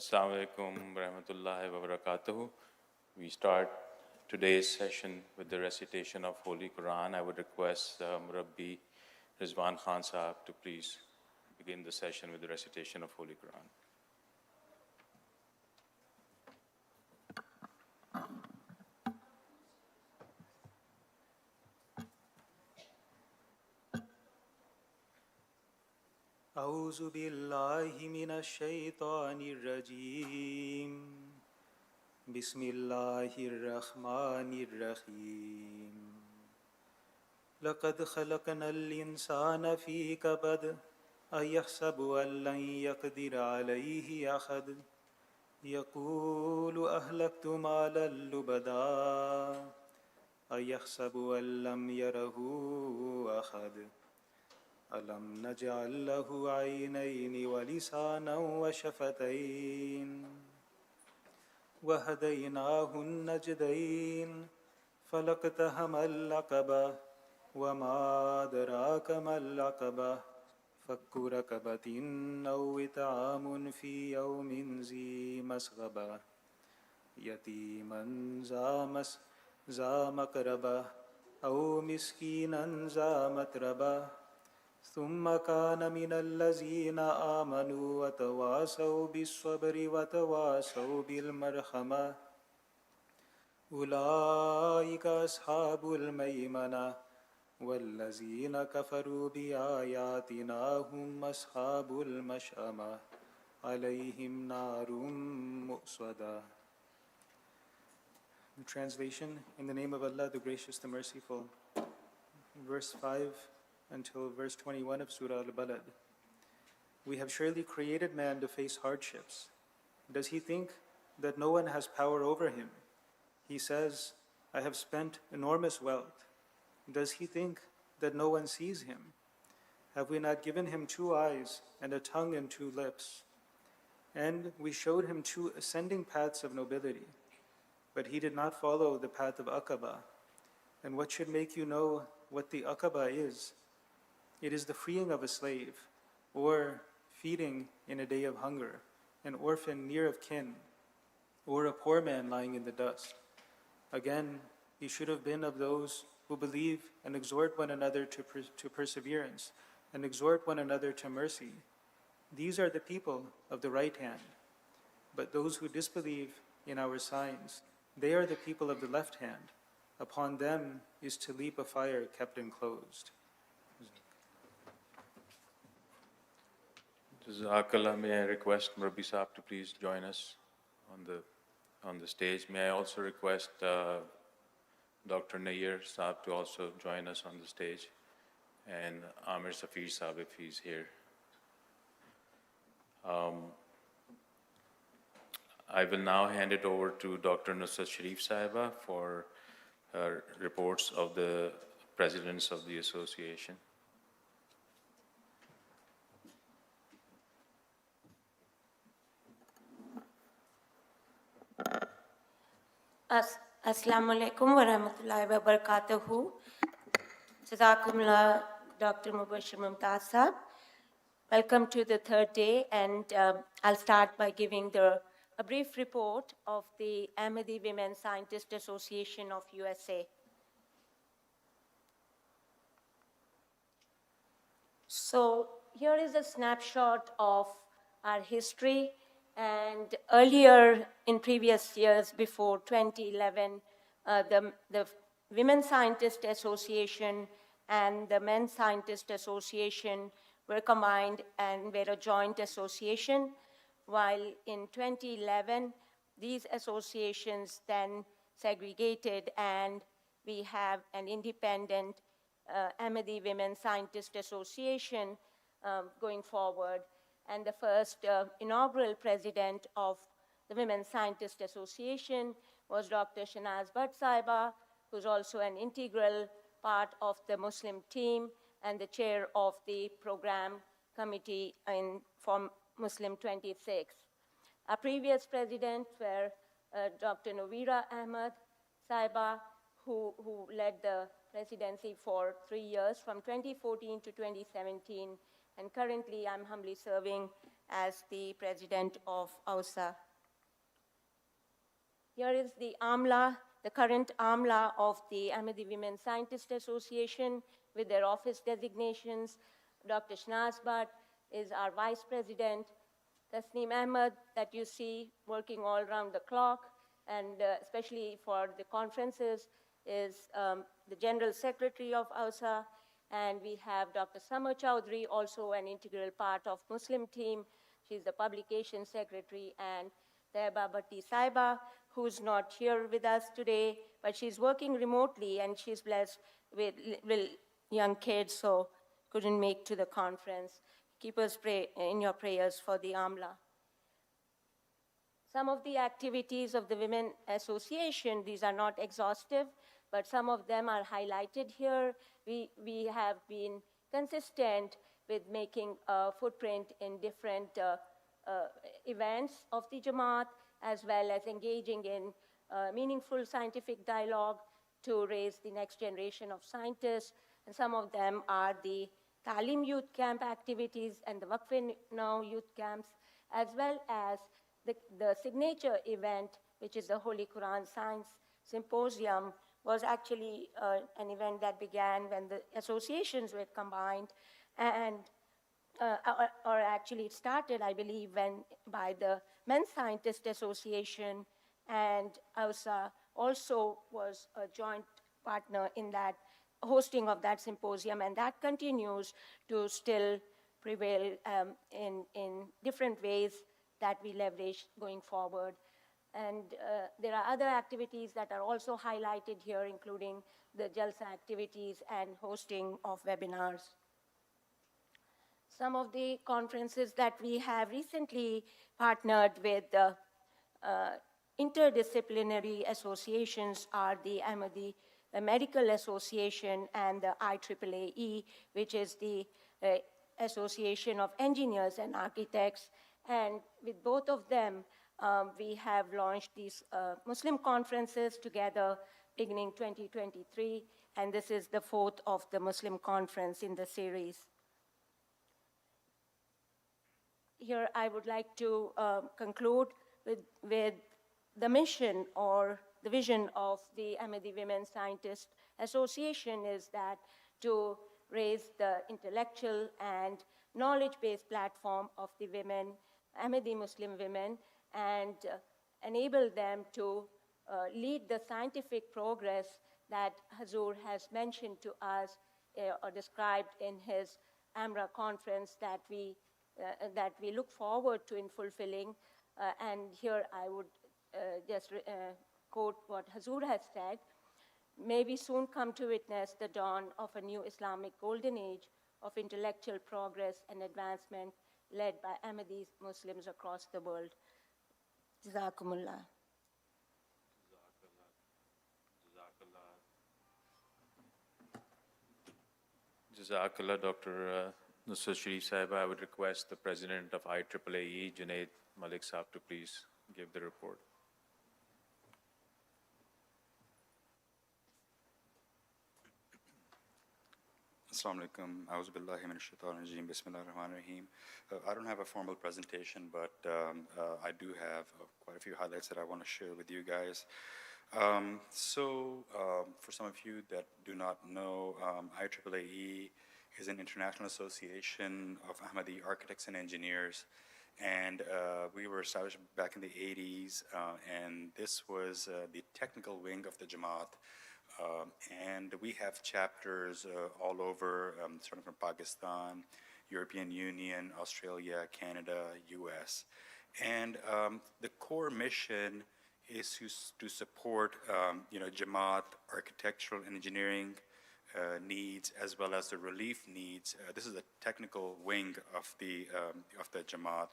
Assalamu alaikum wa rahmatullahi wa barakatuhu. We start today's session with the recitation of Holy Quran. I would request Murabbi Rizwan Khan Sahab to please begin the session with the recitation of Holy Quran. أعوذ بالله من الشيطان الرجيم بسم الله الرحمن الرحيم لقد خلقنا الإنسان في كبد أيحسب أن لن يقدر عليه أحد يقول أهلكت مالا لبدا أيحسب أن لم يره أحد ألم نجعل له عينين ولسانا وشفتين وهديناه النجدين فلاقتحم العقبة وما أدراك ما العقبة فك رقبة أو إطعام في يوم ذي مسغبة يتيما ذا مقربة أو مسكينا ذا متربة ثم كان من الذين آمنوا وتواصوا بالصبر وتواصوا بالمرحمة أولئك أصحاب الميمنة والذين كفروا بآياتنا هم أصحاب المشأمة عليهم نار مؤصدة. Translation: In the name of Allah, the Gracious, the Merciful. Verse 5 until verse 21 of Surah Al-Balad. We have surely created man to face hardships. Does he think that no one has power over him? He says, I have spent enormous wealth. Does he think that no one sees him? Have we not given him 2 eyes and a tongue and 2 lips? And we showed him 2 ascending paths of nobility. But he did not follow the path of Aqaba. And what should make you know what the Aqaba is? It is the freeing of a slave, or feeding in a day of hunger, an orphan near of kin, or a poor man lying in the dust. Again, he should have been of those who believe and exhort one another to perseverance, and exhort one another to mercy. These are the people of the right hand. But those who disbelieve in our signs, they are the people of the left hand. Upon them is to leap a fire kept enclosed. Jazakallah, may I request Murabbi Sahab to please join us on the stage. May I also request Dr. Nasir Sahab to also join us on the stage, and Amer Safir Sahab if he's here. I will now hand it over to Dr. Nusrat Sharif Sahiba for her reports of the presidents of the association. Assalamu alaikum wa rahmatullahi wa barakatuhu. Jazakumullah, Dr. Mubashir Mumtaz sahab. Welcome to the 3rd day, and I'll start by giving a brief report of the Ahmadi Women Scientist Association of USA. So here is a snapshot of our history. And earlier, in previous years, before 2011, the Women Scientist Association and the Men's Scientist Association were combined and were a joint association, while in 2011, these associations then segregated, and we have an independent Ahmadi Women Scientist Association going forward. And the first inaugural president of the Women Scientist Association was Dr. Shanaz Bhatt Sahiba, who's also an integral part of the Muslim team and the chair of the program committee for Muslim 26. Our previous presidents were Dr. Novira Ahmad Sahiba, who led the presidency for 3 years, from 2014 to 2017. And currently, I'm humbly serving as the president of AWSA. Here is the AMLA, the current AMLA of the Ahmadi Women Scientist Association with their office designations. Dr. Shnaz Bhatt is our vice president. Tasneem Ahmed, that you see working all around the clock, and especially for the conferences, is the general secretary of AWSA. And we have Dr. Samar Chowdhury, also an integral part of Muslim team. She's the publication secretary, and Taiba Bhatti Saiba, who's not here with us today, but she's working remotely, and she's blessed with young kids, so couldn't make to the conference. Keep us in your prayers for the AMLA. Some of the activities of the Women Association, these are not exhaustive, but some of them are highlighted here. We have been consistent with making a footprint in different events of the Jamaat, as well as engaging in meaningful scientific dialogue to raise the next generation of scientists. And some of them are the Talim Youth Camp activities and the Waqf Now Youth Camps, as well as the signature event, which is the Holy Quran Science Symposium, was actually an event that began when the associations were combined, and or actually it started, I believe, by the Men's Scientist Association, and AWSA also was a joint partner in that hosting of that symposium, and that continues to still prevail in different ways that we leverage going forward. And there are other activities that are also highlighted here, including the Jalsa activities and hosting of webinars. Some of the conferences that we have recently partnered with interdisciplinary associations are the Ahmadi Medical Association and the IAAAE, which is the Association of Engineers and Architects. And with both of them, we have launched these Muslim conferences together beginning 2023, and this is the fourth of the Muslim conference in the series. Here I would like to conclude with the mission or the vision of the Ahmadi Women Scientist Association is that to raise the intellectual and knowledge-based platform of the women, Ahmadi Muslim women, and enable them to lead the scientific progress that Hazur has mentioned to us or described in his AMRA conference that we look forward to in fulfilling. And here I would just quote what Hazur has said: "May we soon come to witness the dawn of a new Islamic golden age of intellectual progress and advancement led by Ahmadi Muslims across the world." Jazakumullah. Jazakallah, Dr. Nusrat Sharif Sahib. I would request the president of IAAAE, Junaid Malik Sahib, to please give the report. Assalamu alaikum. A'udhu billahi minash shaitanir rajeem. Bismillahir rahmanir rahim. I don't have a formal presentation, but I do have quite a few highlights that I want to share with you guys. For some of you that do not know, IAAAE is an international association of Ahmadi architects and engineers, and we were established back in the 80s, and this was the technical wing of the Jamaat. And we have chapters all over, starting from Pakistan, European Union, Australia, Canada, US. And the core mission is to support Jamaat architectural and engineering needs, as well as the relief needs. This is a technical wing of the Jamaat.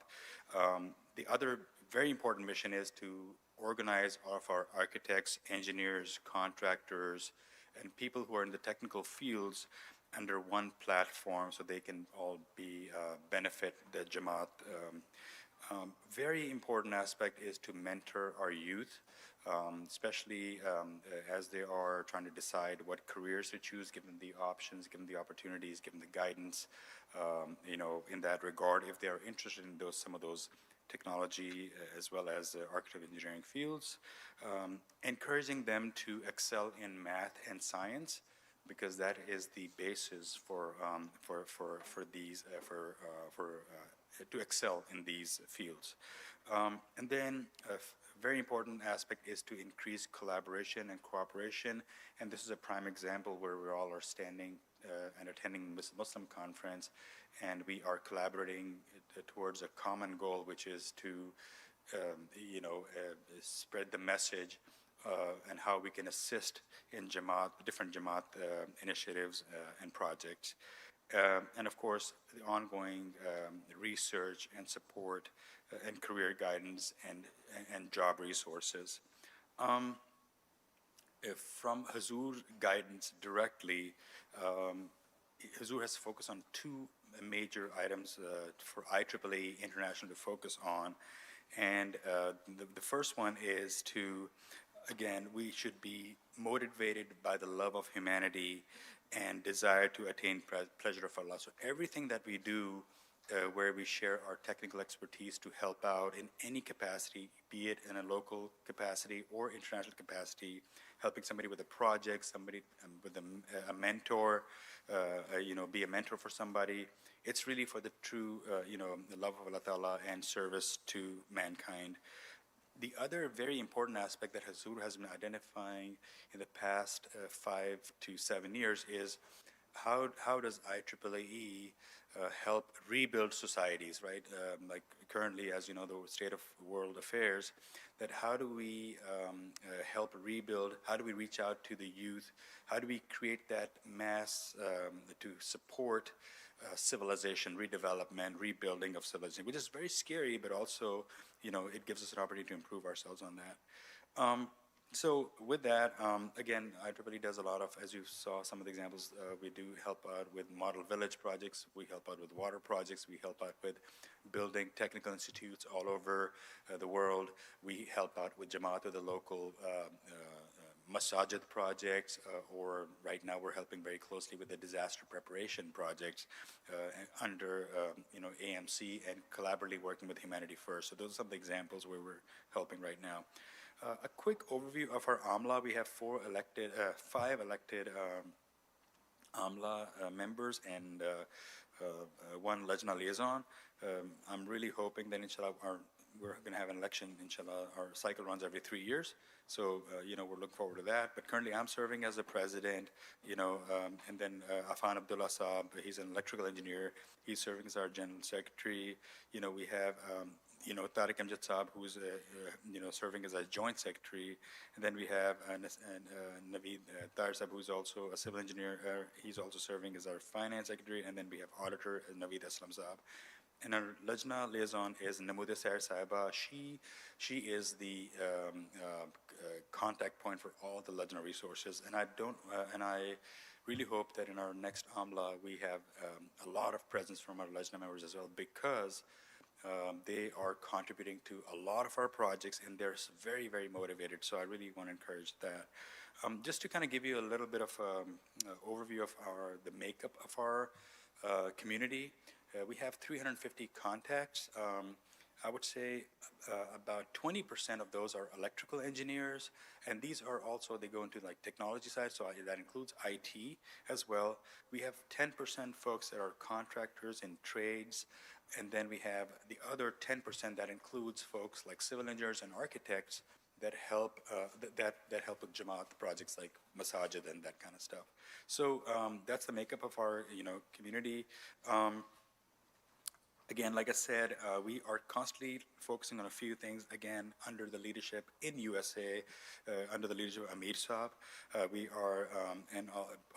The other very important mission is to organize all of our architects, engineers, contractors, and people who are in the technical fields under one platform so they can all benefit the Jamaat Very important aspect is to mentor our youth, especially as they are trying to decide what careers to choose, given the options, given the opportunities, given the guidance, in that regard, if they are interested in some of those technology as well as architecture engineering fields, encouraging them to excel in math and science, because that is the basis for to excel in these fields. And then a very important aspect is to increase collaboration and cooperation. And this is a prime example where we all are standing and attending Muslim conference, and we are collaborating towards a common goal, which is to, spread the message and how we can assist in different Jamaat initiatives and projects. And of course, the ongoing research and support and career guidance and job resources. From Hazur guidance directly, Hazur has focused on two major items for IAAAE International to focus on. And the first one is to, again, we should be motivated by the love of humanity and desire to attain pleasure of Allah. So everything that we do where we share our technical expertise to help out in any capacity, be it in a local capacity or international capacity, helping somebody with a project, somebody with a mentor, be a mentor for somebody. It's really for the true, the love of Allah Ta'ala and service to mankind. The other very important aspect that Hazur has been identifying in the past 5 to 7 years is how does IAAAE help rebuild societies, right? Like currently, as you know, the state of world affairs, that how do we help rebuild, how do we reach out to the youth, how do we create that mass to support civilization, redevelopment, rebuilding of civilization, which is very scary, but also, it gives us an opportunity to improve ourselves on that. So with that, again, IAAAE does a lot of, as you saw some of the examples, we do help out with model village projects, we help out with water projects, we help out with building technical institutes all over the world, we help out with Jamaat, with the local masajid projects, or right now we're helping very closely with the disaster preparation projects under AMC and collaboratively working with Humanity First. So those are some of the examples where we're helping right now. A quick overview of our AMLA. We have 5 elected AMLA members and 1 Lajna liaison. I'm really hoping that inshallah we're going to have an election, inshallah. Our cycle runs every 3 years. So, we're looking forward to that. But currently I'm serving as the president, and then Afan Abdullah Saab, he's an electrical engineer. He's serving as our general secretary. We have, Tariq Amjad Saab, who's, serving as a joint secretary. And then we have Naveed Tahir Saab, who's also a civil engineer. He's also serving as our finance secretary. And then we have auditor Naveed Aslam Saab. And our Lajna liaison is Namuda Sair Saiba. She is the contact point for all the Lajna resources. And I really hope that in our next AMLA we have a lot of presence from our Lajna members as well, because they are contributing to a lot of our projects and they're very, very motivated. So I really want to encourage that. Just to kind of give you a little bit of overview of the makeup of our community. We have 350 contacts. I would say about 20% of those are electrical engineers, and these are also, they go into like technology side, so that includes IT as well. We have 10% folks that are contractors in trades, and then we have the other 10% that includes folks like civil engineers and architects that help that help with Jamaat projects like Masajid and that kind of stuff. So that's the makeup of our community. Again, like I said, we are constantly focusing on a few things, again, under the leadership in USA, under the leadership of Amer Saab. We are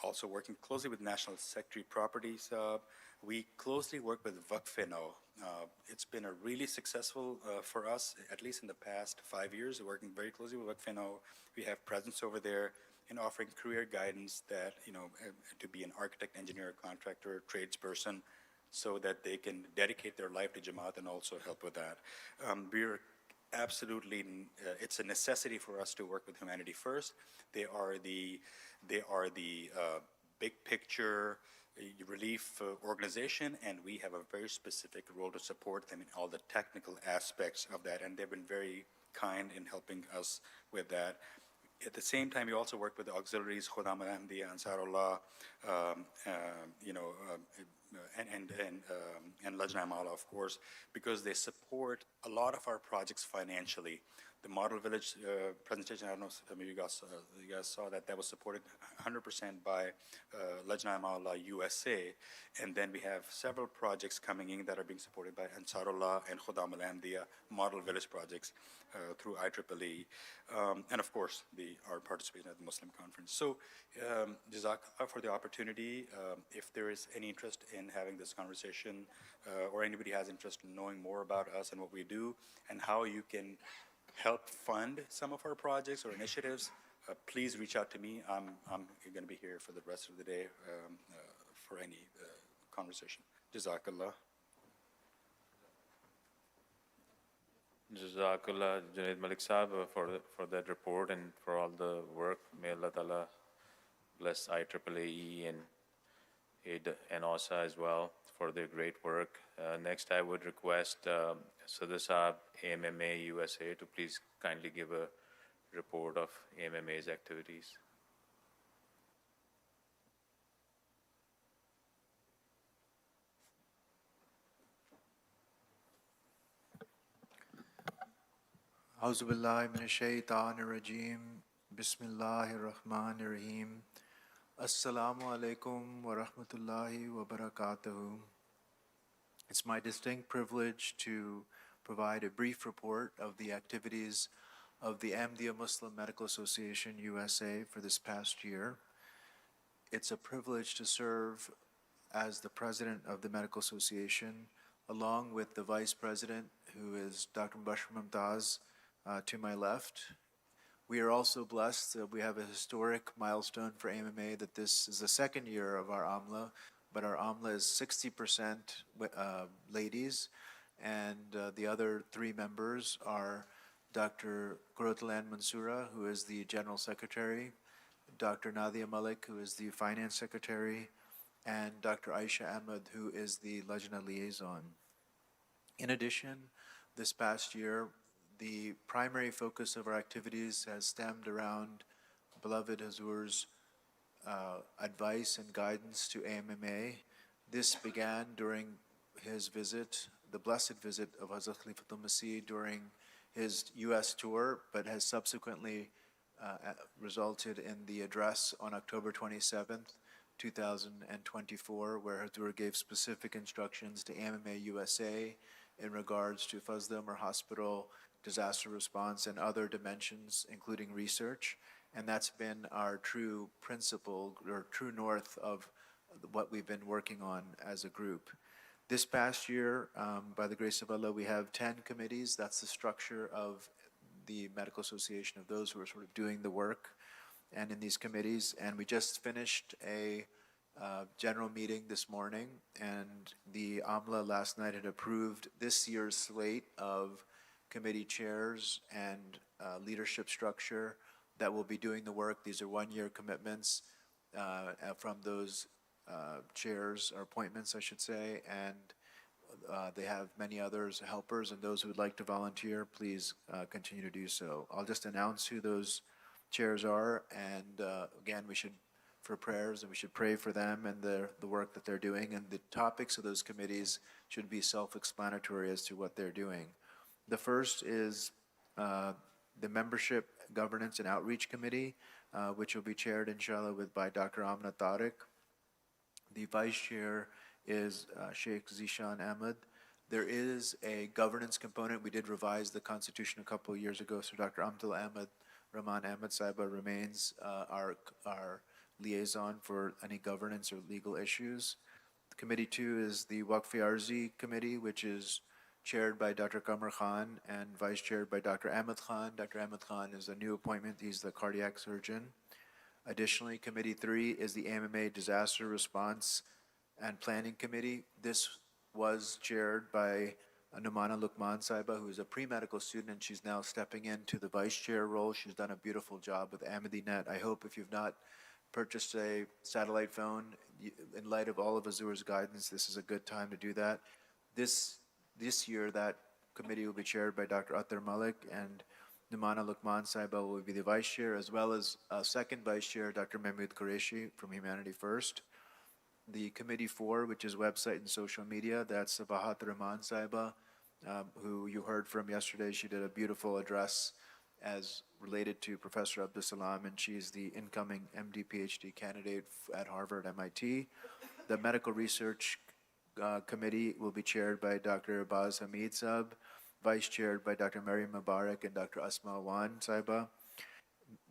also working closely with National Secretary Property Saab. We closely work with Waqf-e-Nau. It's been a really successful for us, at least in the past 5 years, working very closely with Waqf-e-Nau. We have presence over there in offering career guidance that, to be an architect, engineer, contractor, tradesperson, so that they can dedicate their life to Jamaat and also help with that. We're absolutely, it's a necessity for us to work with Humanity First. They are the big picture relief organization, and we have a very specific role to support them in all the technical aspects of that, and they've been very kind in helping us with that. At the same time, we also work with the auxiliaries, Khuddam al-Ahmadiyya, Ansarullah, and Lajna Amala, of course, because they support a lot of our projects financially. The Model Village presentation, I don't know if maybe you guys saw that, that was supported 100% by Lajna Amala USA. And then we have several projects coming in that are being supported by Ansarullah and Khuddam al-Ahmadiyya Model Village projects through IEEE. And of course, our participation at the Muslim Conference. So, Jazakallah for the opportunity. If there is any interest in having this conversation, or anybody has interest in knowing more about us and what we do, and how you can help fund some of our projects or initiatives, please reach out to me. I'm going to be here for the rest of the day for any conversation. Jazakallah. Jazakallah, Junaid Malik Sahib, for that report and for all the work. May Allah Ta'ala bless IAAAE and AWSA as well for their great work. Next, I would request Sadr Sahib, AMMA USA, to please kindly give a report of AMMA's activities. A'udhu billahi minash shaitanir rajeem. Bismillahir rahmanir rahim. Assalamu alaikum wa rahmatullahi wa barakatuhu. It's my distinct privilege to provide a brief report of the activities of the Ahmadiyya Muslim Medical Association USA for this past year. It's a privilege to serve as the president of the Medical Association, along with the vice president, who is Dr. Mubashir Mumtaz, to my left. We are also blessed that we have a historic milestone for AMMA, that this is the second year of our AMLA, but our AMLA is 60% ladies, and the other three members are Dr. Qurratulan Mansoura, who is the General Secretary, Dr. Nadia Malik, who is the Finance Secretary, and Dr. Aisha Ahmed, who is the Lajna Liaison. In addition, this past year, the primary focus of our activities has stemmed around beloved Hazur's advice and guidance to AMMA. This began during his visit, the blessed visit of Hazrat Khalifatul Masih during his U.S. tour, but has subsequently resulted in the address on October 27th, 2024, where Hazur gave specific instructions to AMMA USA in regards to Fazla Amer Hospital, disaster response, and other dimensions, including research. And that's been our true principle, or true north of what we've been working on as a group. This past year, by the grace of Allah, we have 10 committees. That's the structure of the Medical Association, of those who are sort of doing the work and in these committees. And we just finished a general meeting this morning, and the AMLA last night had approved this year's slate of committee chairs and leadership structure that will be doing the work. These are one-year commitments from those chairs, or appointments, I should say, and they have many others, helpers, and those who would like to volunteer, please continue to do so. I'll just announce who those chairs are, and again, we should, for prayers, and we should pray for them and the work that they're doing, and the topics of those committees should be self-explanatory as to what they're doing. The first is the Membership, Governance, and Outreach Committee, which will be chaired, inshallah, by Dr. Amna Tariq. The vice chair is Sheikh Zishan Ahmed. There is a governance component. We did revise the constitution a couple of years ago, so Dr. Amtul Ahmed, Rahman Ahmed Saiba remains our liaison for any governance or legal issues. Committee 2 is the Waqf Arzi Committee, which is chaired by Dr. Qamar Khan and vice chaired by Dr. Ahmed Khan. Dr. Ahmed Khan is a new appointment. He's the cardiac surgeon. Additionally, Committee 3 is the AMMA Disaster Response and Planning Committee. This was chaired by Numana Lukman Saiba, who is a pre-medical student, and she's now stepping into the vice chair role. She's done a beautiful job with AhmadiNet. I hope if you've not purchased a satellite phone, in light of all of Azur's guidance, this is a good time to do that. This year, that committee will be chaired by Dr. Atar Malik, and Numana Lukman Saiba will be the vice chair, as well as second vice chair, Dr. Mahmood Qureshi from Humanity First. The Committee 4, which is website and social media, that's Sabahat Rahman Saiba, who you heard from yesterday. She did a beautiful address as related to Professor Abdus Salam, and she's the incoming MD PhD candidate at Harvard MIT. The Medical Research Committee will be chaired by Dr. Baz Hamid Saab, vice chaired by Dr. Mary Mubarak and Dr. Asma Wan Saiba.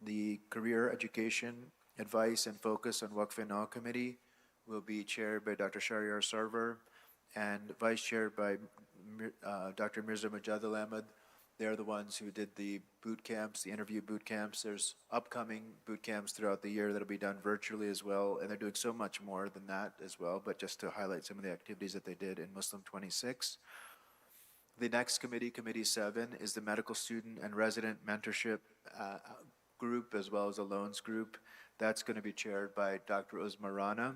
The Career Education, Advice and Focus on Waqf and Awe Committee will be chaired by Dr. Shahryar Sarwar and vice chaired by Dr. Mirza Mujadil Ahmed. They're the ones who did the boot camps, the interview boot camps. There's upcoming boot camps throughout the year that'll be done virtually as well, and they're doing so much more than that as well, but just to highlight some of the activities that they did in Muslim 26. The next committee, Committee 7, is the Medical Student and Resident Mentorship Group, as well as a Loans Group. That's going to be chaired by Dr. Uzma Rana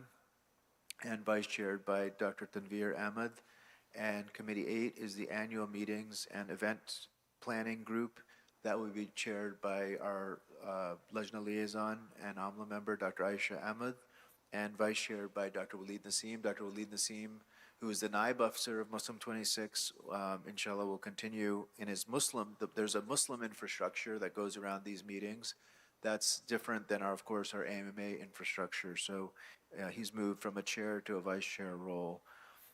and vice chaired by Dr. Tanveer Ahmed. And Committee 8 is the Annual Meetings and Event Planning Group. That will be chaired by our Lajna Liaison and AMMA member, Dr. Aisha Ahmed, and vice chaired by Dr. Walid Naseem. Dr. Walid Naseem, who is the Naib Officer of Muslim 26, inshallah will continue in his Muslim. There's a Muslim infrastructure that goes around these meetings. That's different than, of course, our AMMA infrastructure. So he's moved from a chair to a vice chair role.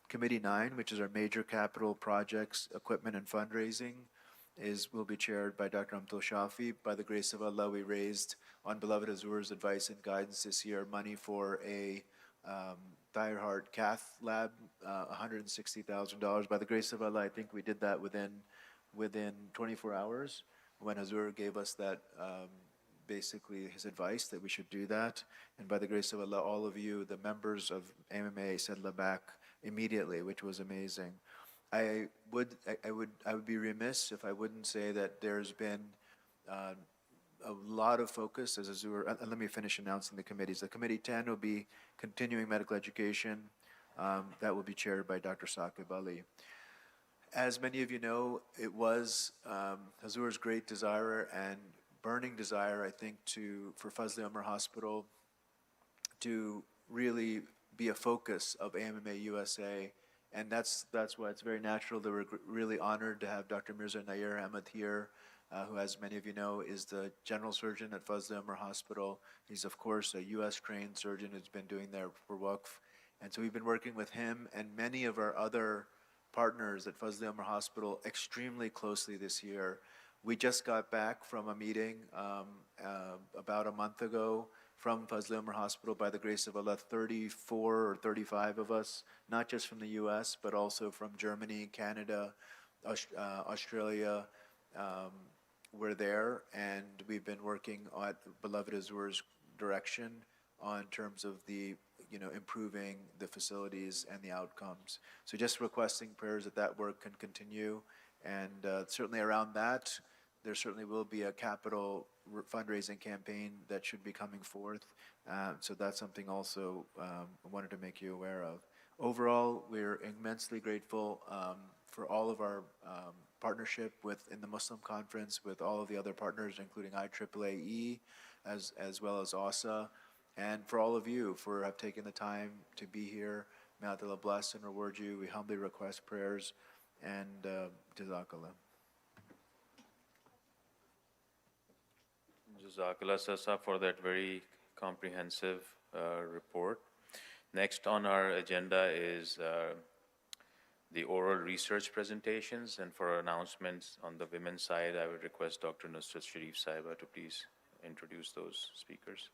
Committee 9, which is our major capital projects, equipment and fundraising, will be chaired by Dr. Amtul Shafi. By the grace of Allah, we raised, on beloved Azur's advice and guidance this year, money for a thyroid heart cath lab, $160,000. By the grace of Allah, I think we did that within 24 hours when Azur gave us that, basically his advice that we should do that. And by the grace of Allah, all of you, the members of AMMA, said labak immediately, which was amazing. I would be remiss if I wouldn't say that there's been a lot of focus as Azur. Let me finish announcing the committees. The Committee 10 will be continuing medical education. That will be chaired by Dr. Saqib Ali. As many of you know, it was Hazur's great desire and burning desire, I think, for Fazli Amer Hospital to really be a focus of AMMA USA. And that's why it's very natural that we're really honored to have Dr. Mirza Nair Ahmed here, who, as many of you know, is the general surgeon at Fazli Amer Hospital. He's, of course, a US-trained surgeon who's been doing there for Waqf. And so we've been working with him and many of our other partners at Fazli Amer Hospital extremely closely this year. We just got back from a meeting about a month ago from Fazli Amer Hospital. By the grace of Allah, 34 or 35 of us, not just from the US, but also from Germany, Canada, Australia, were there. And we've been working at beloved Azur's direction on terms of the, improving the facilities and the outcomes. So just requesting prayers that work can continue. And certainly around that, there certainly will be a capital fundraising campaign that should be coming forth. So that's something also I wanted to make you aware of. Overall, we're immensely grateful for all of our partnership in the Muslim Conference with all of the other partners, including IAAAE, as well as AWSA, and for all of you for have taken the time to be here. May Allah bless and reward you. We humbly request prayers, and Jazakallah. Jazakallah Sasa for that very comprehensive report. Next on our agenda is the oral research presentations, and for announcements on the women's side, I would request Dr. Nusrat Sharif Saiba to please introduce those speakers.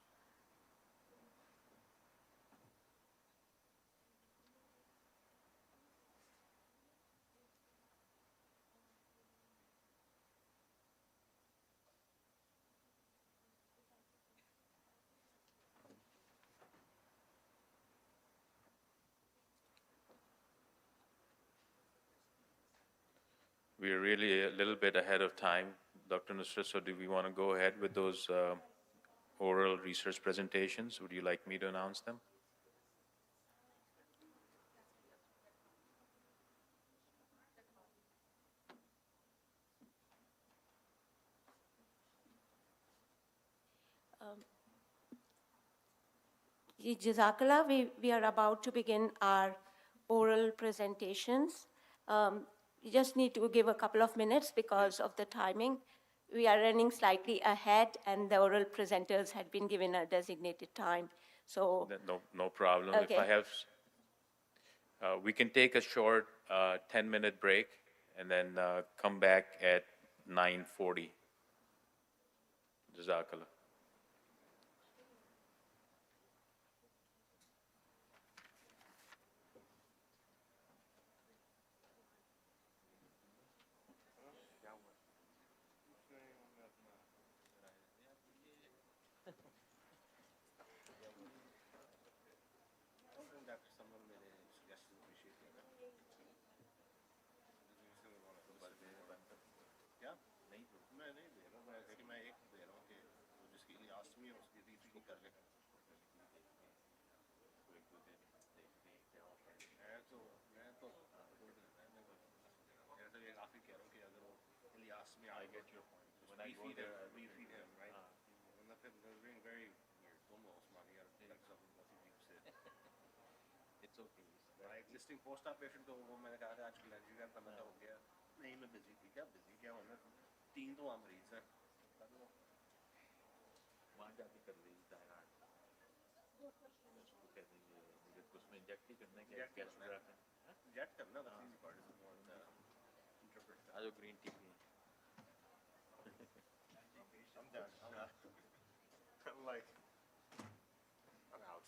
we're really a little bit ahead of time, Dr. Nusrat, so do we want to go ahead with those oral research presentations? Would you like me to announce them? Jazakallah, we are about to begin our oral presentations. We just need to give a couple of minutes because of the timing. We are running slightly ahead, and the oral presenters had been given a designated time. So, No problem. Okay. If I have, we can take a short 10-minute break and then come back at 9:40. Jazakallah. I get your point. When I go there, I refeed him, right? Being very weird. It's okay. Existing post-op patient को वो मैंने कहा था आजकल angiogram करना था हो गया नहीं मैं busy थी क्या होना 3 तो वहाँ मरीज हैं वहाँ जाके कर ली ताहिरा उसको कह देंगे मुझे उसमें इंजेक्ट ही करना है क्या इंजेक्ट करना बस easy part is more interpret आज ग्रीन टी पी I'm done. I'm like, I'm out.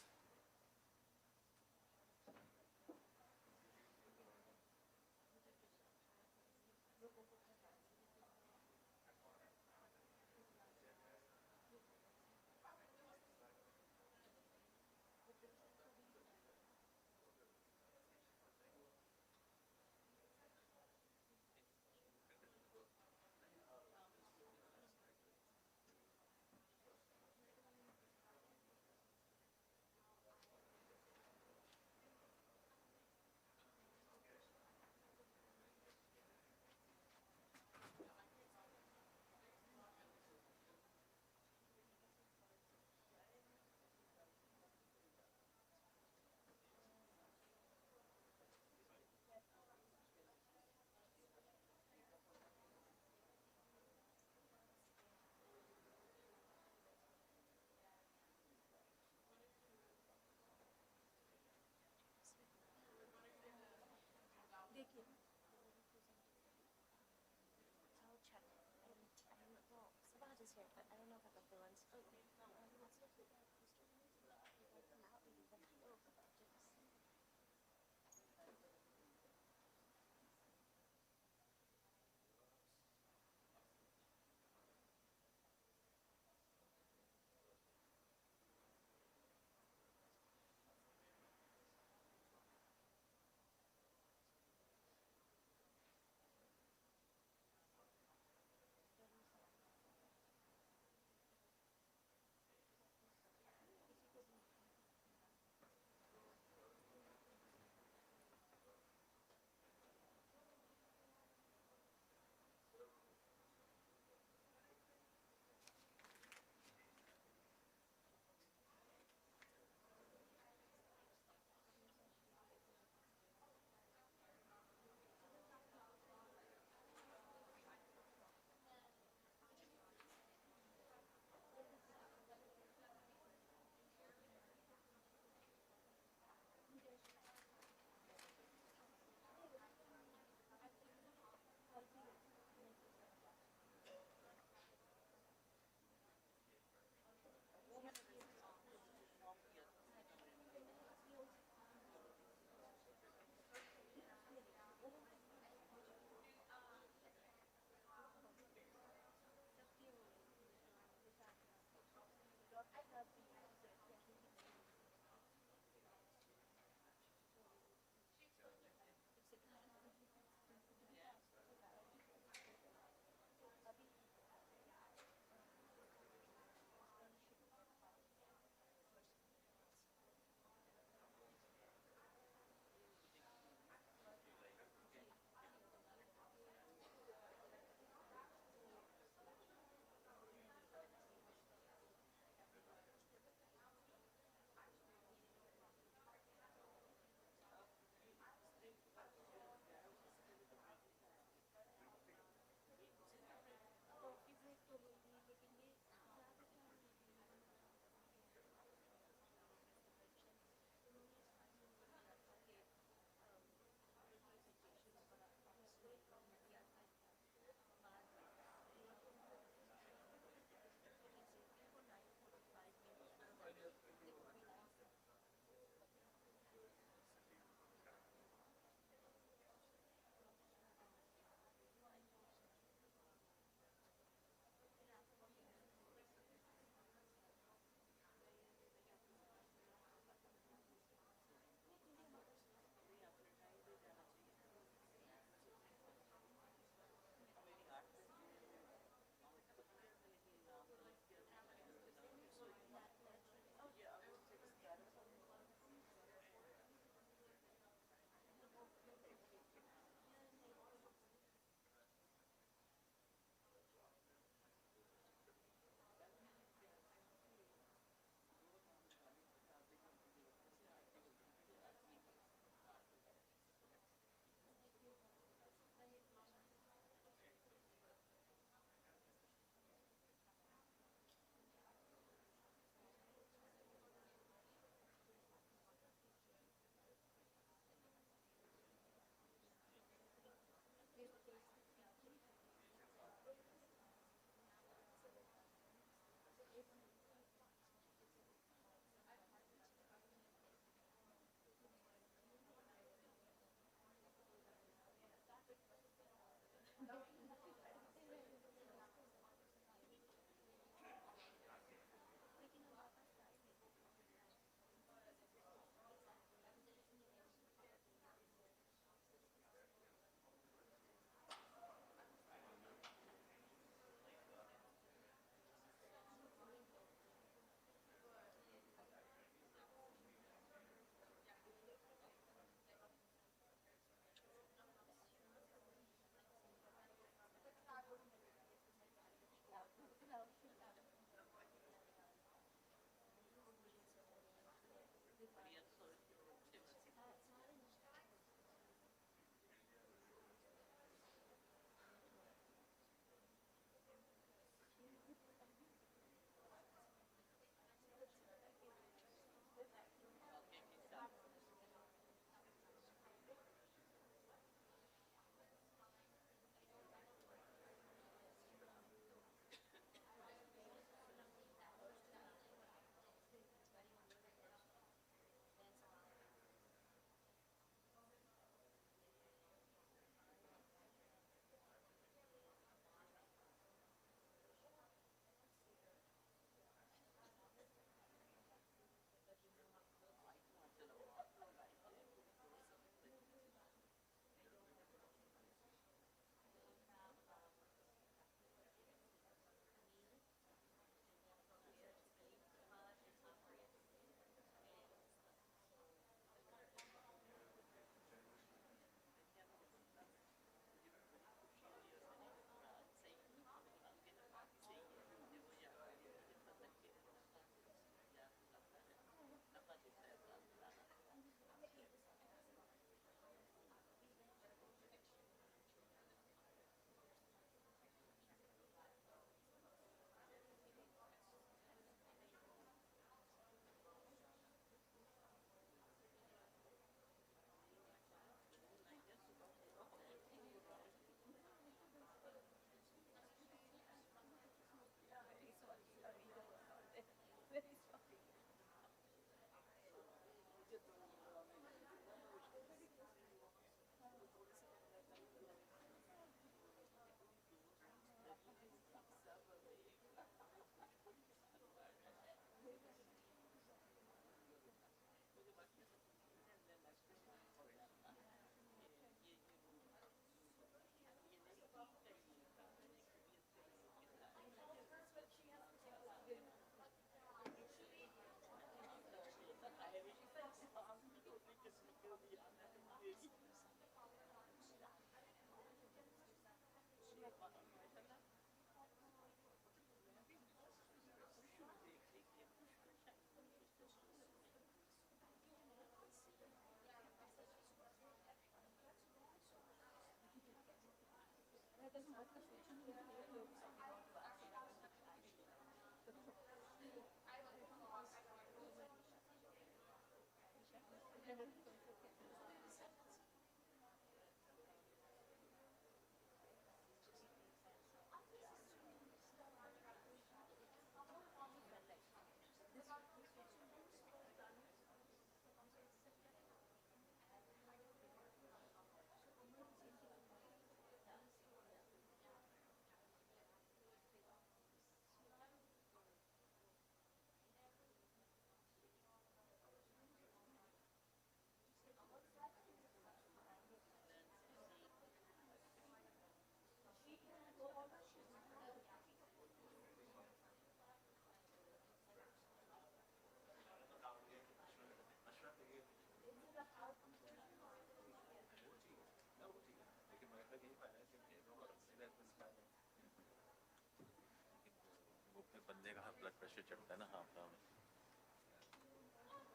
वो फिर बंदे का ब्लड प्रेशर चढ़ता है ना हाफ में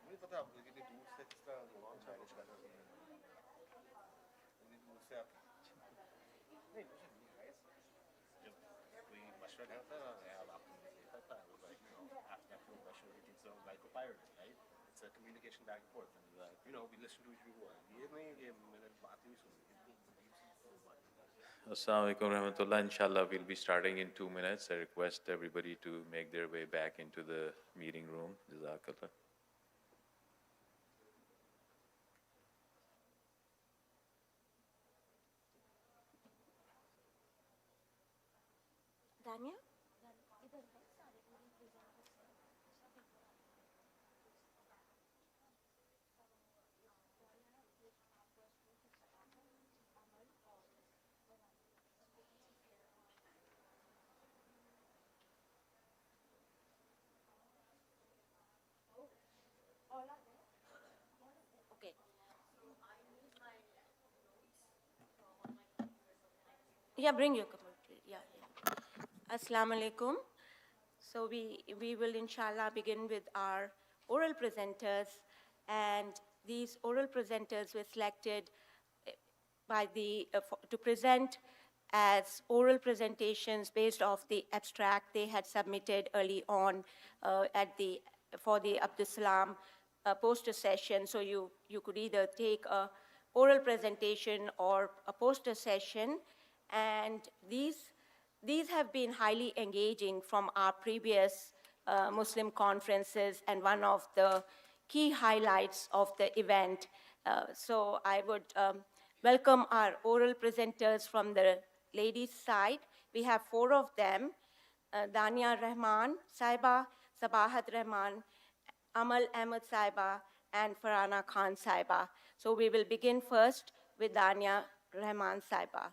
मुझे पता है आप इतनी दूर से किस तरह मैनेज कर रहे हैं इतनी दूर से आप नहीं मुझे नहीं है जब कोई मशवरा करता है यार आपको नहीं पता है वो like you know after mashwara it is like a pirate right it's a communication back and forth and you know we listen to each other ये नहीं कि मैंने बात ही सुनी Assalamu alaikum warahmatullah. Inshallah, we'll be starting in 2 minutes. I request everybody to make their way back into the meeting room. Jazakallah. Dania? Okay. Yeah, bring your computer. Yeah. Assalamu alaikum. So we will inshallah begin with our oral presenters, and these oral presenters were selected by to present as oral presentations based off the abstract they had submitted early on for the Abdus Salam poster session. So you could either take a oral presentation or a poster session, and these have been highly engaging from our previous Muslim conferences and one of the key highlights of the event. So I would welcome our oral presenters from the ladies' side. We have 4 of them, Dania Rahman, Saiba, Sabahat Rahman, Amal Ahmed Saiba, and Farhana Khan Saiba. So we will begin first with Dania Rahman Saiba.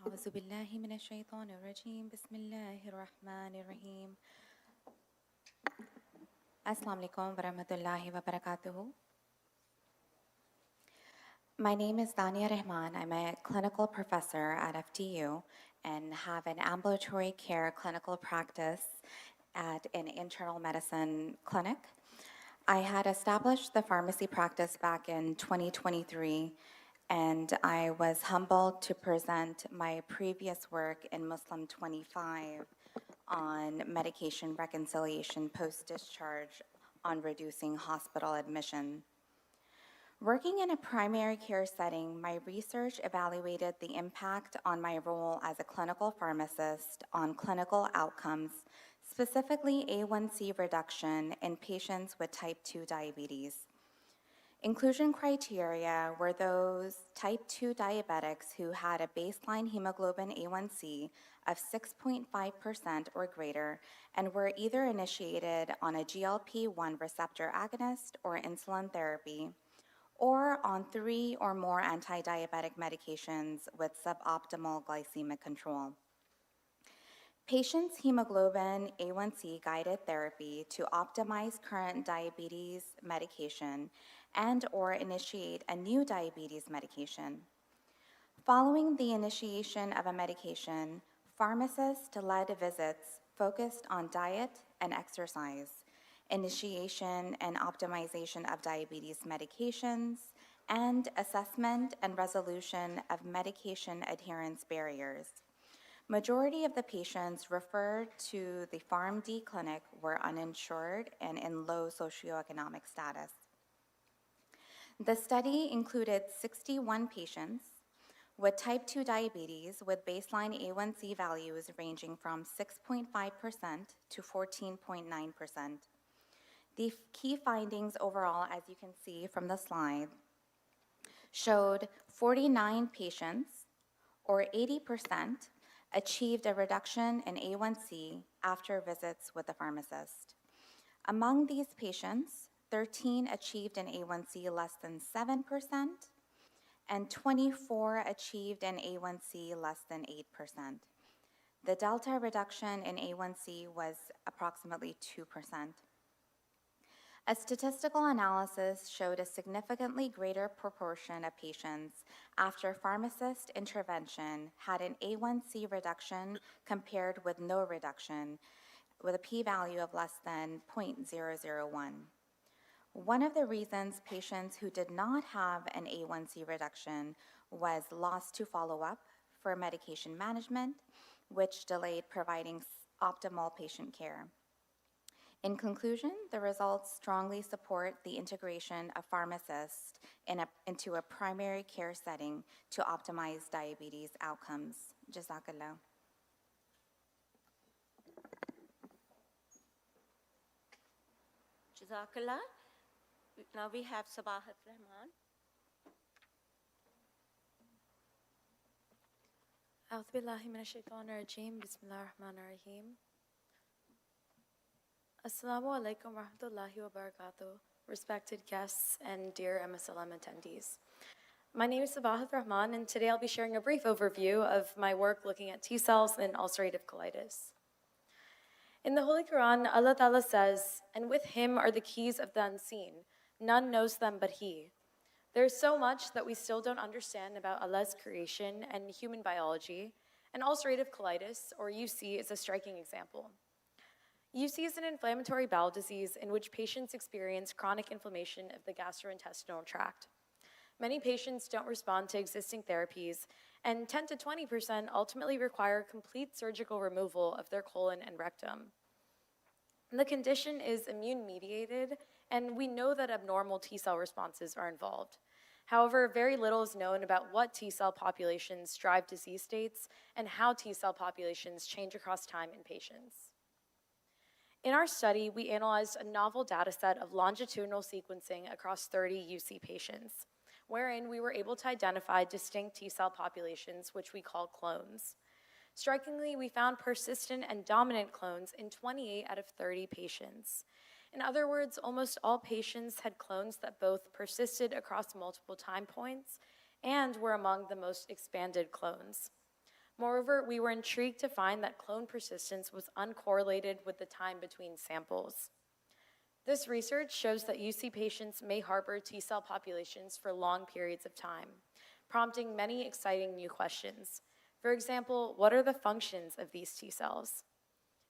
أعوذ بالله من الشيطان الرجيم بسم الله الرحمن الرحيم Assalamu alaikum wa rahmatullahi wa barakatuhu. My name is Dania Rahman. I'm a clinical professor at FDU and have an ambulatory care clinical practice at an internal medicine clinic. I had established the pharmacy practice back in 2023, and I was humbled to present my previous work in Muslim 25 on medication reconciliation post-discharge on reducing hospital admission. Working in a primary care setting, my research evaluated the impact on my role as a clinical pharmacist on clinical outcomes, specifically A1C reduction in patients with type 2 diabetes. Inclusion criteria were those type 2 diabetics who had a baseline hemoglobin A1C of 6.5% or greater and were either initiated on a GLP-1 receptor agonist or insulin therapy, or on 3 or more anti-diabetic medications with suboptimal glycemic control. Patients' hemoglobin A1C guided therapy to optimize current diabetes medication and/or initiate a new diabetes medication. Following the initiation of a medication, pharmacist-led visits focused on diet and exercise, initiation and optimization of diabetes medications, and assessment and resolution of medication adherence barriers. Majority of the patients referred to the PharmD clinic were uninsured and in low socioeconomic status. The study included 61 patients with type 2 diabetes with baseline A1C values ranging from 6.5% to 14.9%. The key findings overall, as you can see from the slide, showed 49 patients, or 80%, achieved a reduction in A1C after visits with the pharmacist. Among these patients, 13 achieved an A1C less than 7%, and 24 achieved an A1C less than 8%. The delta reduction in A1C was approximately 2%. A statistical analysis showed a significantly greater proportion of patients after pharmacist intervention had an A1C reduction compared with no reduction, with a p-value of less than 0.001. One of the reasons patients who did not have an A1C reduction was lost to follow-up for medication management, which delayed providing optimal patient care. In conclusion, the results strongly support the integration of pharmacists into a primary care setting to optimize diabetes outcomes. Jazakallah. Jazakallah. Now we have Sabahat Rahman. أعوذ بالله من الشيطان الرجيم بسم الله الرحمن الرحيم Assalamu alaikum wa rahmatullahi wa barakatuh, respected guests and dear MSLM attendees. My name is Sabahat Rahman, and today I'll be sharing a brief overview of my work looking at T cells and ulcerative colitis. In the Holy Quran, Allah Ta'ala says, "And with him are the keys of the unseen. None knows them but he." There's so much that we still don't understand about Allah's creation and human biology, and ulcerative colitis, or UC, is a striking example. UC is an inflammatory bowel disease in which patients experience chronic inflammation of the gastrointestinal tract. Many patients don't respond to existing therapies, and 10 to 20% ultimately require complete surgical removal of their colon and rectum. The condition is immune-mediated, and we know that abnormal T-cell responses are involved. However, very little is known about what T-cell populations drive disease states and how T-cell populations change across time in patients. In our study, we analyzed a novel dataset of longitudinal sequencing across 30 UC patients, wherein we were able to identify distinct T-cell populations, which we call clones. Strikingly, we found persistent and dominant clones in 28 out of 30 patients. In other words, almost all patients had clones that both persisted across multiple time points and were among the most expanded clones. Moreover, we were intrigued to find that clone persistence was uncorrelated with the time between samples. This research shows that UC patients may harbor T-cell populations for long periods of time, prompting many exciting new questions. For example, what are the functions of these T-cells?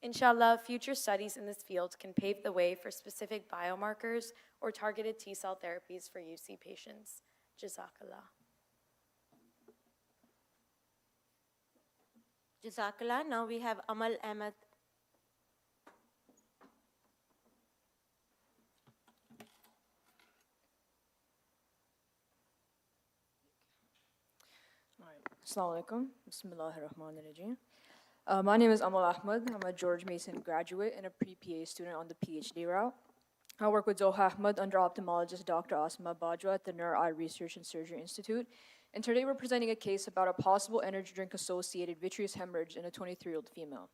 Inshallah, future studies in this field can pave the way for specific biomarkers or targeted T-cell therapies for UC patients. Jazakallah. Jazakallah. Now we have Amal Ahmed. Assalamu alaikum. Bismillahirrahmanirrahim. My name is Amal Ahmed. I'm a George Mason graduate and a pre-PA student on the PhD route. I work with Zoha Ahmed under ophthalmologist Dr. Asma Bajwa at the Neuro Eye Research and Surgery Institute. And today we're presenting a case about a possible energy drink-associated vitreous hemorrhage in a 23-year-old female.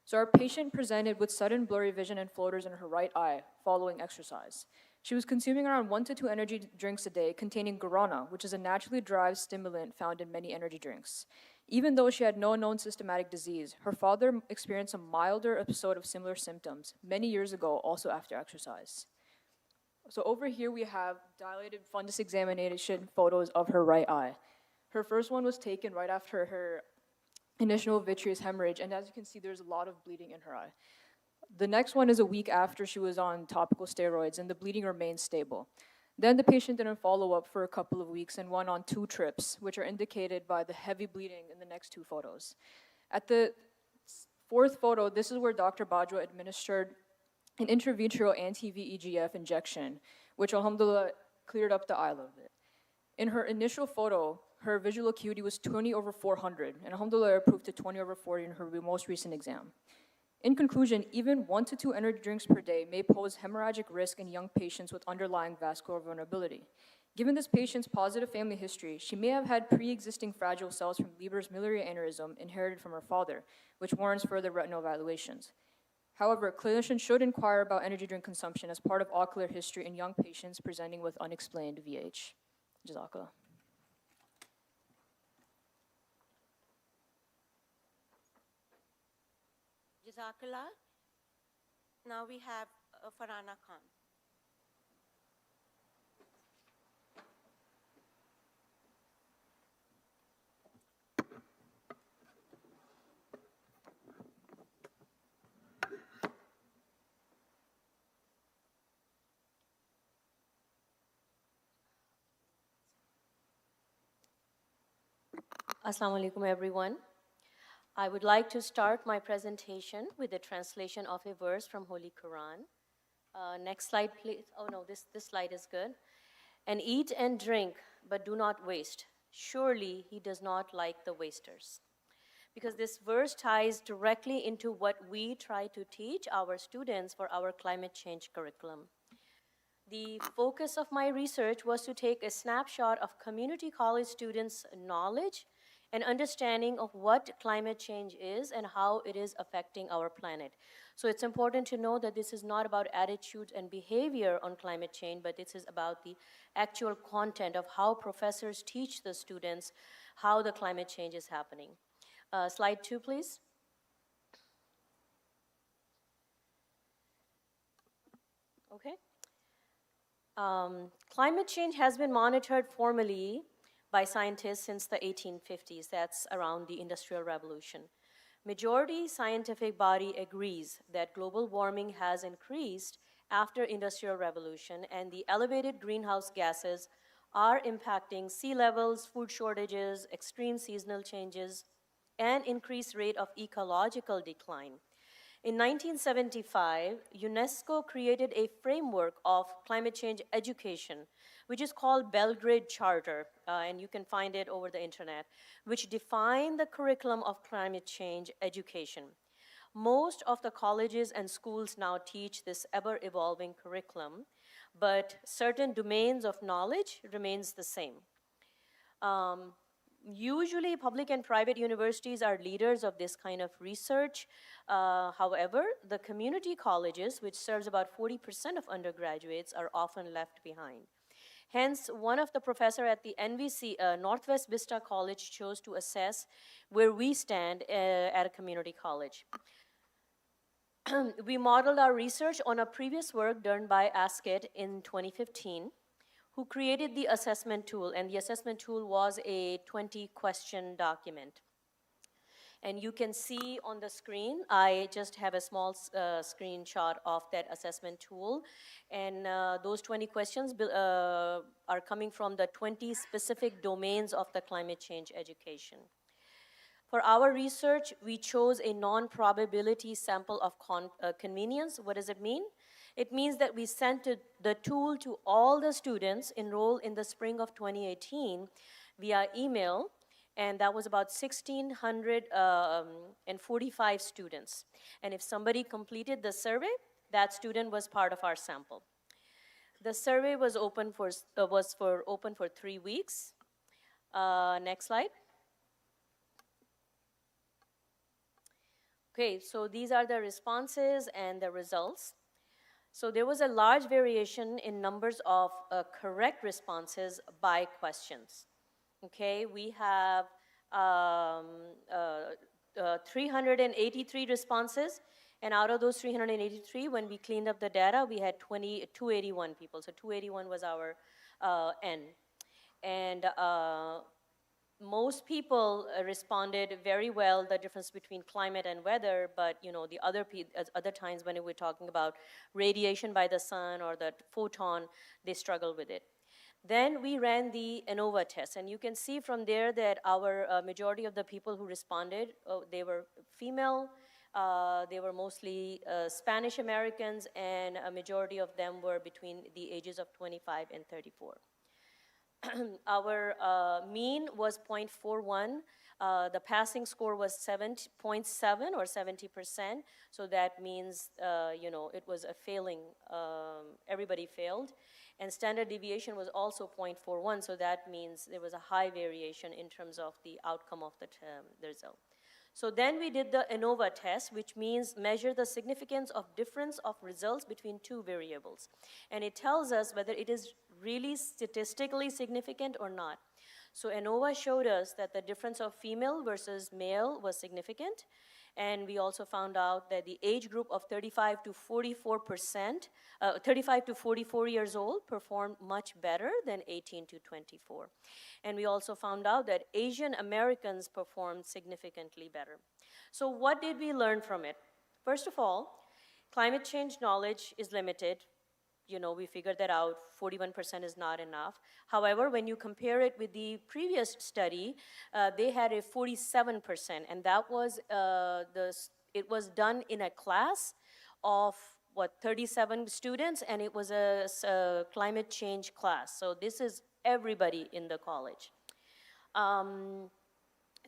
So our patient presented with sudden blurry vision and floaters in her right eye following exercise. She was consuming around 1 to 2 energy drinks a day containing guarana, which is a naturally derived stimulant found in many energy drinks. Even though she had no known systematic disease, her father experienced a milder episode of similar symptoms many years ago, also after exercise. So over here we have dilated fundus examination photos of her right eye. Her first one was taken right after her initial vitreous hemorrhage, and as you can see, there's a lot of bleeding in her eye. The next one is a week after she was on topical steroids, and the bleeding remained stable. Then the patient didn't follow up for a couple of weeks and went on 2 trips, which are indicated by the heavy bleeding in the next 2 photos. At the 4th photo, this is where Dr. Bajwa administered an intravitreal anti-VEGF injection, which alhamdulillah cleared up the eye a little bit. In her initial photo, her visual acuity was 20/400, and alhamdulillah improved to 20/40 in her most recent exam. In conclusion, even 1 to 2 energy drinks per day may pose hemorrhagic risk in young patients with underlying vascular vulnerability. Given this patient's positive family history, she may have had pre-existing fragile cells from Leber's miliary aneurysm inherited from her father, which warrants further retinal evaluations. However, clinicians should inquire about energy drink consumption as part of ocular history in young patients presenting with unexplained VH. Jazakallah. Jazakallah. Now we have Farhana Khan. Assalamu alaikum, everyone. I would like to start my presentation with a translation of a verse from Holy Quran. Next slide, please. Oh no, this slide is good. And eat and drink, but do not waste. Surely he does not like the wasters. Because this verse ties directly into what we try to teach our students for our climate change curriculum. The focus of my research was to take a snapshot of community college students' knowledge and understanding of what climate change is and how it is affecting our planet. So it's important to know that this is not about attitudes and behavior on climate change, but this is about the actual content of how professors teach the students how the climate change is happening. Slide 2, please. Okay. Climate change has been monitored formally by scientists since the 1850s. That's around the Industrial Revolution. Majority scientific body agrees that global warming has increased after Industrial Revolution, and the elevated greenhouse gases are impacting sea levels, food shortages, extreme seasonal changes, and increased rate of ecological decline. In 1975, UNESCO created a framework of climate change education, which is called Belgrade Charter, and you can find it over the internet, which defined the curriculum of climate change education. Most of the colleges and schools now teach this ever-evolving curriculum, but certain domains of knowledge remains the same. Usually, public and private universities are leaders of this kind of research. However, the community colleges, which serves about 40% of undergraduates, are often left behind. Hence, one of the professors at the NVC, Northwest Vista College, chose to assess where we stand at a community college. We modeled our research on a previous work done by ASCID in 2015, who created the assessment tool, and the assessment tool was a 20-question document. And you can see on the screen, I just have a small screenshot of that assessment tool. And those 20 questions are coming from the 20 specific domains of the climate change education. For our research, we chose a non-probability sample of convenience. What does it mean? It means that we sent the tool to all the students enrolled in the spring of 2018 via email, and that was about 1,645 students. And if somebody completed the survey, that student was part of our sample. The survey was open for 3 weeks. Next slide. Okay, so these are the responses and the results. So there was a large variation in numbers of correct responses by questions. Okay, we have 383 responses, and out of those 383, when we cleaned up the data, we had 281 people. So 281 was our N. And most people responded very well, the difference between climate and weather, but the other times when we're talking about radiation by the sun or the photon, they struggle with it. Then we ran the ANOVA test, and you can see from there that our majority of the people who responded, they were female, they were mostly Spanish Americans, and a majority of them were between the ages of 25 and 34. Our mean was 0.41. The passing score was 7.7 or 70%. So that means, it was a failing. Everybody failed. And standard deviation was also 0.41. So that means there was a high variation in terms of the outcome of the result. So then we did the ANOVA test, which means measure the significance of difference of results between two variables. And it tells us whether it is really statistically significant or not. So ANOVA showed us that the difference of female versus male was significant. And we also found out that the age group of 35 to 44 years old performed much better than 18 to 24. And we also found out that Asian Americans performed significantly better. So what did we learn from it? First of all, climate change knowledge is limited. We figured that out, 41% is not enough. However, when you compare it with the previous study, they had a 47%, and that was, it was done in a class of, 37 students, and it was a climate change class. So this is everybody in the college.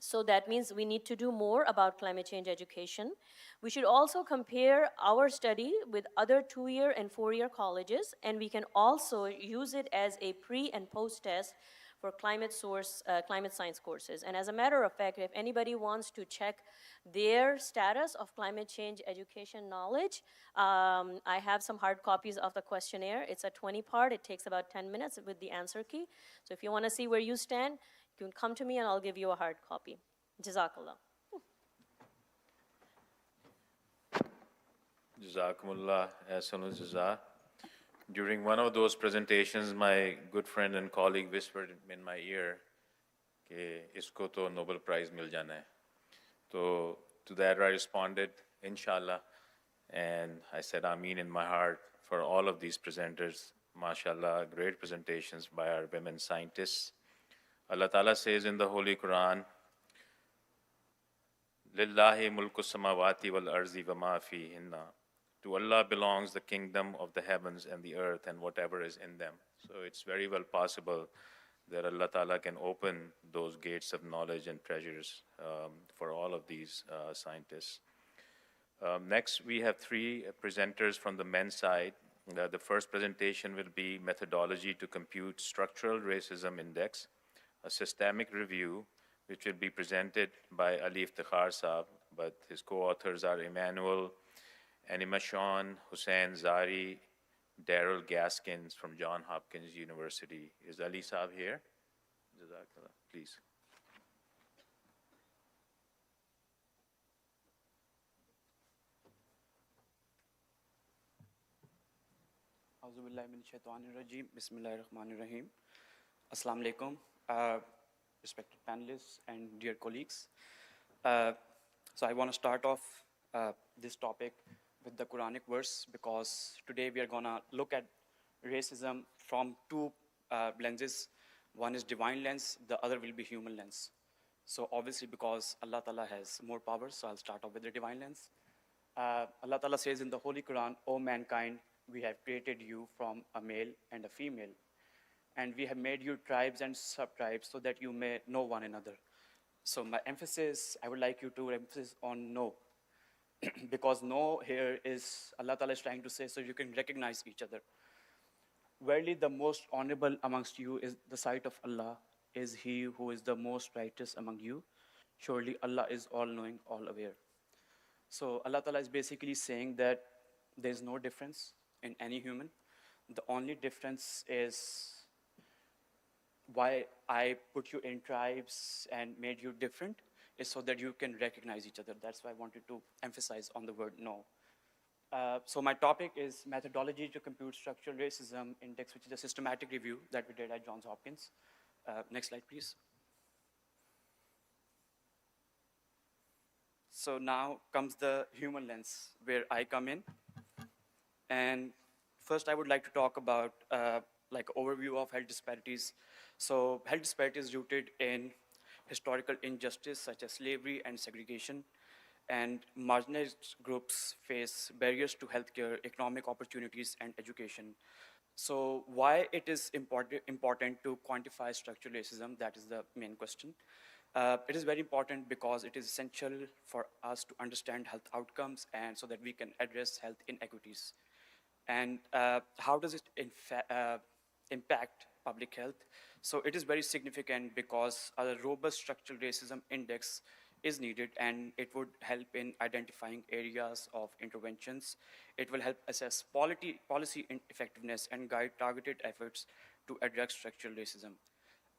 So that means we need to do more about climate change education. We should also compare our study with other 2-year and 4-year colleges, and we can also use it as a pre and post test for climate science courses. And as a matter of fact, if anybody wants to check their status of climate change education knowledge, I have some hard copies of the questionnaire. It's a 20-part. It takes about 10 minutes with the answer key. So if you want to see where you stand, you can come to me and I'll give you a hard copy. Jazakallah. Jazakumullah ahsanul jaza. During one of those presentations, my good friend and colleague whispered in my ear, "Ke isko to Nobel Prize mil jana hai." So to that I responded, "Inshallah," and I said Ameen in my heart for all of these presenters. MashaAllah, great presentations by our women scientists. Allah Ta'ala says in the Holy Quran, Lillahi mulku samawati wal arzi wa ma fihinna. To Allah belongs the kingdom of the heavens and the earth and whatever is in them. So it's very well possible that Allah Ta'ala can open those gates of knowledge and treasures for all of these scientists. Next, we have 3 presenters from the men's side. The first presentation will be methodology to compute structural racism index, a systemic review, which will be presented by Ali Iftikhar Saab, but his co-authors are Emmanuel, Animashon, Hussein Zari, Daryl Gaskins from Johns Hopkins University. Is Ali Saab here? Jazakallah, please. Auzubillahiminash-shaytanir-rajim. Bismillahir-rahmanir-rahim. Assalamu alaikum, respected panelists and dear colleagues. So I want to start off this topic with the Quranic verse, because today we are going to look at racism from 2 lenses. One is divine lens, the other will be human lens. So obviously, because Allah Ta'ala has more power, so I'll start off with the divine lens. Allah Ta'ala says in the Holy Quran, "O mankind, we have created you from a male and a female, and we have made you tribes and sub-tribes so that you may know one another." So my emphasis, I would like you to emphasize on know. Because know here is, Allah Ta'ala is trying to say, so you can recognize each other. Verily the most honorable amongst you is the sight of Allah, is he who is the most righteous among you. Surely Allah is all-knowing, all-aware. So Allah Ta'ala is basically saying that there is no difference in any human. The only difference is why I put you in tribes and made you different is so that you can recognize each other. That's why I wanted to emphasize on the word no. So my topic is methodology to compute structural racism index, which is a systematic review that we did at Johns Hopkins. Next slide, please. So now comes the human lens, where I come in. And first, I would like to talk about like overview of health disparities. So health disparities rooted in historical injustice such as slavery and segregation, and marginalized groups face barriers to healthcare, economic opportunities, and education. So why it is important to quantify structural racism, that is the main question. It is very important because it is essential for us to understand health outcomes and so that we can address health inequities. And how does it impact public health? So it is very significant because a robust structural racism index is needed, and it would help in identifying areas of interventions. It will help assess policy effectiveness and guide targeted efforts to address structural racism.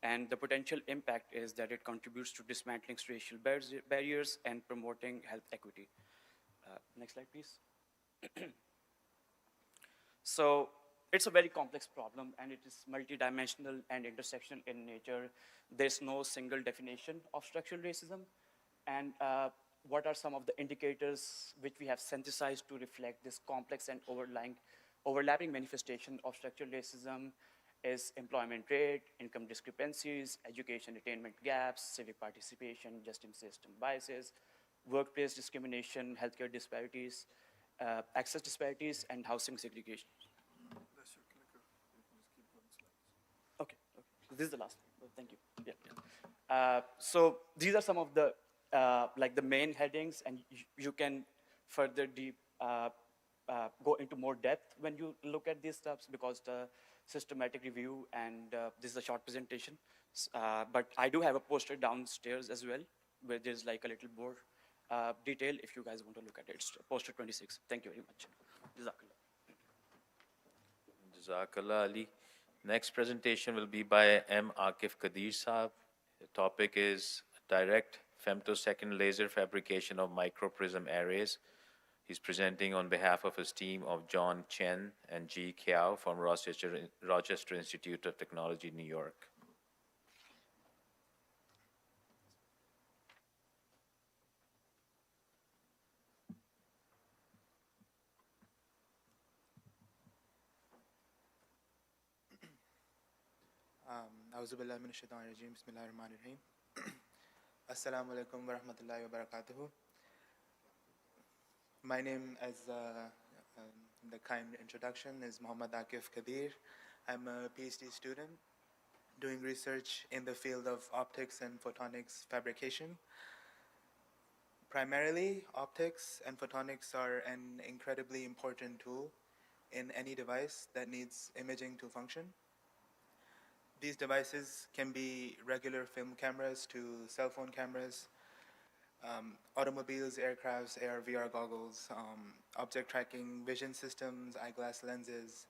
And the potential impact is that it contributes to dismantling racial barriers and promoting health equity. Next slide, please. So it's a very complex problem, and it is multidimensional and intersectional in nature. There's no single definition of structural racism. And what are some of the indicators which we have synthesized to reflect this complex and overlapping manifestation of structural racism is employment rate, income discrepancies, education attainment gaps, civic participation, justice system biases, workplace discrimination, healthcare disparities, access disparities, and housing segregation. Okay. This is the last one. Thank you. Yeah. So these are some of the like the main headings, and you can further go into more depth when you look at these stuffs because the systematic review and this is a short presentation. But I do have a poster downstairs as well where there's like a little more detail if you guys want to look at it. It's poster 26. Thank you very much. Jazakallah. Jazakallah Ali. Next presentation will be by M. Akif Qadir Saab. The topic is direct femtosecond laser fabrication of microprism arrays. He's presenting on behalf of his team of John Chen and Ji Kiao from Rochester Institute of Technology, New York. Auzubillah min ash-shaytanir rajim. Bismillahir rahmanir rahim. Assalamu alaikum wa rahmatullahi wa barakatuhu. My name, as the kind introduction, is Muhammad Akif Qadir. I'm a PhD student doing research in the field of optics and photonics fabrication. Primarily, optics and photonics are an incredibly important tool in any device that needs imaging to function. These devices can be regular film cameras to cell phone cameras, automobiles, aircrafts, AR, VR goggles, object tracking, vision systems, eyeglass lenses,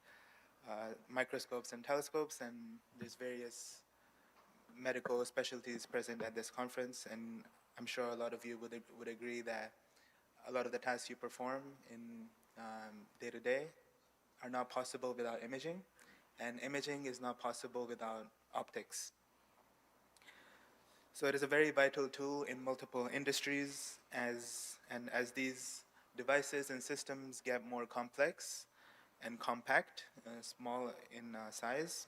microscopes and telescopes, and there's various medical specialties present at this conference, and I'm sure a lot of you would agree that a lot of the tasks you perform in day-to-day are not possible without imaging, and imaging is not possible without optics. So it is a very vital tool in multiple industries as these devices and systems get more complex and compact, small in size.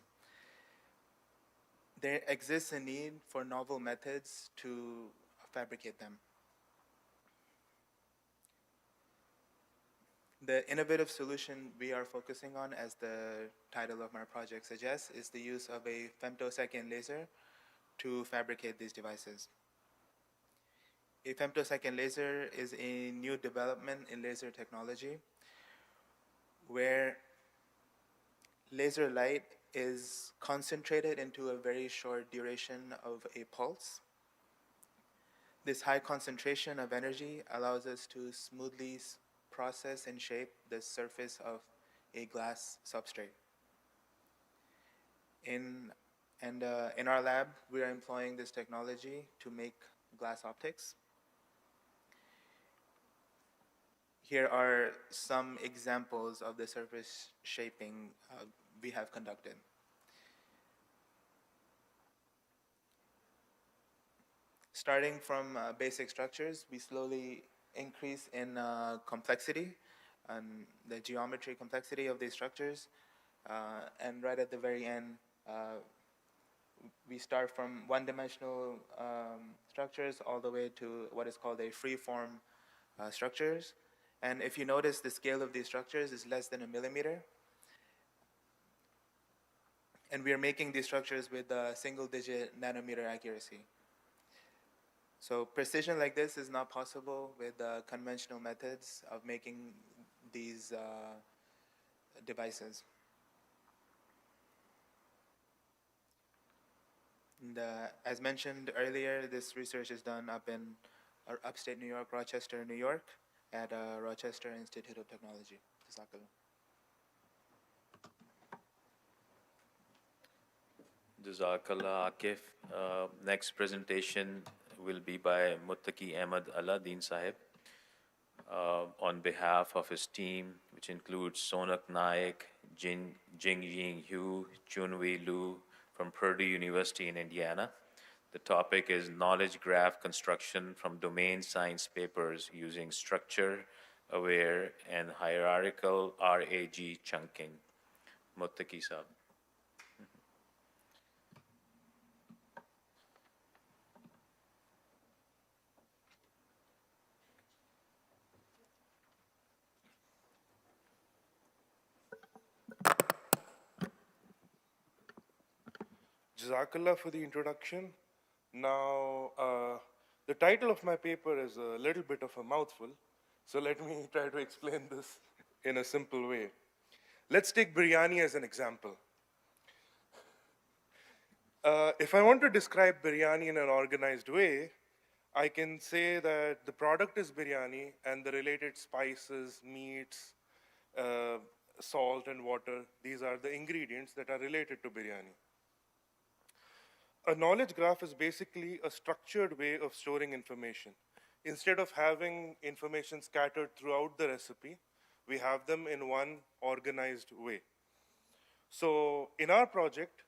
There exists a need for novel methods to fabricate them. The innovative solution we are focusing on, as the title of my project suggests, is the use of a femtosecond laser to fabricate these devices. A femtosecond laser is a new development in laser technology where laser light is concentrated into a very short duration of a pulse. This high concentration of energy allows us to smoothly process and shape the surface of a glass substrate. In our lab, we are employing this technology to make glass optics. Here are some examples of the surface shaping we have conducted. Starting from basic structures, we slowly increase in complexity and the geometry complexity of these structures. And right at the very end, we start from one-dimensional structures all the way to what is called a free-form structures. And if you notice, the scale of these structures is less than a millimeter. And we are making these structures with single-digit nanometer accuracy. So precision like this is not possible with conventional methods of making these devices. And, as mentioned earlier, this research is done up in upstate New York, Rochester, New York, at Rochester Institute of Technology. Jazakallah. Jazakallah, Akif. Next presentation will be by Muttaqi Ahmad Aladdin Sahib on behalf of his team, which includes Sonak Naik, Jing Ying Hu, Chunwei Lu from Purdue University in Indiana. The topic is knowledge graph construction from domain science papers using structure-aware and hierarchical RAG chunking. Muttaqi Sahib. Jazakallah for the introduction. Now, the title of my paper is a little bit of a mouthful, so let me try to explain this in a simple way. Let's take biryani as an example. If I want to describe biryani in an organized way, I can say that the product is biryani and the related spices, meats, salt and water, these are the ingredients that are related to biryani. A knowledge graph is basically a structured way of storing information. Instead of having information scattered throughout the recipe, we have them in one organized way. So in our project,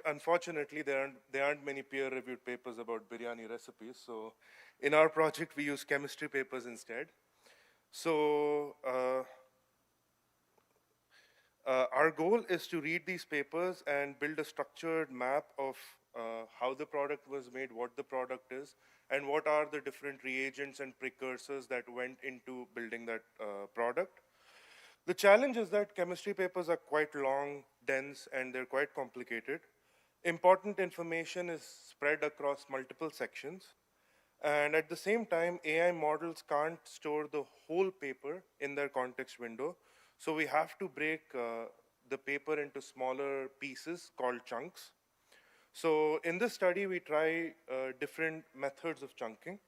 unfortunately, there aren't many peer-reviewed papers about biryani recipes. So in our project, we use chemistry papers instead. So our goal is to read these papers and build a structured map of how the product was made, what the product is, and what are the different reagents and precursors that went into building that product. The challenge is that chemistry papers are quite long, dense, and they're quite complicated. Important information is spread across multiple sections. And at the same time, AI models can't store the whole paper in their context window. So we have to break the paper into smaller pieces called chunks. So in this study, we try different methods of chunking.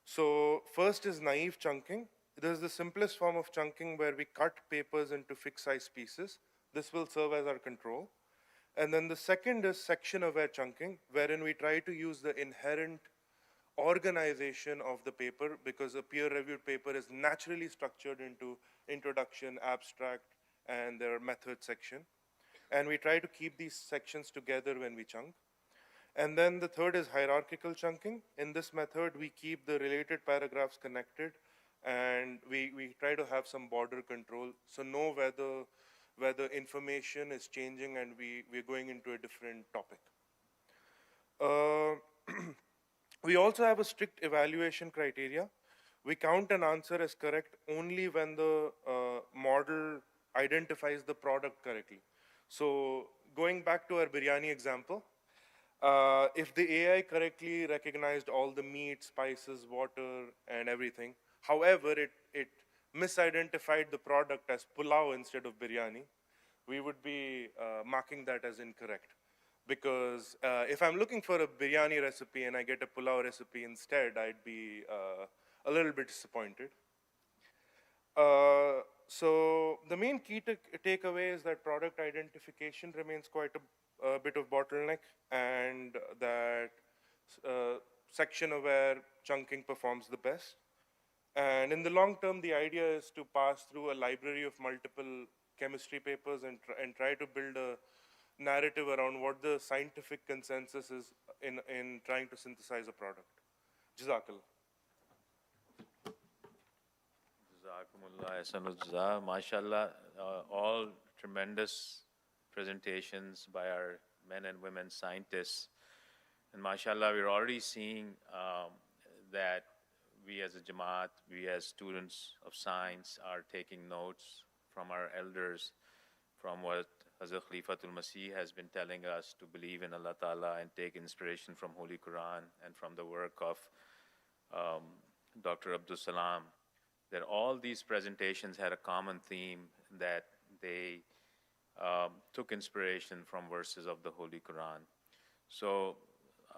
So first is naive chunking. This is the simplest form of chunking where we cut papers into fixed size pieces. This will serve as our control. And then the second is section-aware chunking, wherein we try to use the inherent organization of the paper, because a peer-reviewed paper is naturally structured into introduction, abstract, and their method section. And we try to keep these sections together when we chunk. And then the third is hierarchical chunking. In this method, we keep the related paragraphs connected, and we try to have some border control, so know whether information is changing and we're going into a different topic. We also have a strict evaluation criteria. We count an answer as correct only when the model identifies the product correctly. So going back to our biryani example, if the AI correctly recognized all the meat, spices, water, and everything, however, it misidentified the product as pulao instead of biryani, we would be marking that as incorrect. Because if I'm looking for a biryani recipe and I get a pulao recipe instead, I'd be a little bit disappointed. So the main key takeaway is that product identification remains quite a bit of bottleneck, and that section-aware chunking performs the best. And in the long term, the idea is to pass through a library of multiple chemistry papers and try to build a narrative around what the scientific consensus is in trying to synthesize a product. Jazakallah. Jazakumullah ahsanul jaza. MashaAllah, all tremendous presentations by our men and women scientists. And MashaAllah, we're already seeing that we as a Jamaat, we as students of science are taking notes from our elders, from what Hazrat Khalifatul Masih has been telling us to believe in Allah Ta'ala and take inspiration from Holy Quran and from the work of Dr. Abdul Salam, that all these presentations had a common theme, that they took inspiration from verses of the Holy Quran. So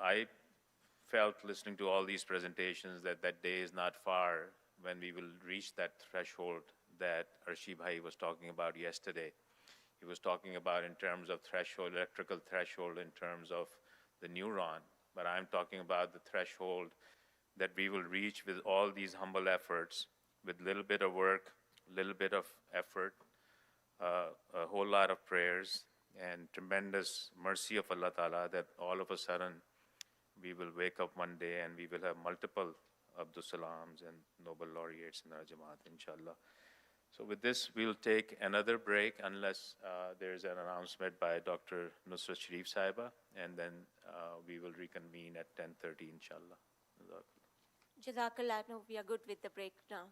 I felt, listening to all these presentations, that that day is not far when we will reach that threshold that Arshid Bhai was talking about yesterday. He was talking about in terms of threshold, electrical threshold, in terms of the neuron, but I'm talking about the threshold that we will reach with all these humble efforts, with little bit of work, little bit of effort, a whole lot of prayers, and tremendous mercy of Allah Ta'ala, that all of a sudden we will wake up one day and we will have multiple Abdul Salams and Nobel laureates in our Jamaat, inshallah. So with this, we'll take another break unless there's an announcement by Dr. Nusrat Sharif Sahiba, and then we will reconvene at 10:30, inshallah. Jazakallah. No, we are good with the break now.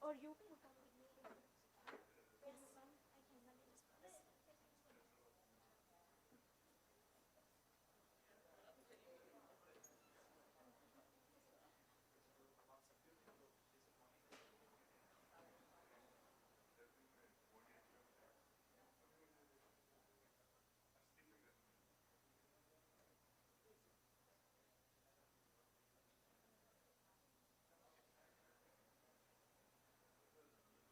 Or you can come with me. Yes, ma'am. I can manage this.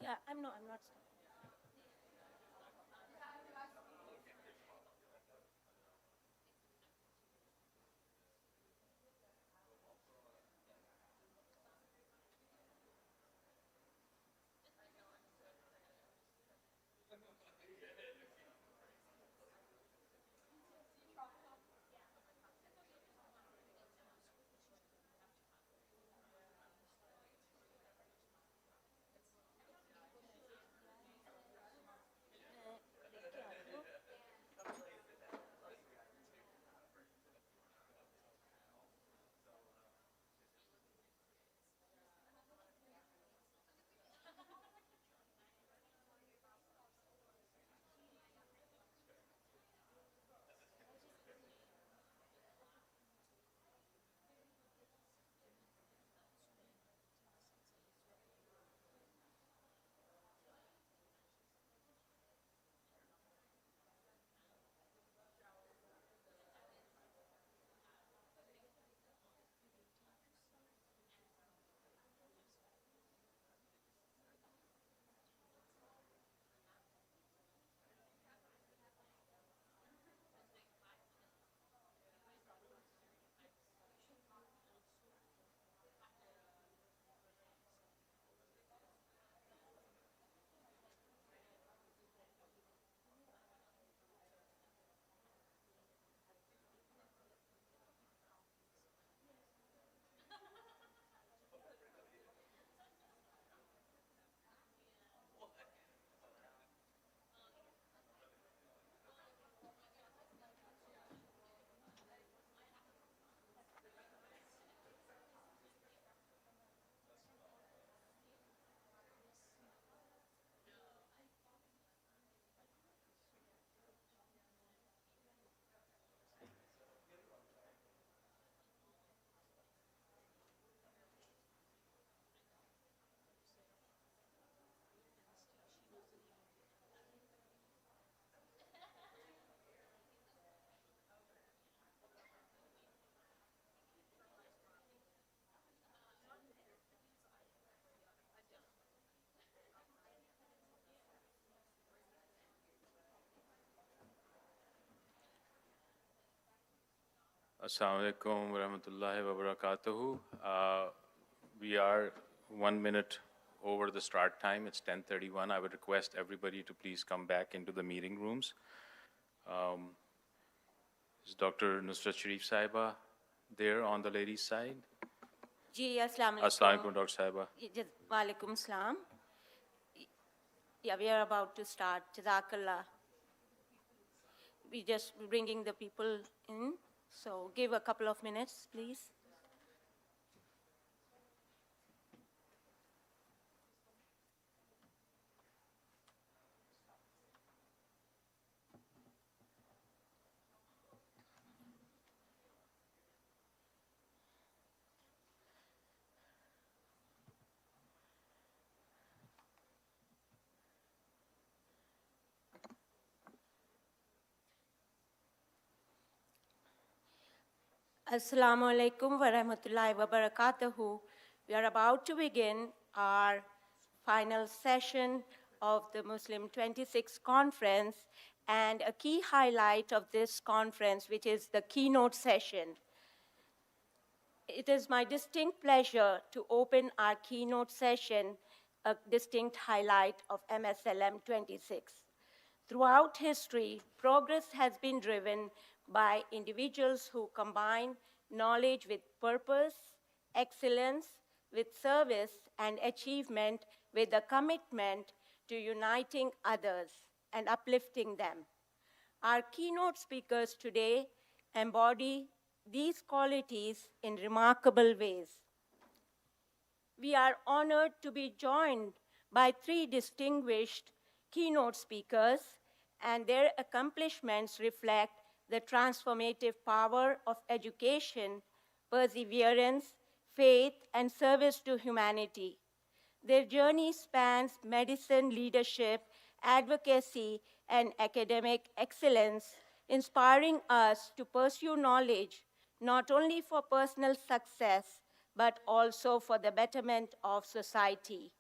Yeah, I'm not. Assalamu alaikum wa rahmatullahi wa barakatuhu. We are 1 minute over the start time. It's 10:31. I would request everybody to please come back into the meeting rooms. Is Dr. Nusrat Sharif Saiba there on the ladies' side? Ji, Assalamu Assalamu alaikum. alaikum, Dr. Saiba. Wa alaikum salam. Yeah, we are about to start. Jazakallah. We just bringing the people in. So give a couple of minutes, please. Assalamu alaikum wa rahmatullahi wa barakatuhu. We are about to begin our final session of the Muslim 26 conference, and a key highlight of this conference, which is the keynote session. It is my distinct pleasure to open our keynote session, a distinct highlight of MSLM 26. Throughout history, progress has been driven by individuals who combine knowledge with purpose, excellence with service, and achievement with a commitment to uniting others and uplifting them. Our keynote speakers today embody these qualities in remarkable ways. We are honored to be joined by three distinguished keynote speakers, and their accomplishments reflect the transformative power of education, perseverance, faith, and service to humanity. Their journey spans medicine, leadership, advocacy, and academic excellence, inspiring us to pursue knowledge not only for personal success, but also for the betterment of society.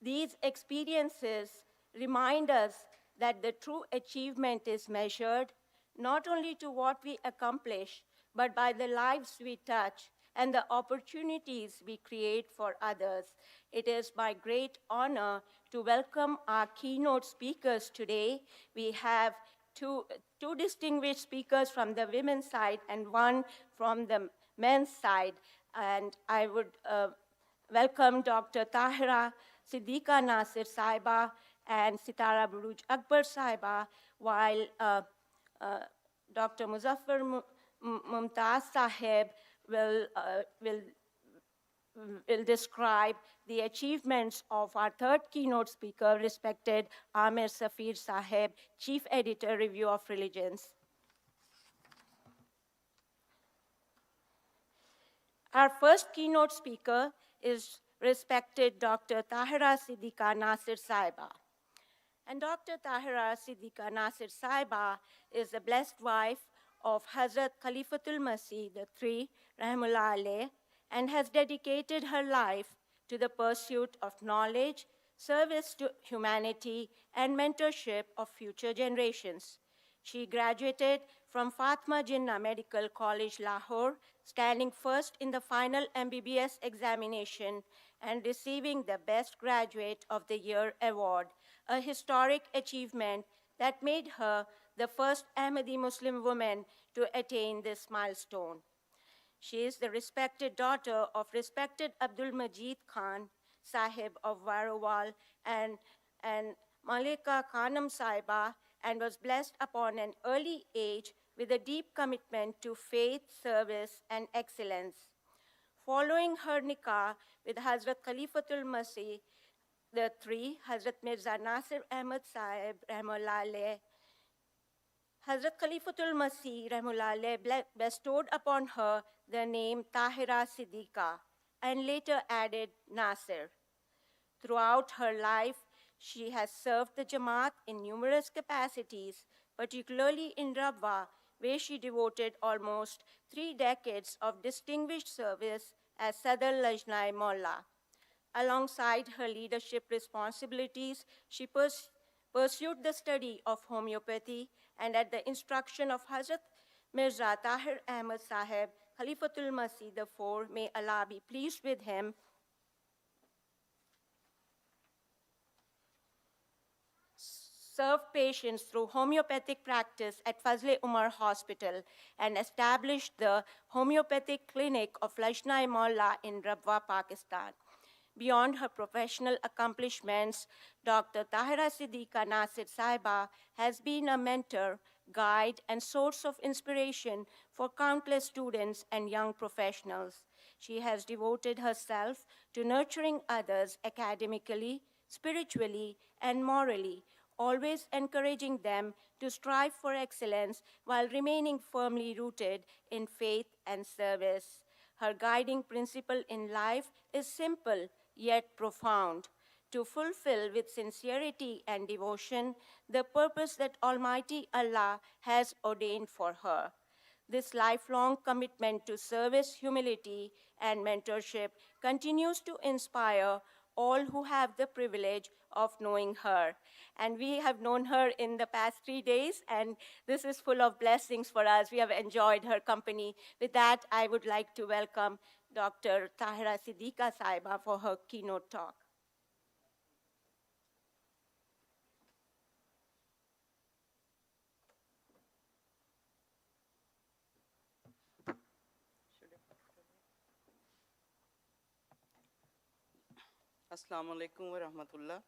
These experiences remind us that the true achievement is measured not only to what we accomplish, but by the lives we touch and the opportunities we create for others. It is my great honor to welcome our keynote speakers today. We have two distinguished speakers from the women's side and one from the men's side. And I would welcome Dr. Tahira Siddiqua Nasir Saiba and Sitara Brooj Akbar Saiba, while Dr. Muzaffar Mumtaz Sahib will describe the achievements of our third keynote speaker, respected Amer Safir Sahib, Chief Editor, Review of Religions. Our first keynote speaker is respected Dr. Tahira Siddiqua Nasir Saiba. And Dr. Tahira Siddiqua Nasir Saiba is the blessed wife of Hazrat Khalifatul Masih III, Rahimullah Alayh, and has dedicated her life to the pursuit of knowledge, service to humanity, and mentorship of future generations. She graduated from Fatma Jinnah Medical College, Lahore, standing first in the final MBBS examination and receiving the Best Graduate of the Year award, a historic achievement that made her the first Ahmadi Muslim woman to attain this milestone. She is the respected daughter of respected Abdul Majid Khan Sahib of Varowal and Malika Khanam Saiba, and was blessed upon an early age with a deep commitment to faith, service, and excellence. Following her nikah with Hazrat Khalifatul Masih III, Hazrat Mirza Nasir Ahmad Sahib, Rahimahullah Alayh, Hazrat Khalifatul Masih, Rahimahullah Alayh, bestowed upon her the name Tahira Siddiqa and later added Nasir. Throughout her life, she has served the Jamaat in numerous capacities, particularly in Rabwa, where she devoted almost 3 decades of distinguished service as Sadr Lajnai Maula. Alongside her leadership responsibilities, she pursued the study of homeopathy, and at the instruction of Hazrat Mirza Tahir Ahmad Sahib, Khalifatul Masih IV, may Allah be pleased with him, served patients through homeopathic practice at Fazle Umar Hospital and established the homeopathic clinic of Lajna Molla in Rabwa, Pakistan. Beyond her professional accomplishments, Dr. Tahira Siddiqua Nasir Saiba has been a mentor, guide, and source of inspiration for countless students and young professionals. She has devoted herself to nurturing others academically, spiritually, and morally, always encouraging them to strive for excellence while remaining firmly rooted in faith and service. Her guiding principle in life is simple yet profound: to fulfill with sincerity and devotion the purpose that Almighty Allah has ordained for her. This lifelong commitment to service, humility, and mentorship continues to inspire all who have the privilege of knowing her. And we have known her in the past 3 days, and this is full of blessings for us. We have enjoyed her company. With that, I would like to welcome Dr. Tahira Siddiqua Saiba for her keynote talk. Assalamu alaikum wa rahmatullah.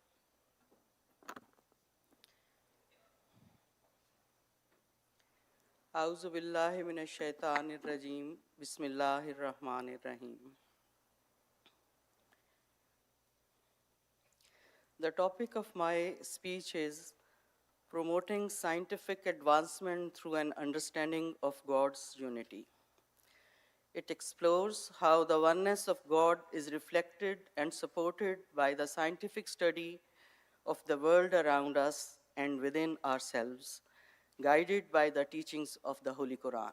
A'udhu billahi minash shaitanir rajim. Bismillahir rahmanir rahim. The topic of my speech is promoting scientific advancement through an understanding of God's unity. It explores how the oneness of God is reflected and supported by the scientific study of the world around us and within ourselves, guided by the teachings of the Holy Quran.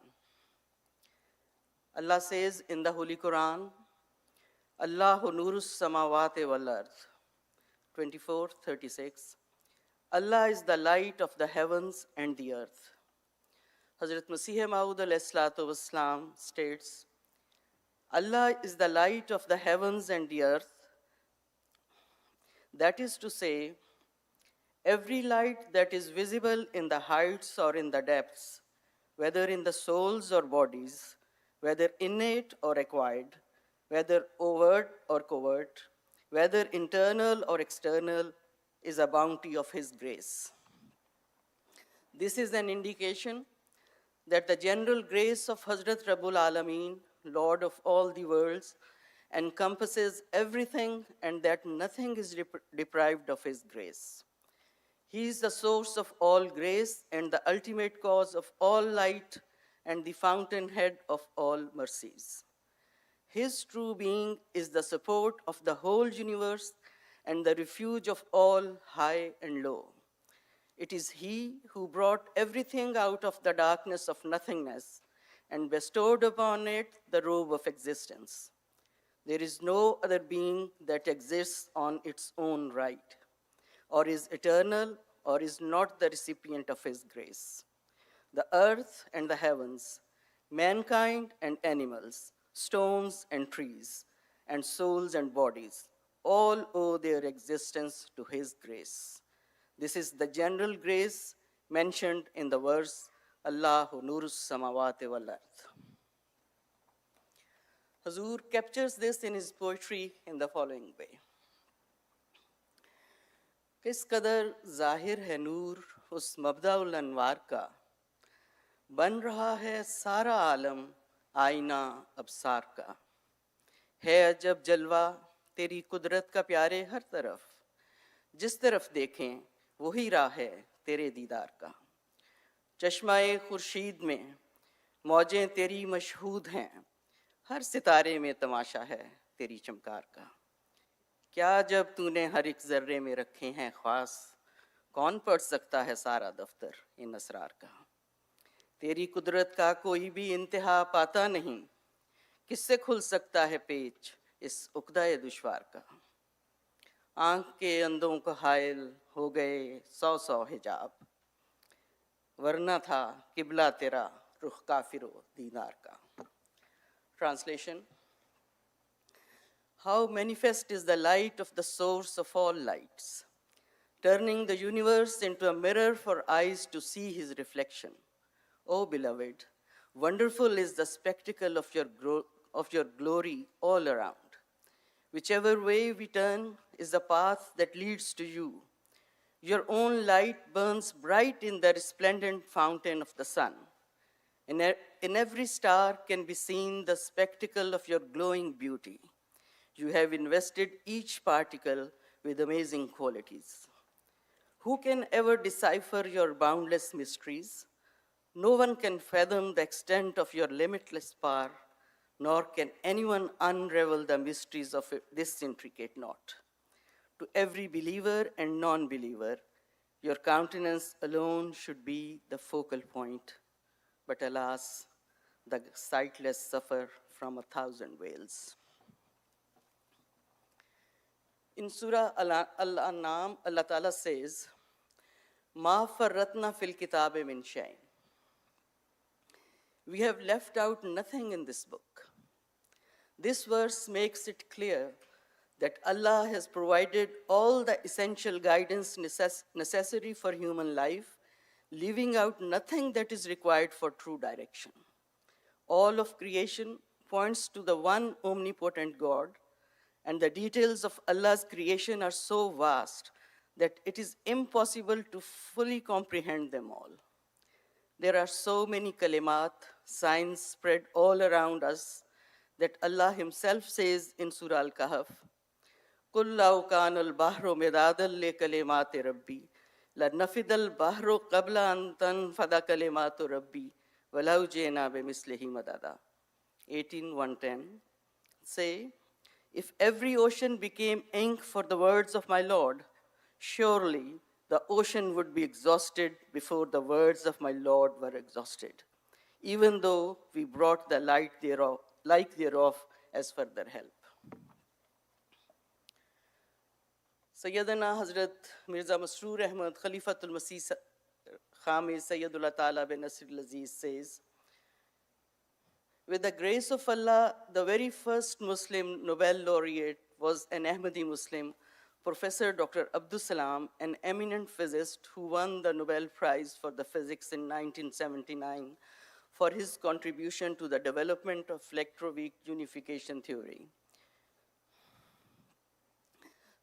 Allah says in the Holy Quran, Allahu nurus samawati wal ard, 24:36, Allah is the light of the heavens and the earth. Hazrat Masih Maud al-Islam states, Allah is the light of the heavens and the earth. That is to say, every light that is visible in the heights or in the depths, whether in the souls or bodies, whether innate or acquired, whether overt or covert, whether internal or external, is a bounty of His grace. This is an indication that the general grace of Hazrat Rabbul Alameen, Lord of all the worlds, encompasses everything and that nothing is deprived of His grace. He is the source of all grace and the ultimate cause of all light and the fountainhead of all mercies. His true being is the support of the whole universe and the refuge of all high and low. It is He who brought everything out of the darkness of nothingness and bestowed upon it the robe of existence. There is no other being that exists on its own right, or is eternal, or is not the recipient of His grace. The earth and the heavens, mankind and animals, stones and trees, and souls and bodies, all owe their existence to His grace. This is the general grace mentioned in the verse, Allahu nurus samawati wal ard. Hazur captures this in his poetry in the following way. किस कदर जाहिर है नूर उस मबदाउल अनवार का, बन रहा है सारा आलम आईना अबसार का, है अजब जलवा तेरी कुदरत का प्यारे हर तरफ, जिस तरफ देखें वही राह है तेरे दीदार का। चश्माए खुर्शीद में मौजें तेरी मशहूद हैं, हर सितारे में तमाशा है तेरी चमकार का। क्या जब तूने हर एक जर्रे में रखे हैं ख्वास, कौन पढ़ सकता है सारा दफ्तर इन असरार का। तेरी कुदरत का कोई भी इंतहा पाता नहीं, किससे खुल सकता है पेच इस उक़्दा-ए दुश्वार का। आँख के अंधों को हायल हो गए 100 हिजाब, वरना था किबला तेरा ruh kafiro dinar ka. Translation: how manifest is the light of the source of all lights, turning the universe into a mirror for eyes to see his reflection. O beloved, wonderful is the spectacle of your glory all around. Whichever way we turn is the path that leads to you. Your own light burns bright in the resplendent fountain of the sun. In every star can be seen the spectacle of your glowing beauty. You have invested each particle with amazing qualities. Who can ever decipher your boundless mysteries? No one can fathom the extent of your limitless power, nor can anyone unravel the mysteries of this intricate knot. To every believer and non-believer, your countenance alone should be the focal point. But alas, the sightless suffer from 1,000 veils. In Surah Al-An'am, Allah Ta'ala says, Ma farratna fil kitabe min shayn. We have left out nothing in this book. This verse makes it clear that Allah has provided all the essential guidance necessary for human life, leaving out nothing that is required for true direction. All of creation points to the one omnipotent God, and the details of Allah's creation are so vast that it is impossible to fully comprehend them all. There are so many kalimat, signs spread all around us that Allah himself says in Surah Al-Kahf, قُلْ لَوْ كَانَ الْبَحْرُ مِدَادًا لِكَلِمَاتِ رَبِّي لَنَفِدَ الْبَحْرُ قَبْلَ أَن تَنْفَدَ كَلِمَاتُ رَبِّي وَلَوْ جِئْنَا بِمِثْلِهِ مَدَدًا. 18:110. Say, if every ocean became ink for the words of my Lord, surely the ocean would be exhausted before the words of my Lord were exhausted, even though we brought the light thereof as further help. Sayyidina Hazrat Mirza Masroor Ahmad Khalifatul Masih Khamis Sayyidullah Ta'ala bin Nasir al-Aziz says, with the grace of Allah, the very first Muslim Nobel laureate was an Ahmadi Muslim, Professor Dr. Abdus Salam, an eminent physicist who won the Nobel Prize for the Physics in 1979 for his contribution to the development of electroweak unification theory.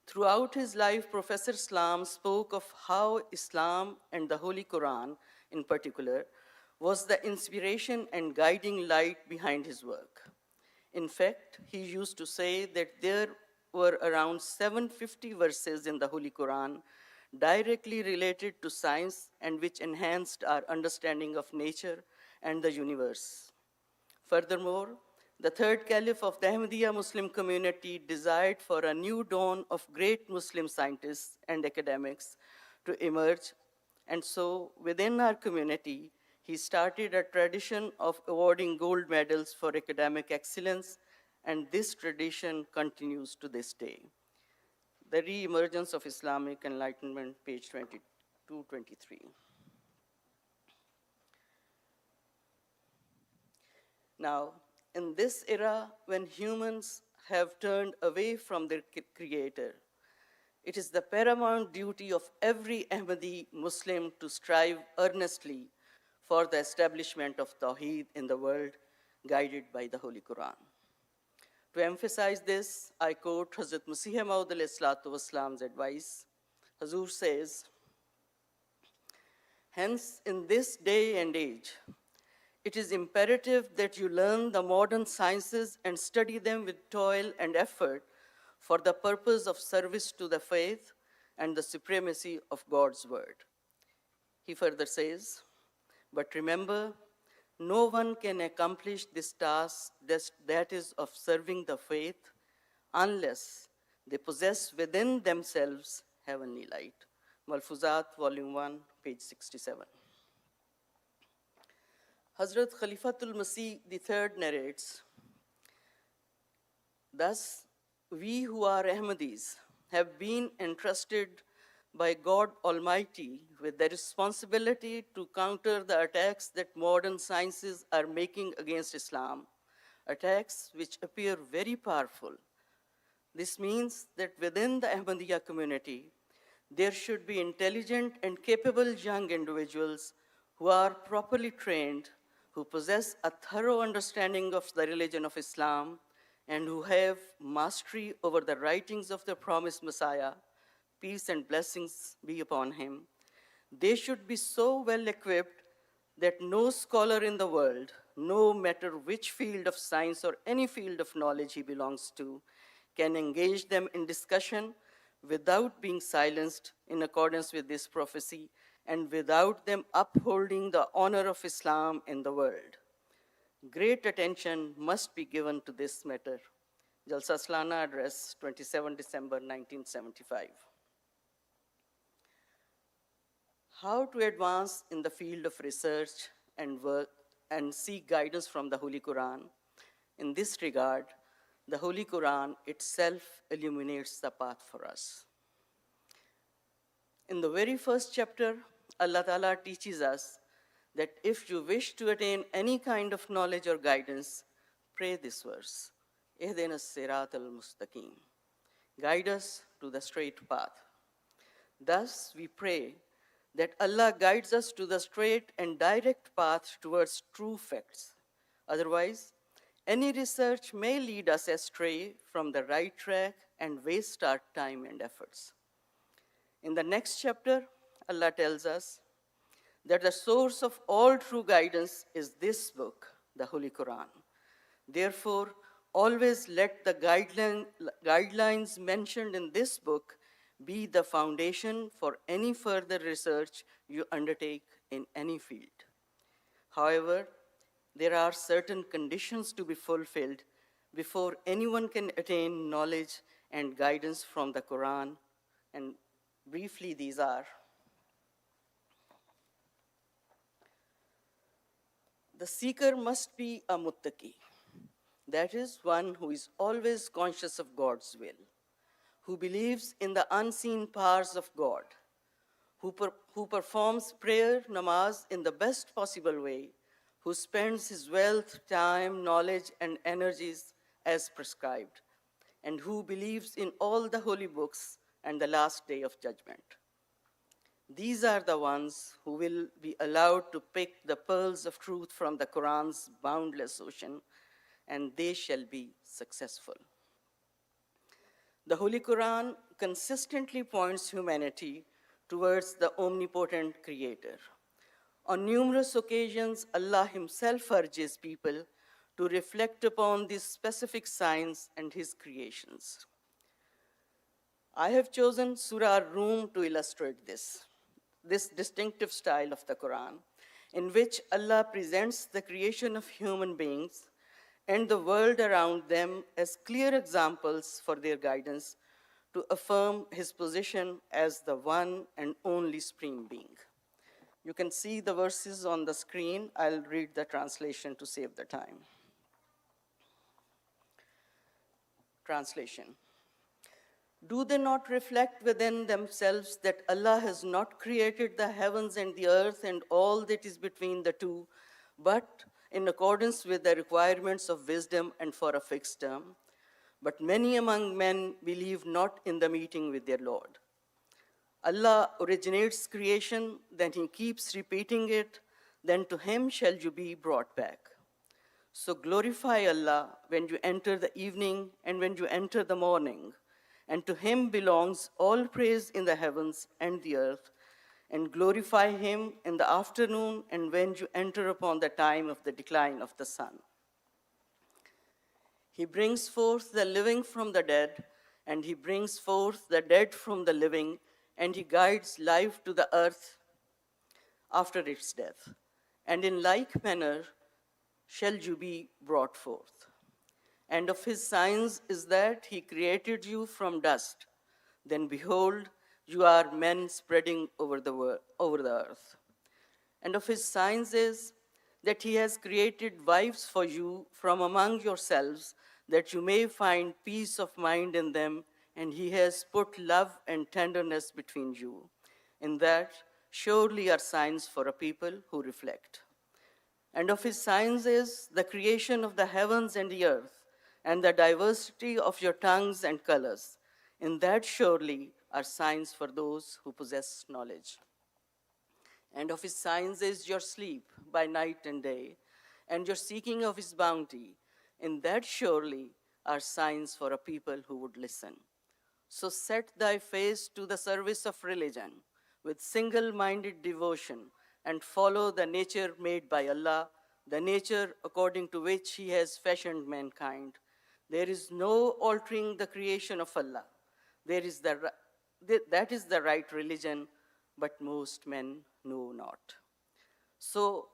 Throughout his life, Professor Salam spoke of how Islam and the Holy Quran in particular was the inspiration and guiding light behind his work. In fact, he used to say that there were around 750 verses in the Holy Quran directly related to science and which enhanced our understanding of nature and the universe. Furthermore, the third caliph of the Ahmadiyya Muslim community desired for a new dawn of great Muslim scientists and academics to emerge, and so within our community, he started a tradition of awarding gold medals for academic excellence, and this tradition continues to this day. The Re-Emergence of Islamic Enlightenment, page 22-23. Now, in this era, when humans have turned away from their Creator, it is the paramount duty of every Ahmadi Muslim to strive earnestly for the establishment of Tawheed in the world, guided by the Holy Quran. To emphasize this, I quote Hazrat Masih Maud al-Islam's advice. Hazur says, hence, in this day and age, it is imperative that you learn the modern sciences and study them with toil and effort for the purpose of service to the faith and the supremacy of God's word. He further says, but remember, no one can accomplish this task that is of serving the faith unless they possess within themselves heavenly light. Malfuzat, Volume 1, page 67. Hazrat Khalifatul Masih III narrates, thus, we who are Ahmadis have been entrusted by God Almighty with the responsibility to counter the attacks that modern sciences are making against Islam, attacks which appear very powerful. This means that within the Ahmadiyya community, there should be intelligent and capable young individuals who are properly trained, who possess a thorough understanding of the religion of Islam, and who have mastery over the writings of the promised Messiah, peace and blessings be upon him. They should be so well equipped that no scholar in the world, no matter which field of science or any field of knowledge he belongs to, can engage them in discussion without being silenced in accordance with this prophecy and without them upholding the honor of Islam in the world. Great attention must be given to this matter. Jalsa Salana Address, 27 December 1975. How to advance in the field of research and work and seek guidance from the Holy Quran. In this regard, the Holy Quran itself illuminates the path for us. In the very first chapter, Allah Ta'ala teaches us that if you wish to attain any kind of knowledge or guidance, pray this verse, Ihdina Sirat al-Mustaqim. Guide us to the straight path. Thus, we pray that Allah guides us to the straight and direct path towards true facts. Otherwise, any research may lead us astray from the right track and waste our time and efforts. In the next chapter, Allah tells us that the source of all true guidance is this book, the Holy Quran. Therefore, always let the guidelines mentioned in this book be the foundation for any further research you undertake in any field. However, there are certain conditions to be fulfilled before anyone can attain knowledge and guidance from the Quran, and briefly these are: the seeker must be a muttaqi, that is, one who is always conscious of God's will, who believes in the unseen powers of God, who performs prayer, namaz in the best possible way, who spends his wealth, time, knowledge, and energies as prescribed, and who believes in all the holy books and the last day of judgment. These are the ones who will be allowed to pick the pearls of truth from the Quran's boundless ocean, and they shall be successful. The Holy Quran consistently points humanity towards the omnipotent Creator. On numerous occasions, Allah Himself urges people to reflect upon these specific signs and His creations. I have chosen Surah Rum to illustrate this distinctive style of the Quran, in which Allah presents the creation of human beings and the world around them as clear examples for their guidance to affirm His position as the one and only Supreme Being. You can see the verses on the screen. I'll read the translation to save the time. Translation. Do they not reflect within themselves that Allah has not created the heavens and the earth and all that is between the two, but in accordance with the requirements of wisdom and for a fixed term? But many among men believe not in the meeting with their Lord. Allah originates creation, then He keeps repeating it, then to Him shall you be brought back. So glorify Allah when you enter the evening and when you enter the morning, and to Him belongs all praise in the heavens and the earth, and glorify Him in the afternoon and when you enter upon the time of the decline of the sun. He brings forth the living from the dead, and He brings forth the dead from the living, and He guides life to the earth after its death. And in like manner shall you be brought forth. And of His signs is that He created you from dust. Then behold, you are men spreading over the earth. And of His signs is that He has created wives for you from among yourselves, that you may find peace of mind in them and he has put love and tenderness between you. In that, surely are signs for a people who reflect. And of his signs is the creation of the heavens and the earth, and the diversity of your tongues and colors. In that surely are signs for those who possess knowledge. And of his signs is your sleep by night and day, and your seeking of his bounty. In that surely are signs for a people who would listen. So set thy face to the service of religion with single-minded devotion, and follow the nature made by Allah, the nature according to which he has fashioned mankind. There is no altering the creation of Allah. That is the right religion, but most men know not. So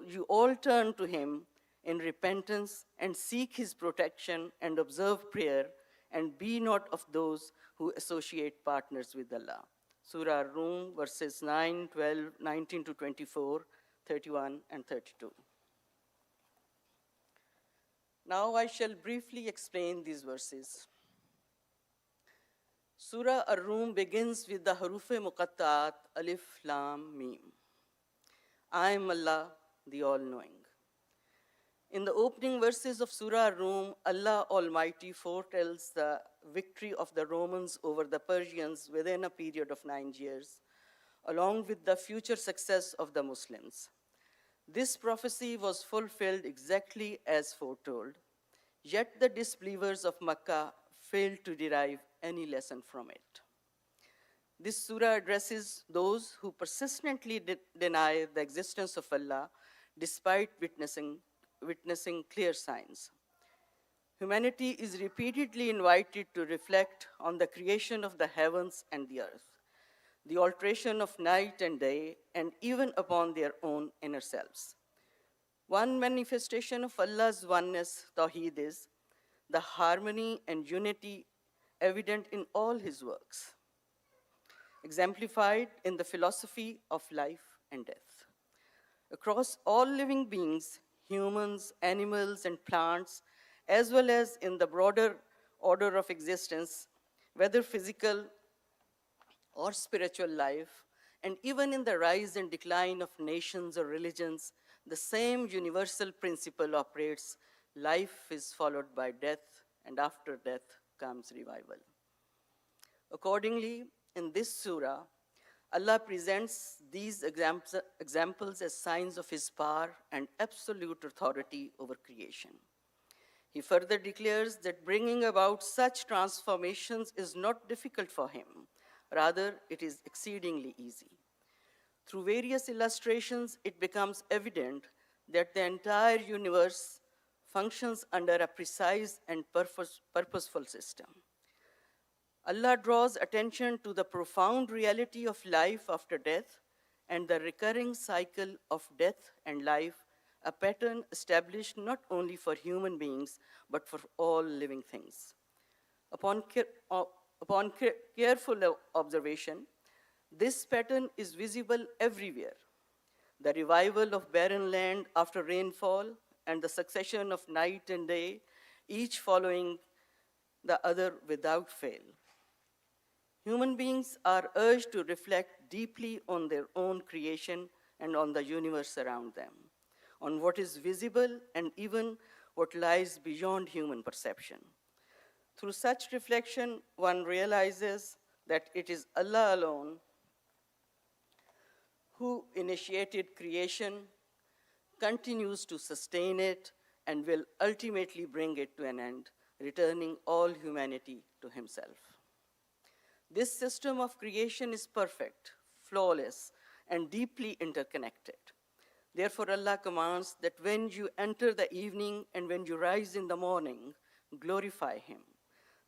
you all turn to him in repentance and seek his protection and observe prayer, and be not of those who associate partners with Allah. Surah Rum, verses 9, 12, 19 to 24, 31, and 32. Now I shall briefly explain these verses. Surah Ar-Rum begins with the Haruf-e Muqatta'at, Alif, Lam, Mim. I am Allah, the All-Knowing. In the opening verses of Surah Ar-Rum, Allah Almighty foretells the victory of the Romans over the Persians within a period of 9 years, along with the future success of the Muslims. This prophecy was fulfilled exactly as foretold, yet the disbelievers of Makkah failed to derive any lesson from it. This surah addresses those who persistently deny the existence of Allah despite witnessing clear signs. Humanity is repeatedly invited to reflect on the creation of the heavens and the earth, the alteration of night and day, and even upon their own inner selves. One manifestation of Allah's oneness, Tawheed, is the harmony and unity evident in all his works, exemplified in the philosophy of life and death. Across all living beings, humans, animals, and plants, as well as in the broader order of existence, whether physical or spiritual life, and even in the rise and decline of nations or religions, the same universal principle operates. Life is followed by death, and after death comes revival. Accordingly, in this surah, Allah presents these examples as signs of his power and absolute authority over creation. He further declares that bringing about such transformations is not difficult for him. Rather, it is exceedingly easy. Through various illustrations, it becomes evident that the entire universe functions under a precise and purposeful system. Allah draws attention to the profound reality of life after death and the recurring cycle of death and life, a pattern established not only for human beings, but for all living things. Upon careful observation, this pattern is visible everywhere. The revival of barren land after rainfall and the succession of night and day, each following the other without fail. Human beings are urged to reflect deeply on their own creation and on the universe around them, on what is visible and even what lies beyond human perception. Through such reflection, one realizes that it is Allah alone who initiated creation, continues to sustain it, and will ultimately bring it to an end, returning all humanity to himself. This system of creation is perfect, flawless, and deeply interconnected. Therefore, Allah commands that when you enter the evening and when you rise in the morning, glorify him.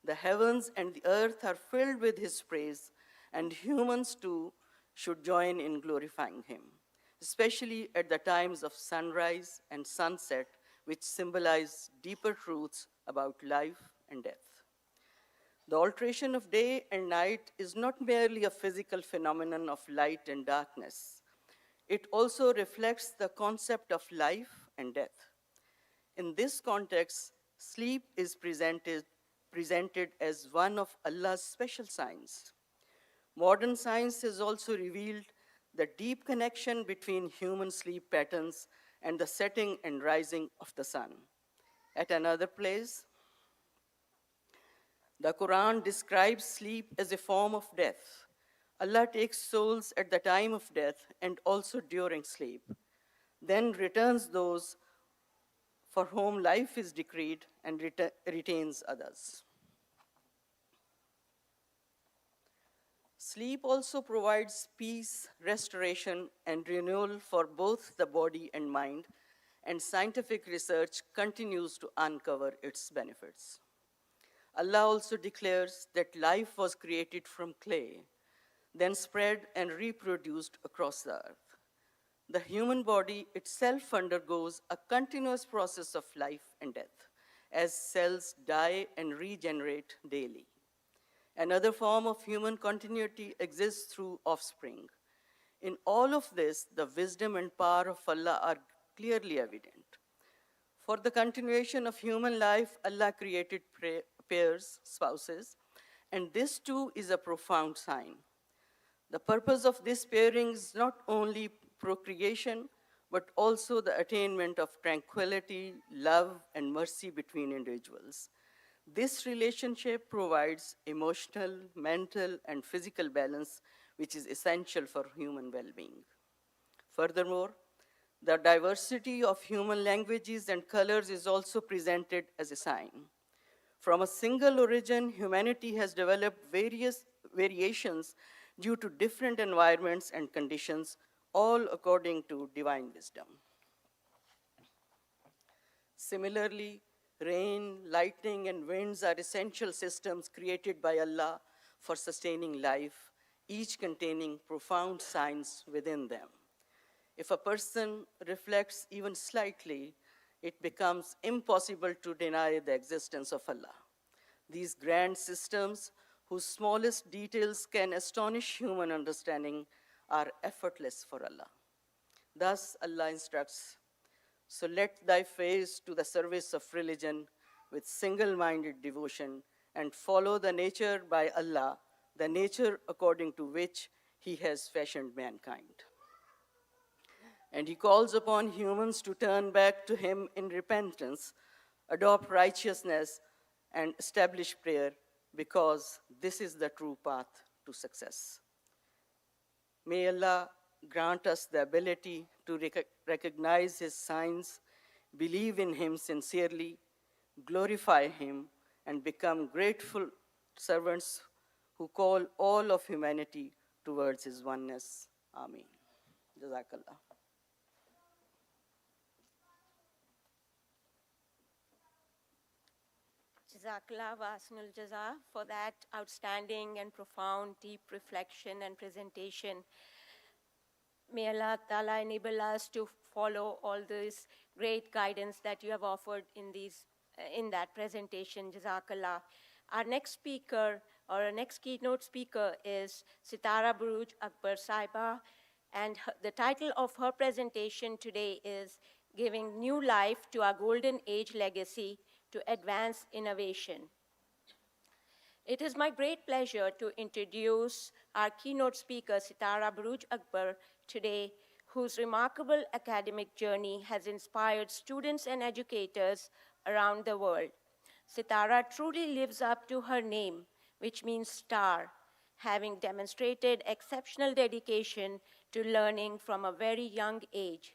The heavens and the earth are filled with his praise, and humans too should join in glorifying him, especially at the times of sunrise and sunset, which symbolize deeper truths about life and death. The alteration of day and night is not merely a physical phenomenon of light and darkness. It also reflects the concept of life and death. In this context, sleep is presented presented as one of Allah's special signs. Modern science has also revealed the deep connection between human sleep patterns and the setting and rising of the sun. At another place, the Quran describes sleep as a form of death. Allah takes souls at the time of death and also during sleep, then returns those for whom life is decreed and retains others. Sleep also provides peace, restoration, and renewal for both the body and mind, and scientific research continues to uncover its benefits. Allah also declares that life was created from clay, then spread and reproduced across the earth. The human body itself undergoes a continuous process of life and death, as cells die and regenerate daily. Another form of human continuity exists through offspring. In all of this, the wisdom and power of Allah are clearly evident. For the continuation of human life, Allah created pairs, spouses, and this too is a profound sign. The purpose of this pairing is not only procreation, but also the attainment of tranquility, love, and mercy between individuals. This relationship provides emotional, mental, and physical balance, which is essential for human well-being. Furthermore, the diversity of human languages and colors is also presented as a sign. From a single origin, humanity has developed various variations due to different environments and conditions, all according to divine wisdom. Similarly, rain, lightning, and winds are essential systems created by Allah for sustaining life, each containing profound science within them. If a person reflects even slightly, it becomes impossible to deny the existence of Allah. These grand systems, whose smallest details can astonish human understanding, are effortless for Allah. Thus, Allah instructs, "So let thy face to the service of religion with single-minded devotion and follow the nature by Allah, the nature according to which He has fashioned mankind." And He calls upon humans to turn back to Him in repentance, adopt righteousness, and establish prayer, because this is the true path to success. May Allah grant us the ability to recognize His signs, believe in Him sincerely, glorify Him, and become grateful servants who call all of humanity towards His oneness. Ameen. Jazakallah. Jazakallah wa ahsanul jaza for that outstanding and profound, deep reflection and presentation. May Allah Ta'ala enable us to follow all this great guidance that you have offered in that presentation. Jazakallah. Our next speaker, or our next keynote speaker, is Sitara Brooj Akbar Saiba, and the title of her presentation today is Giving New Life to Our Golden Age Legacy to Advance Innovation. It is my great pleasure to introduce our keynote speaker, Sitara Brooj Akbar, today, whose remarkable academic journey has inspired students and educators around the world. Sitara truly lives up to her name, which means star, having demonstrated exceptional dedication to learning from a very young age.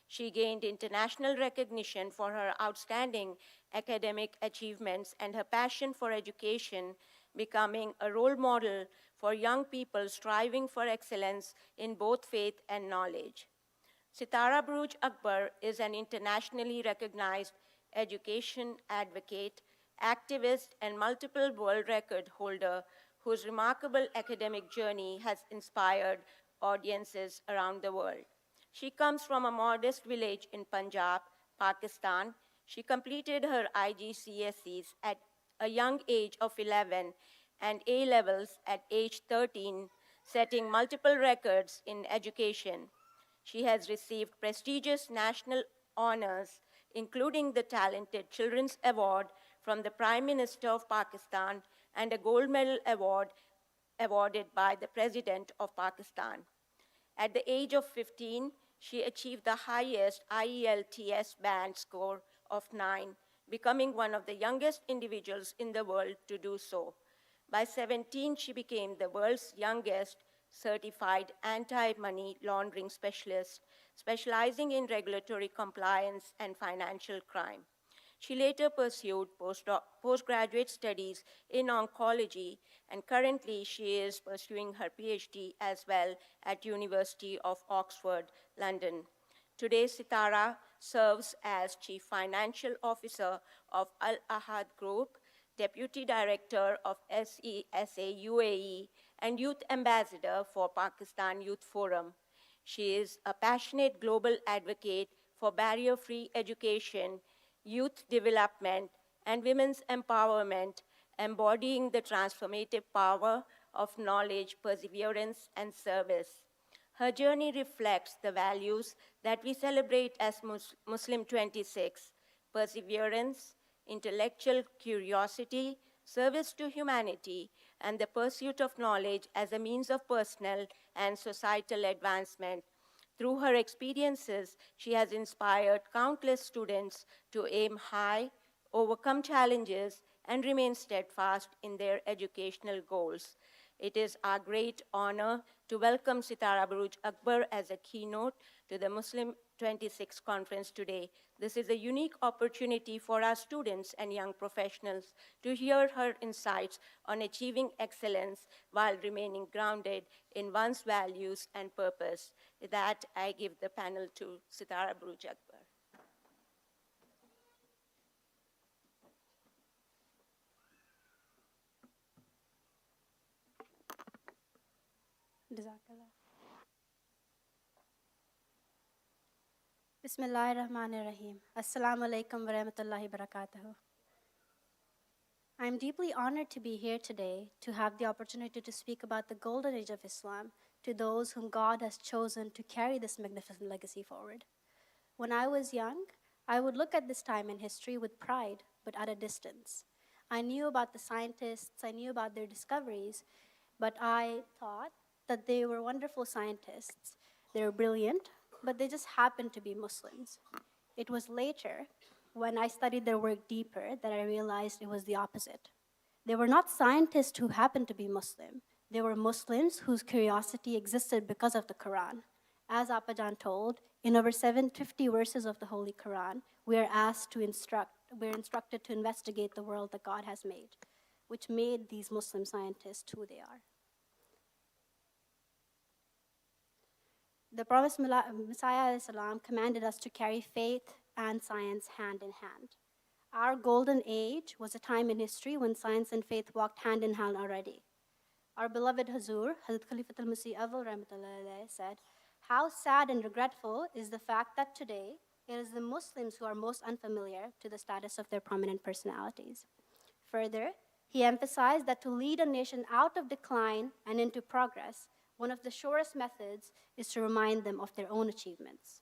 She gained international recognition for her outstanding academic achievements and her passion for education, becoming a role model for young people striving for excellence in both faith and knowledge. Sitara Brooj Akbar is an internationally recognized education advocate, activist, and multiple world record holder whose remarkable academic journey has inspired audiences around the world. She comes from a modest village in Punjab, Pakistan. She completed her IGCSEs at a young age of 11 and A-levels at age 13, setting multiple records in education. She has received prestigious national honors, including the Talented Children's Award from the Prime Minister of Pakistan and a gold medal award awarded by the President of Pakistan. At the age of 15, she achieved the highest IELTS band score of 9, becoming one of the youngest individuals in the world to do so. By 17, she became the world's youngest certified anti-money laundering specialist, specializing in regulatory compliance and financial crime. She later pursued postgraduate studies in oncology, and currently she is pursuing her PhD as well at University of Oxford, London. Today, Sitara serves as Chief Financial Officer of Al-Ahad Group, Deputy Director of SESA UAE, and Youth Ambassador for Pakistan Youth Forum. She is a passionate global advocate for barrier-free education, youth development, and women's empowerment, embodying the transformative power of knowledge, perseverance, and service. Her journey reflects the values that we celebrate as Muslim 26, perseverance, intellectual curiosity, service to humanity, and the pursuit of knowledge as a means of personal and societal advancement. Through her experiences, she has inspired countless students to aim high, overcome challenges, and remain steadfast in their educational goals. It is our great honor to welcome Sitara Brooj Akbar as a keynote to the Muslim 26 conference today. This is a unique opportunity for our students and young professionals to hear her insights on achieving excellence while remaining grounded in one's values and purpose. With that, I give the panel to Sitara Brooj Akbar. Jazakallah. Bismillahirrahmanirrahim. Assalamu alaikum wa rahmatullahi wa barakatuh. I'm deeply honored to be here today to have the opportunity to speak about the golden age of Islam to those whom God has chosen to carry this magnificent legacy forward. When I was young, I would look at this time in history with pride, but at a distance. I knew about the scientists, I knew about their discoveries, but I thought that they were wonderful scientists. They were brilliant, but they just happened to be Muslims. It was later, when I studied their work deeper, that I realized it was the opposite. They were not scientists who happened to be Muslim. They were Muslims whose curiosity existed because of the Quran. As Appajan told, in over 750 verses of the Holy Quran, we're instructed to investigate the world that God has made, which made these Muslim scientists who they are. The Prophet Messiah commanded us to carry faith and science hand in hand. Our golden age was a time in history when science and faith walked hand in hand already. Our beloved Hazur, Hazrat Khalifatul Masih Awwal Rahmatullahi said, "How sad and regretful is the fact that today it is the Muslims who are most unfamiliar to the status of their prominent personalities." Further, he emphasized that to lead a nation out of decline and into progress, one of the surest methods is to remind them of their own achievements.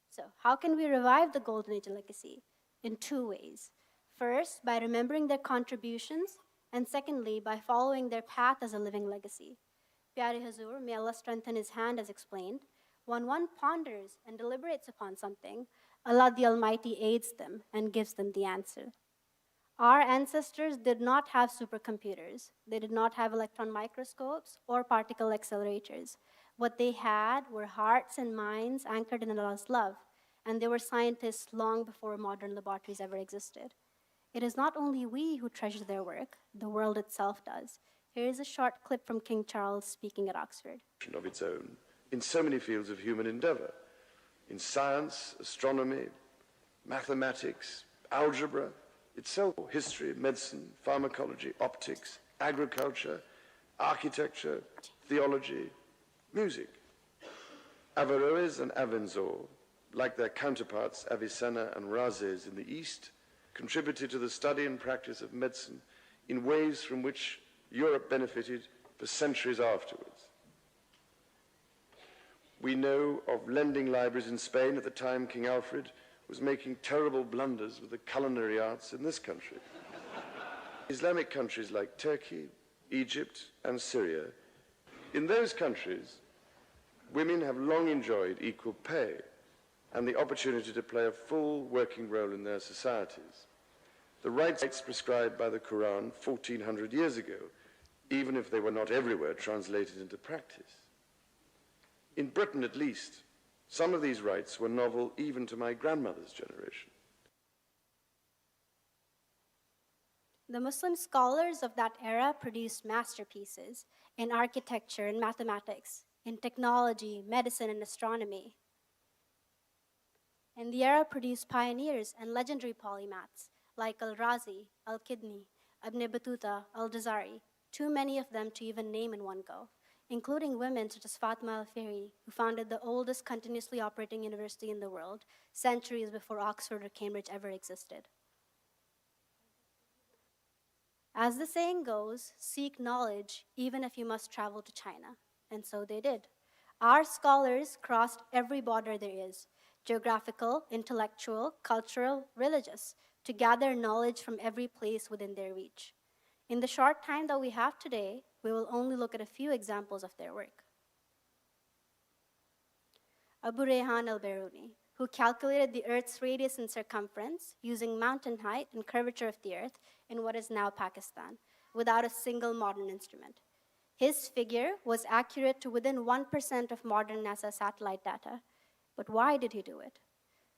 So, how can we revive the Golden Age legacy? In two ways. First, by remembering their contributions, and secondly, by following their path as a living legacy. Pyare Hazur, may Allah strengthen his hand, as explained, when one ponders and deliberates upon something, Allah the Almighty aids them and gives them the answer. Our ancestors did not have supercomputers. They did not have electron microscopes or particle accelerators. What they had were hearts and minds anchored in Allah's love, and they were scientists long before modern laboratories ever existed. It is not only we who treasure their work, the world itself does. Here is a short clip from King Charles speaking at Oxford. Of its own in so many fields of human endeavor, in science, astronomy, mathematics, algebra, itself, history, medicine, pharmacology, optics, agriculture, architecture, theology, music. Averroes and Avenzoar, like their counterparts Avicenna and Rhazes in the East, contributed to the study and practice of medicine in ways from which Europe benefited for centuries afterwards. We know of lending libraries in Spain at the time King Alfred was making terrible blunders with the culinary arts in this country. Islamic countries like Turkey, Egypt, and Syria, in those countries, women have long enjoyed equal pay and the opportunity to play a full working role in their societies. The rights prescribed by the Quran 1400 years ago, even if they were not everywhere translated into practice. In Britain, at least, some of these rights were novel even to my grandmother's generation. The Muslim scholars of that era produced masterpieces in architecture and mathematics, in technology, medicine, and astronomy. And the era produced pioneers and legendary polymaths like Al-Razi, Al-Kidni, Ibn Battuta, Al-Jazari, too many of them to even name in one go, including women such as Fatima Al-Fihri, who founded the oldest continuously operating university in the world, centuries before Oxford or Cambridge ever existed. As the saying goes, seek knowledge even if you must travel to China. And so they did. Our scholars crossed every border there is, geographical, intellectual, cultural, religious, to gather knowledge from every place within their reach. In the short time that we have today, we will only look at a few examples of their work. Abu Rayhan al-Biruni, who calculated the Earth's radius and circumference using mountain height and curvature of the Earth in what is now Pakistan, without a single modern instrument. His figure was accurate to within 1% of modern NASA satellite data. But why did he do it?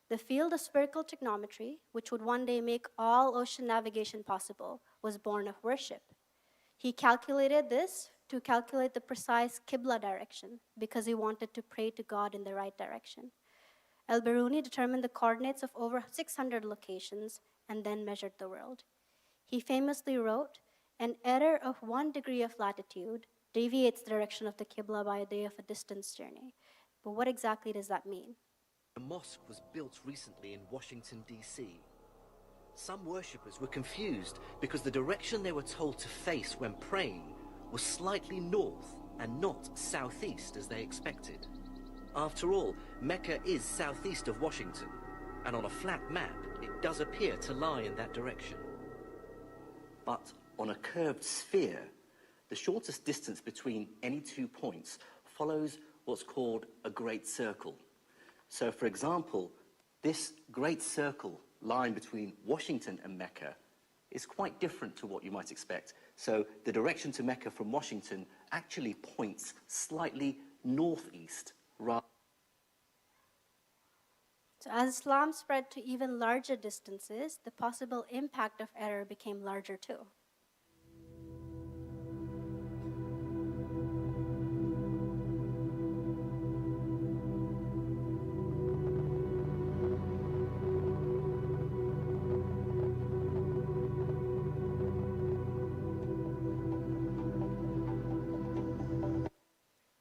The field of spherical trigonometry, which would one day make all ocean navigation possible, was born of worship. He calculated this to calculate the precise Qibla direction because he wanted to pray to God in the right direction. Al-Biruni determined the coordinates of over 600 locations and then measured the world. He famously wrote, "An error of 1 degree of latitude deviates the direction of the Qibla by a day of a distance journey." But what exactly does that mean? A mosque was built recently in Washington, D.C. Some worshippers were confused because the direction they were told to face when praying was slightly north and not southeast as they expected. After all, Mecca is southeast of Washington, and on a flat map, it does appear to lie in that direction. But on a curved sphere, the shortest distance between any 2 points follows what's called a great circle. So, for example, this great circle line between Washington and Mecca is quite different to what you might expect. So the direction to Mecca from Washington actually points slightly northeast rather. So as Islam spread to even larger distances, the possible impact of error became larger too.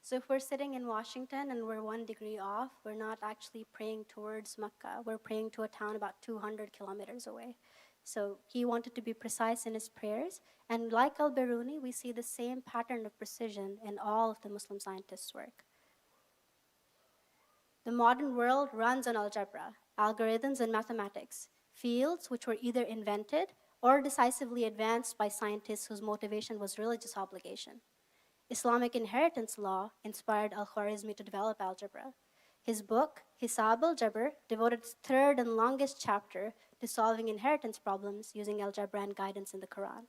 So if we're sitting in Washington and we're 1 degree off, we're not actually praying towards Mecca. We're praying to a town about 200 kilometers away. So he wanted to be precise in his prayers. And like Al-Biruni, we see the same pattern of precision in all of the Muslim scientists' work. The modern world runs on algebra, algorithms, and mathematics, fields which were either invented or decisively advanced by scientists whose motivation was religious obligation. Islamic inheritance law inspired Al-Khwarizmi to develop algebra. His book, Hisab al-Jabr, devoted its 3rd and longest chapter to solving inheritance problems using algebra and guidance in the Quran.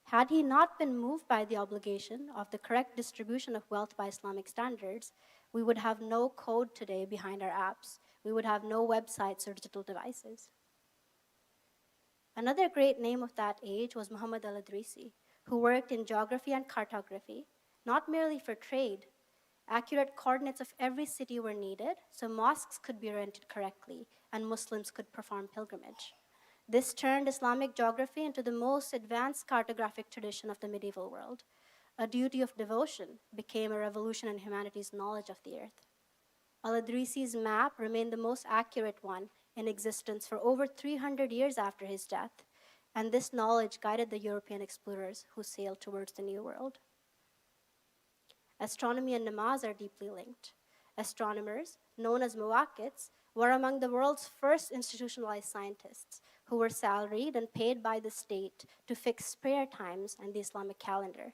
Had he not been moved by the obligation of the correct distribution of wealth by Islamic standards, we would have no code today behind our apps. We would have no websites or digital devices. Another great name of that age was Muhammad al-Idrisi, who worked in geography and cartography, not merely for trade. Accurate coordinates of every city were needed so mosques could be rented correctly and Muslims could perform pilgrimage. This turned Islamic geography into the most advanced cartographic tradition of the medieval world. A duty of devotion became a revolution in humanity's knowledge of the earth. Al-Idrisi's map remained the most accurate one in existence for over 300 years after his death, and this knowledge guided the European explorers who sailed towards the New World. Astronomy and namaz are deeply linked. Astronomers, known as muwaqqits, were among the world's first institutionalized scientists who were salaried and paid by the state to fix prayer times and the Islamic calendar.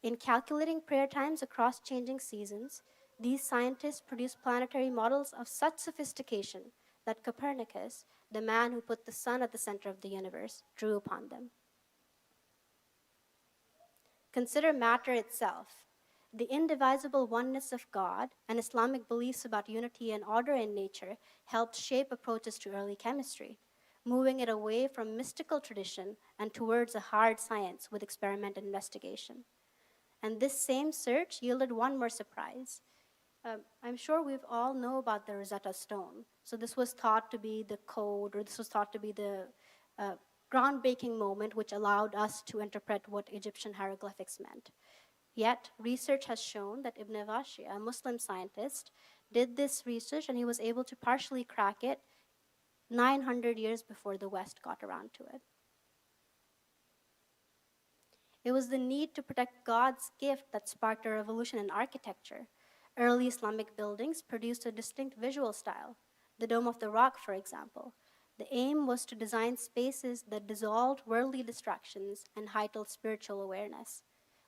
In calculating prayer times across changing seasons, these scientists produced planetary models of such sophistication that Copernicus, the man who put the sun at the center of the universe, drew upon them. Consider matter itself. The indivisible oneness of God and Islamic beliefs about unity and order in nature helped shape approaches to early chemistry, moving it away from mystical tradition and towards a hard science with experiment and investigation. And this same search yielded one more surprise. I'm sure we've all know about the Rosetta Stone. So this was thought to be the code, or this was thought to be the groundbreaking moment which allowed us to interpret what Egyptian hieroglyphics meant. Yet, research has shown that Ibn Bashir, a Muslim scientist, did this research and he was able to partially crack it 900 years before the West got around to it. It was the need to protect God's gift that sparked a revolution in architecture. Early Islamic buildings produced a distinct visual style. The Dome of the Rock, for example. The aim was to design spaces that dissolved worldly distractions and heightened spiritual awareness.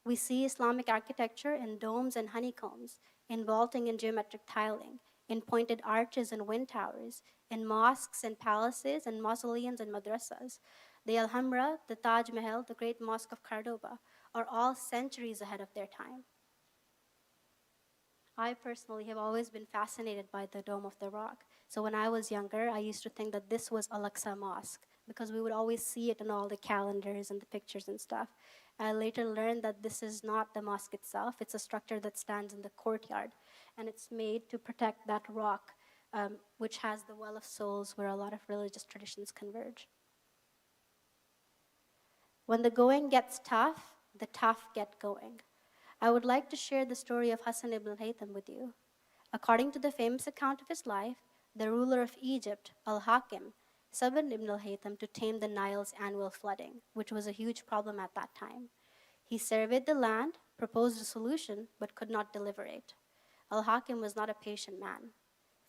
We see Islamic architecture in domes and honeycombs, in vaulting and geometric tiling, in pointed arches and wind towers, in mosques and palaces and mausoleums and madrasas. The Alhambra, the Taj Mahal, the Great Mosque of Cordoba are all centuries ahead of their time. I personally have always been fascinated by the Dome of the Rock. So when I was younger, I used to think that this was Al-Aqsa Mosque because we would always see it in all the calendars and the pictures and stuff. I later learned that this is not the mosque itself. It's a structure that stands in the courtyard, and it's made to protect that rock, which has the Well of Souls where a lot of religious traditions converge. When the going gets tough, the tough get going. I would like to share the story of Hassan ibn Haytham with you. According to the famous account of his life, the ruler of Egypt, Al-Hakim, summoned Ibn al-Haytham to tame the Nile's annual flooding, which was a huge problem at that time. He surveyed the land, proposed a solution, but could not deliver it. Al-Hakim was not a patient man.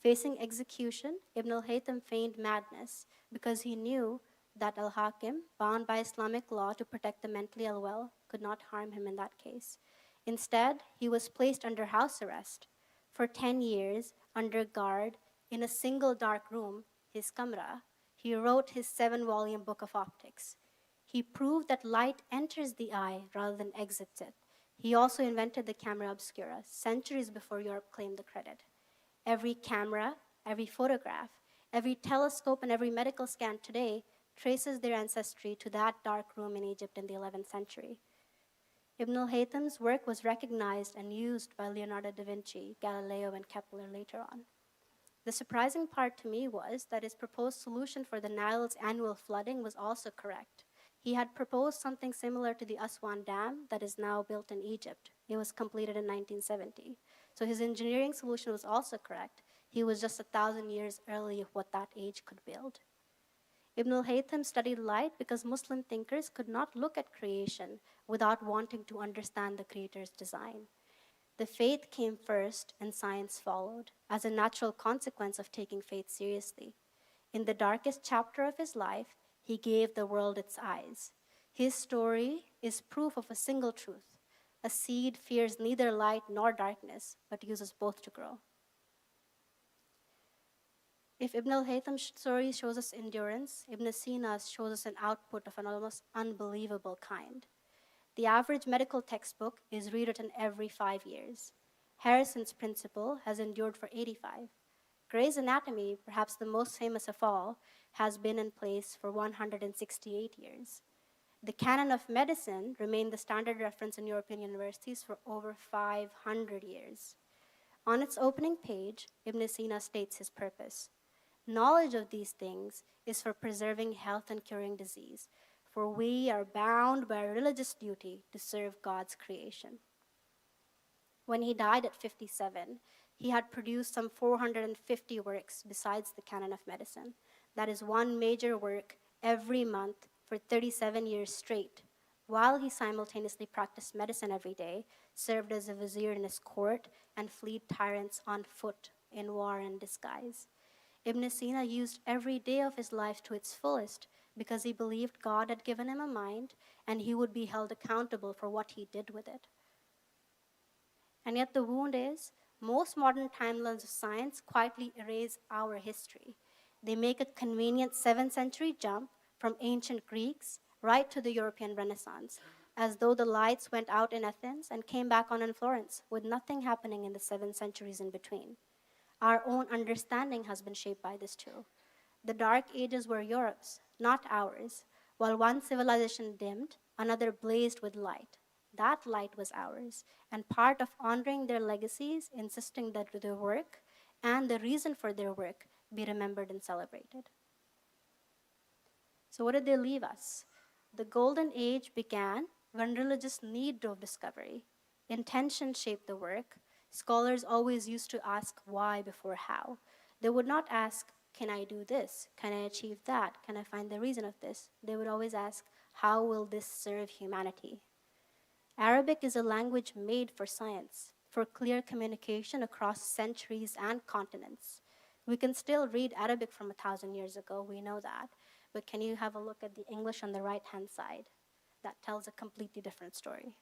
Facing execution, Ibn al-Haytham feigned madness because he knew that Al-Hakim, bound by Islamic law to protect the mentally unwell, could not harm him in that case. Instead, he was placed under house arrest for 10 years under guard in a single dark room, his kamra. He wrote his 7-volume book of optics. He proved that light enters the eye rather than exits it. He also invented the camera obscura centuries before Europe claimed the credit. Every camera, every photograph, every telescope, and every medical scan today traces their ancestry to that dark room in Egypt in the 11th century. Ibn al-Haytham's work was recognized and used by Leonardo da Vinci, Galileo, and Kepler later on. The surprising part to me was that his proposed solution for the Nile's annual flooding was also correct. He had proposed something similar to the Aswan Dam that is now built in Egypt. It was completed in 1970. So his engineering solution was also correct. He was just 1,000 years early of what that age could build. Ibn al-Haytham studied light because Muslim thinkers could not look at creation without wanting to understand the Creator's design. The faith came first and science followed as a natural consequence of taking faith seriously. In the darkest chapter of his life, he gave the world its eyes. His story is proof of a single truth. A seed fears neither light nor darkness, but uses both to grow. If Ibn al-Haytham's story shows us endurance, Ibn Sina's shows us an output of an almost unbelievable kind. The average medical textbook is rewritten every 5 years. Harrison's principle has endured for 85. Gray's Anatomy, perhaps the most famous of all, has been in place for 168 years. The canon of medicine remained the standard reference in European universities for over 500 years. On its opening page, Ibn Sina states his purpose. Knowledge of these things is for preserving health and curing disease, for we are bound by a religious duty to serve God's creation. When he died at 57, he had produced some 450 works besides the canon of medicine. That is one major work every month for 37 years straight, while he simultaneously practiced medicine every day, served as a vizier in his court, and fled tyrants on foot in war and disguise. Ibn Sina used every day of his life to its fullest because he believed God had given him a mind and he would be held accountable for what he did with it. And yet the wound is, most modern timelines of science quietly erase our history. They make a convenient 7th century jump from ancient Greeks right to the European Renaissance, as though the lights went out in Athens and came back on in Florence, with nothing happening in the 7 centuries in between. Our own understanding has been shaped by this too. The Dark Ages were Europe's, not ours. While one civilization dimmed, another blazed with light. That light was ours, and part of honoring their legacies, insisting that their work and the reason for their work be remembered and celebrated. So what did they leave us? The Golden Age began when religious need drove discovery. Intention shaped the work. Scholars always used to ask why before how. They would not ask, can I do this? Can I achieve that? Can I find the reason of this? They would always ask, how will this serve humanity? Arabic is a language made for science, for clear communication across centuries and continents. We can still read Arabic from 1,000 years ago, we know that. But can you have a look at the English on the right-hand side? That tells a completely different story.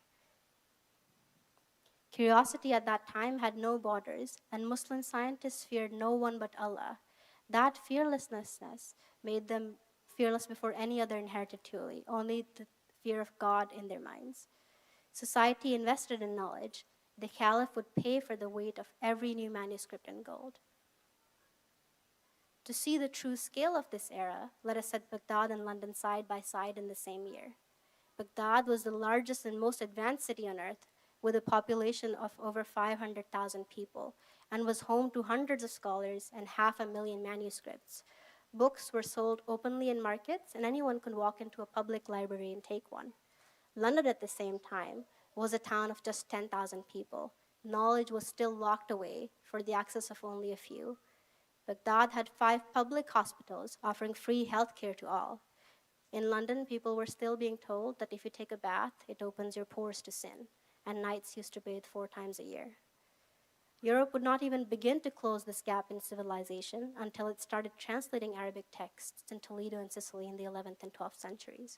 Curiosity at that time had no borders, and Muslim scientists feared no one but Allah. That fearlessness made them fearless before any other inherited truly, only the fear of God in their minds. Society invested in knowledge. The caliph would pay for the weight of every new manuscript in gold. To see the true scale of this era, let us set Baghdad and London side by side in the same year. Baghdad was the largest and most advanced city on earth, with a population of over 500,000 people, and was home to hundreds of scholars and 500,000 manuscripts. Books were sold openly in markets, and anyone could walk into a public library and take one. London at the same time was a town of just 10,000 people. Knowledge was still locked away for the access of only a few. Baghdad had 5 public hospitals offering free health care to all. In London, people were still being told that if you take a bath, it opens your pores to sin, and knights used to bathe 4 times a year. Europe would not even begin to close this gap in civilization until it started translating Arabic texts in Toledo and Sicily in the 11th and 12th centuries.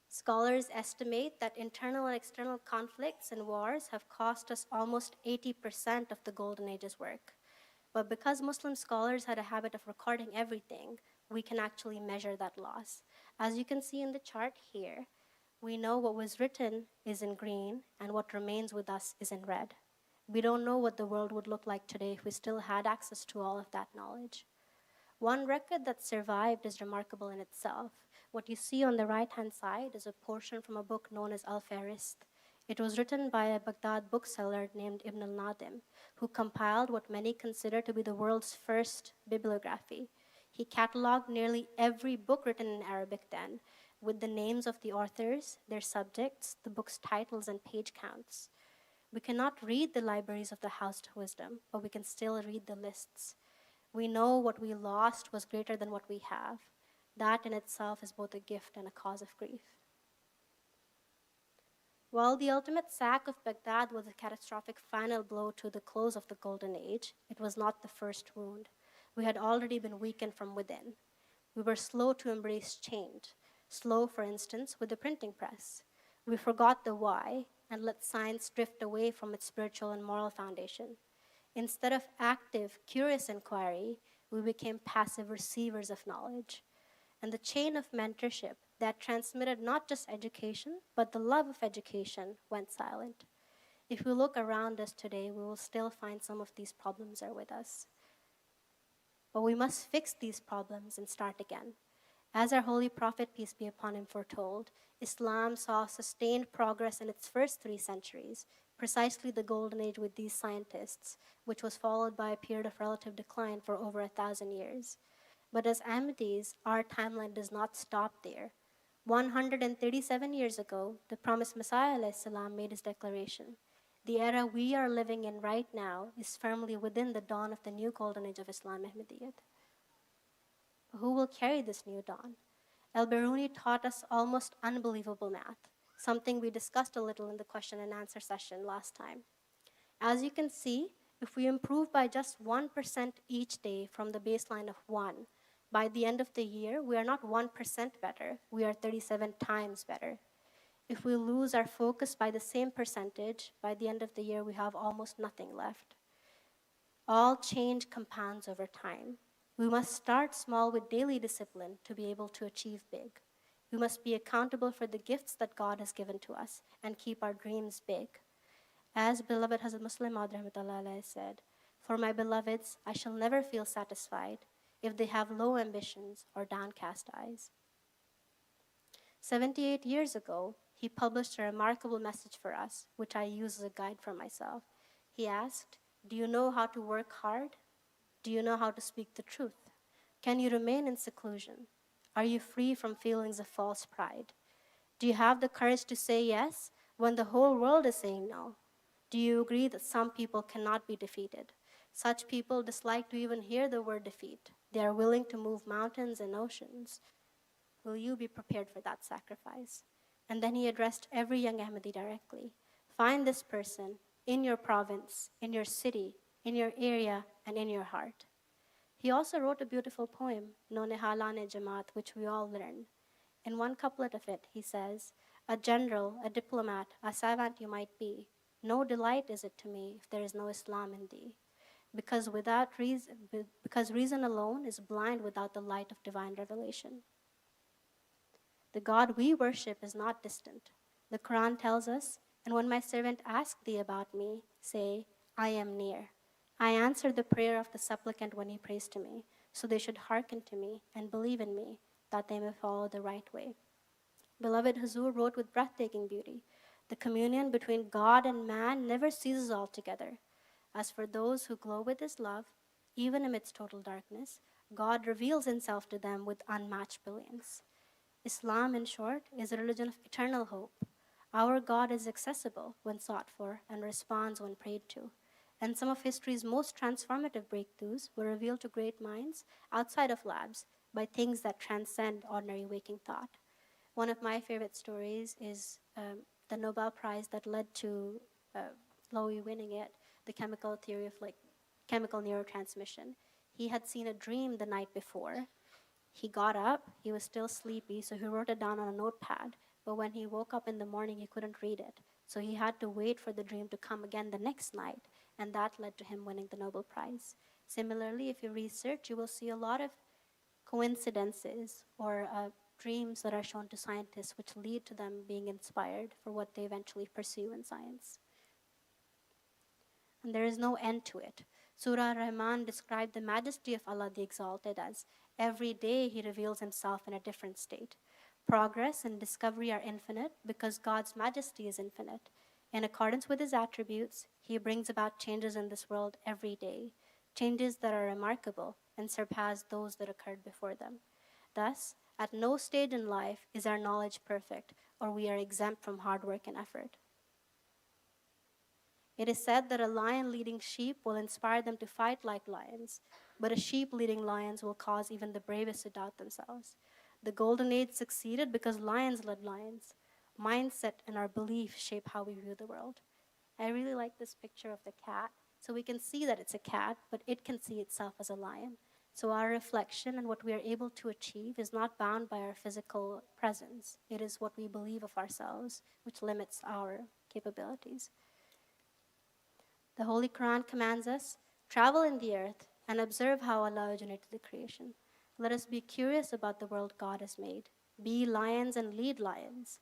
Scholars estimate that internal and external conflicts and wars have cost us almost 80% of the Golden Age's work. But because Muslim scholars had a habit of recording everything, we can actually measure that loss. As you can see in the chart here, we know what was written is in green and what remains with us is in red. We don't know what the world would look like today if we still had access to all of that knowledge. One record that survived is remarkable in itself. What you see on the right-hand side is a portion from a book known as Al-Farist. It was written by a Baghdad bookseller named Ibn al-Nadim, who compiled what many consider to be the world's first bibliography. He cataloged nearly every book written in Arabic then, with the names of the authors, their subjects, the book's titles, and page counts. We cannot read the libraries of the House of Wisdom, but we can still read the lists. We know what we lost was greater than what we have. That in itself is both a gift and a cause of grief. While the ultimate sack of Baghdad was a catastrophic final blow to the close of the Golden Age, it was not the first wound. We had already been weakened from within. We were slow to embrace change. Slow, for instance, with the printing press. We forgot the why and let science drift away from its spiritual and moral foundation. Instead of active, curious inquiry, we became passive receivers of knowledge. And the chain of mentorship that transmitted not just education, but the love of education went silent. If we look around us today, we will still find some of these problems are with us. But we must fix these problems and start again. As our Holy Prophet, peace be upon him, foretold, Islam saw sustained progress in its first 3 centuries, precisely the Golden Age with these scientists, which was followed by a period of relative decline for over 1,000 years. But as Ahmadis, our timeline does not stop there. 137 years ago, the promised Messiah ﷺ made his declaration. The era we are living in right now is firmly within the dawn of the new Golden Age of Islam, Ahmadiyyat. Who will carry this new dawn? Al-Biruni taught us almost unbelievable math, something we discussed a little in the question and answer session last time. As you can see, If we improve by just 1% each day from the baseline of 1, by the end of the year, we are not 1% better, we are 37 times better. If we lose our focus by the same percentage, by the end of the year, we have almost nothing left. All change compounds over time. We must start small with daily discipline to be able to achieve big. We must be accountable for the gifts that God has given to us and keep our dreams big. As beloved Hazrat Muslim Maud rahmatullahi said, "For my beloveds, I shall never feel satisfied if they have low ambitions or downcast eyes." 78 years ago, he published a remarkable message for us, which I use as a guide for myself. He asked, "Do you know how to work hard? Do you know how to speak the truth? Can you remain in seclusion? Are you free from feelings of false pride? Do you have the courage to say yes when the whole world is saying no? Do you agree that some people cannot be defeated? Such people dislike to even hear the word defeat. They are willing to move mountains and oceans. Will you be prepared for that sacrifice?" And then he addressed every young Ahmadi directly. Find this person in your province, in your city, in your area, and in your heart. He also wrote a beautiful poem, Nonehalane Jamaat, which we all learn. In one couplet of it, he says, "A general, a diplomat, a savant you might be, no delight is it to me if there is no Islam in thee. Because reason alone is blind without the light of divine revelation." The God we worship is not distant. The Quran tells us, "And when my servant asks thee about me, say, I am near. I answer the prayer of the supplicant when he prays to me, so they should hearken to me and believe in me, that they may follow the right way." Beloved Huzur wrote with breathtaking beauty, "The communion between God and man never ceases altogether. As for those who glow with his love, even amidst total darkness, God reveals himself to them with unmatched brilliance." Islam, in short, is a religion of eternal hope. Our God is accessible when sought for and responds when prayed to. And some of history's most transformative breakthroughs were revealed to great minds outside of labs by things that transcend ordinary waking thought. One of my favorite stories is the Nobel Prize that led to Lowy winning it, the chemical theory of chemical neurotransmission. He had seen a dream the night before. He got up, he was still sleepy, so he wrote it down on a notepad. But when he woke up in the morning, he couldn't read it. So he had to wait for the dream to come again the next night, and that led to him winning the Nobel Prize. Similarly, if you research, you will see a lot of coincidences or dreams that are shown to scientists which lead to them being inspired for what they eventually pursue in science. And there is no end to it. Surah Ar-Rahman described the majesty of Allah the Exalted as, "Every day He reveals Himself in a different state." Progress and discovery are infinite because God's majesty is infinite. In accordance with His attributes, He brings about changes in this world every day, changes that are remarkable and surpass those that occurred before them. Thus, at no stage in life is our knowledge perfect, or we are exempt from hard work and effort. It is said that a lion leading sheep will inspire them to fight like lions, but a sheep leading lions will cause even the bravest to doubt themselves. The Golden Age succeeded because lions led lions. Mindset and our beliefs shape how we view the world. I really like this picture of the cat. So we can see that it's a cat, but it can see itself as a lion. So our reflection and what we are able to achieve is not bound by our physical presence. It is what we believe of ourselves, which limits our capabilities. The Holy Quran commands us, "Travel in the earth and observe how Allah originated the creation. Let us be curious about the world God has made. Be lions and lead lions."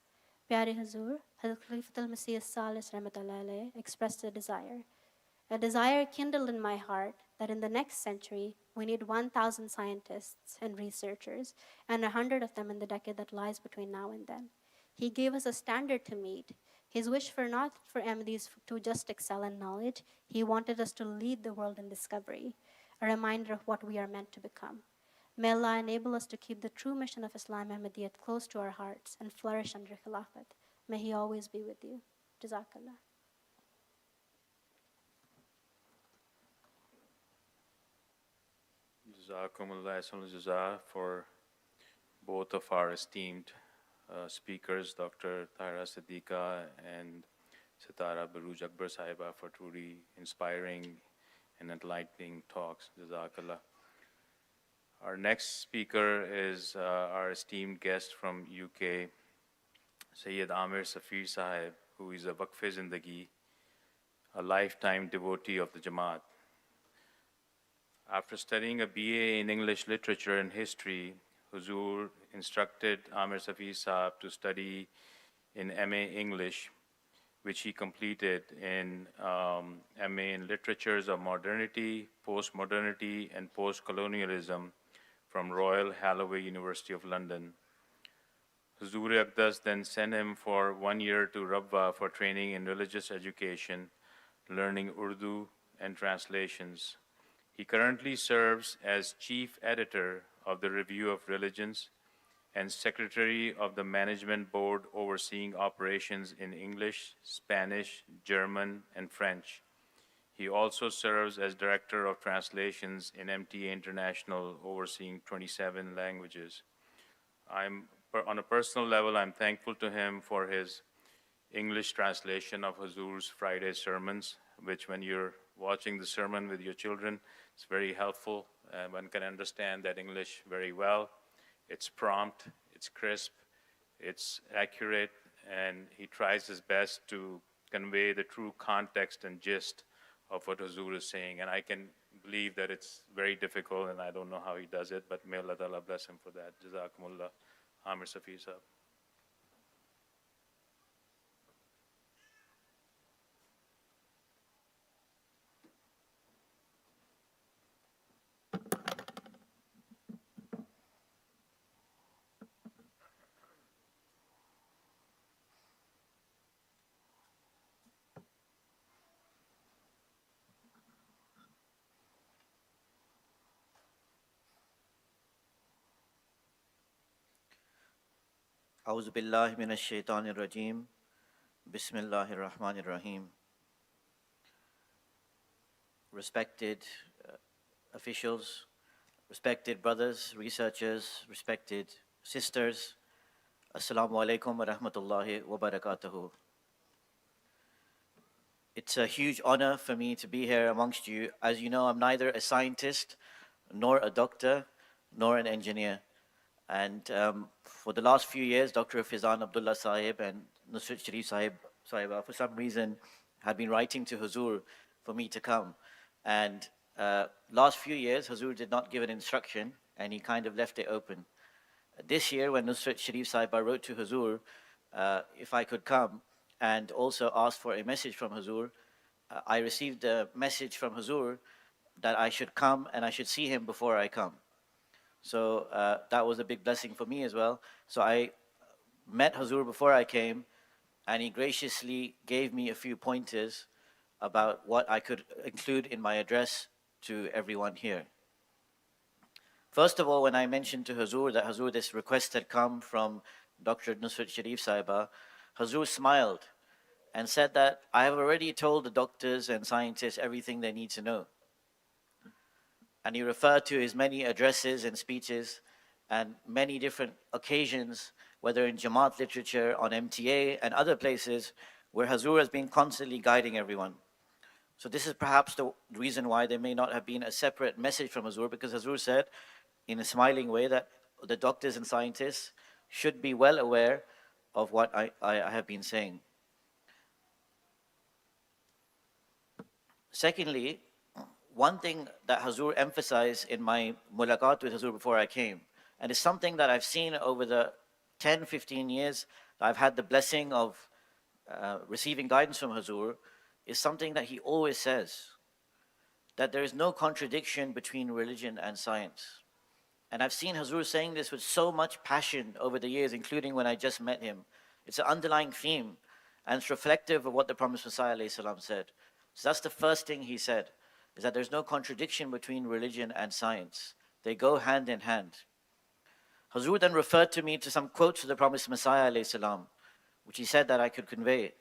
Pyare Hazur, Hazrat Khalifat al-Masih Salis rahmatullahi alayhi expressed a desire kindled in my heart that in the next century, we need 1,000 scientists and researchers, and 100 of them in the decade that lies between now and then. He gave us a standard to meet. His wish for not for Ahmadis to just excel in knowledge, he wanted us to lead the world in discovery, a reminder of what we are meant to become. May Allah enable us to keep the true mission of Islam Ahmadiyyat close to our hearts and flourish under Khilafat. May He always be with you. Jazakallah. Jazakumullah ahsanul jaza for both of our esteemed speakers, Dr. Tahira Siddiqua and Sitara Brooj Akbar Sahiba, for truly inspiring and enlightening talks. Jazakallah. Our next speaker is our esteemed guest from UK, Sayyid Amer Safir Sahib, who is a Waqf Zindagi, a lifetime devotee of the Jamaat. After studying a BA in English Literature and History, Huzur instructed Amer Safir Sahib to study in MA English, which he completed in MA in Literatures of Modernity, Postmodernity, and Postcolonialism from Royal Holloway University of London. Huzur Aqdas then sent him for 1 year to Rabwa for training in religious education, learning Urdu and translations. He currently serves as Chief Editor of the Review of Religions and Secretary of the Management Board overseeing operations in English, Spanish, German, and French. He also serves as Director of Translations in MTA International, overseeing 27 languages. On a personal level, I'm thankful to him for his English translation of Huzur's Friday sermons, which when you're watching the sermon with your children, it's very helpful. One can understand that English very well. It's prompt, it's crisp, it's accurate, and he tries his best to convey the true context and gist of what Huzur is saying. And I can believe that it's very difficult, and I don't know how he does it, but may Allah Ta'ala bless him for that. Jazakumullah. Amer Safir Sahib. A'udhu billahi minash shaitanir rajim. Bismillahir Rahmanir Rahim. Respected officials, respected brothers, researchers, respected sisters, Assalamu alaikum wa rahmatullahi wa barakatuhu. It's a huge honor for me to be here amongst you. As you know, I'm neither a scientist, nor a doctor, nor an engineer. And for the last few years, Dr. Fizan Abdullah Sahib and Nusrat Sharif Sahiba, for some reason, had been writing to Huzur for me to come. And last few years, Huzur did not give an instruction, and he kind of left it open. This year, when Nusrat Sharif Sahiba wrote to Huzur if I could come, and also asked for a message from Huzur, I received a message from Huzur that I should come and I should see him before I come. So that was a big blessing for me as well. So I met Huzur before I came, and he graciously gave me a few pointers about what I could include in my address to everyone here. First of all, when I mentioned to Huzur that Huzur, this request had come from Dr. Nusrat Sharif Sahiba, Huzur smiled and said that I have already told the doctors and scientists everything they need to know. And he referred to his many addresses and speeches and many different occasions, whether in Jamaat literature, on MTA, and other places where Huzur has been constantly guiding everyone. So this is perhaps the reason why there may not have been a separate message from Huzur, because Huzur said in a smiling way that the doctors and scientists should be well aware of what I have been saying. Secondly, one thing that Huzur emphasized in my mulaqat with Huzur before I came, and it's something that I've seen over the 10, 15 years I've had the blessing of receiving guidance from Huzur, is something that he always says, that there is no contradiction between religion and science. And I've seen Huzur saying this with so much passion over the years, including when I just met him. It's an underlying theme, and it's reflective of what the Promised Messiah ﷺ said. So that's the first thing he said, is that there's no contradiction between religion and science. They go hand in hand. Huzur then referred to me to some quotes of the Promised Messiah ﷺ, which he said that I could convey.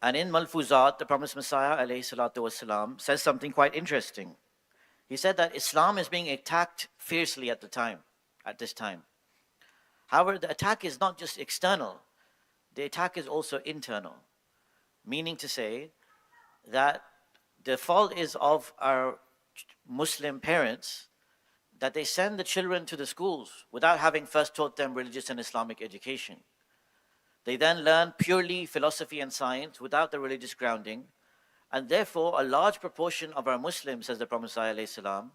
And in Malfuzat, the Promised Messiah ﷺ says something quite interesting. He said that Islam is being attacked fiercely at this time. However, the attack is not just external, the attack is also internal. Meaning to say that the fault is of our Muslim parents that they send the children to the schools without having first taught them religious and Islamic education. They then learn purely philosophy and science without the religious grounding, and therefore a large proportion of our Muslims, says the Prophet ﷺ,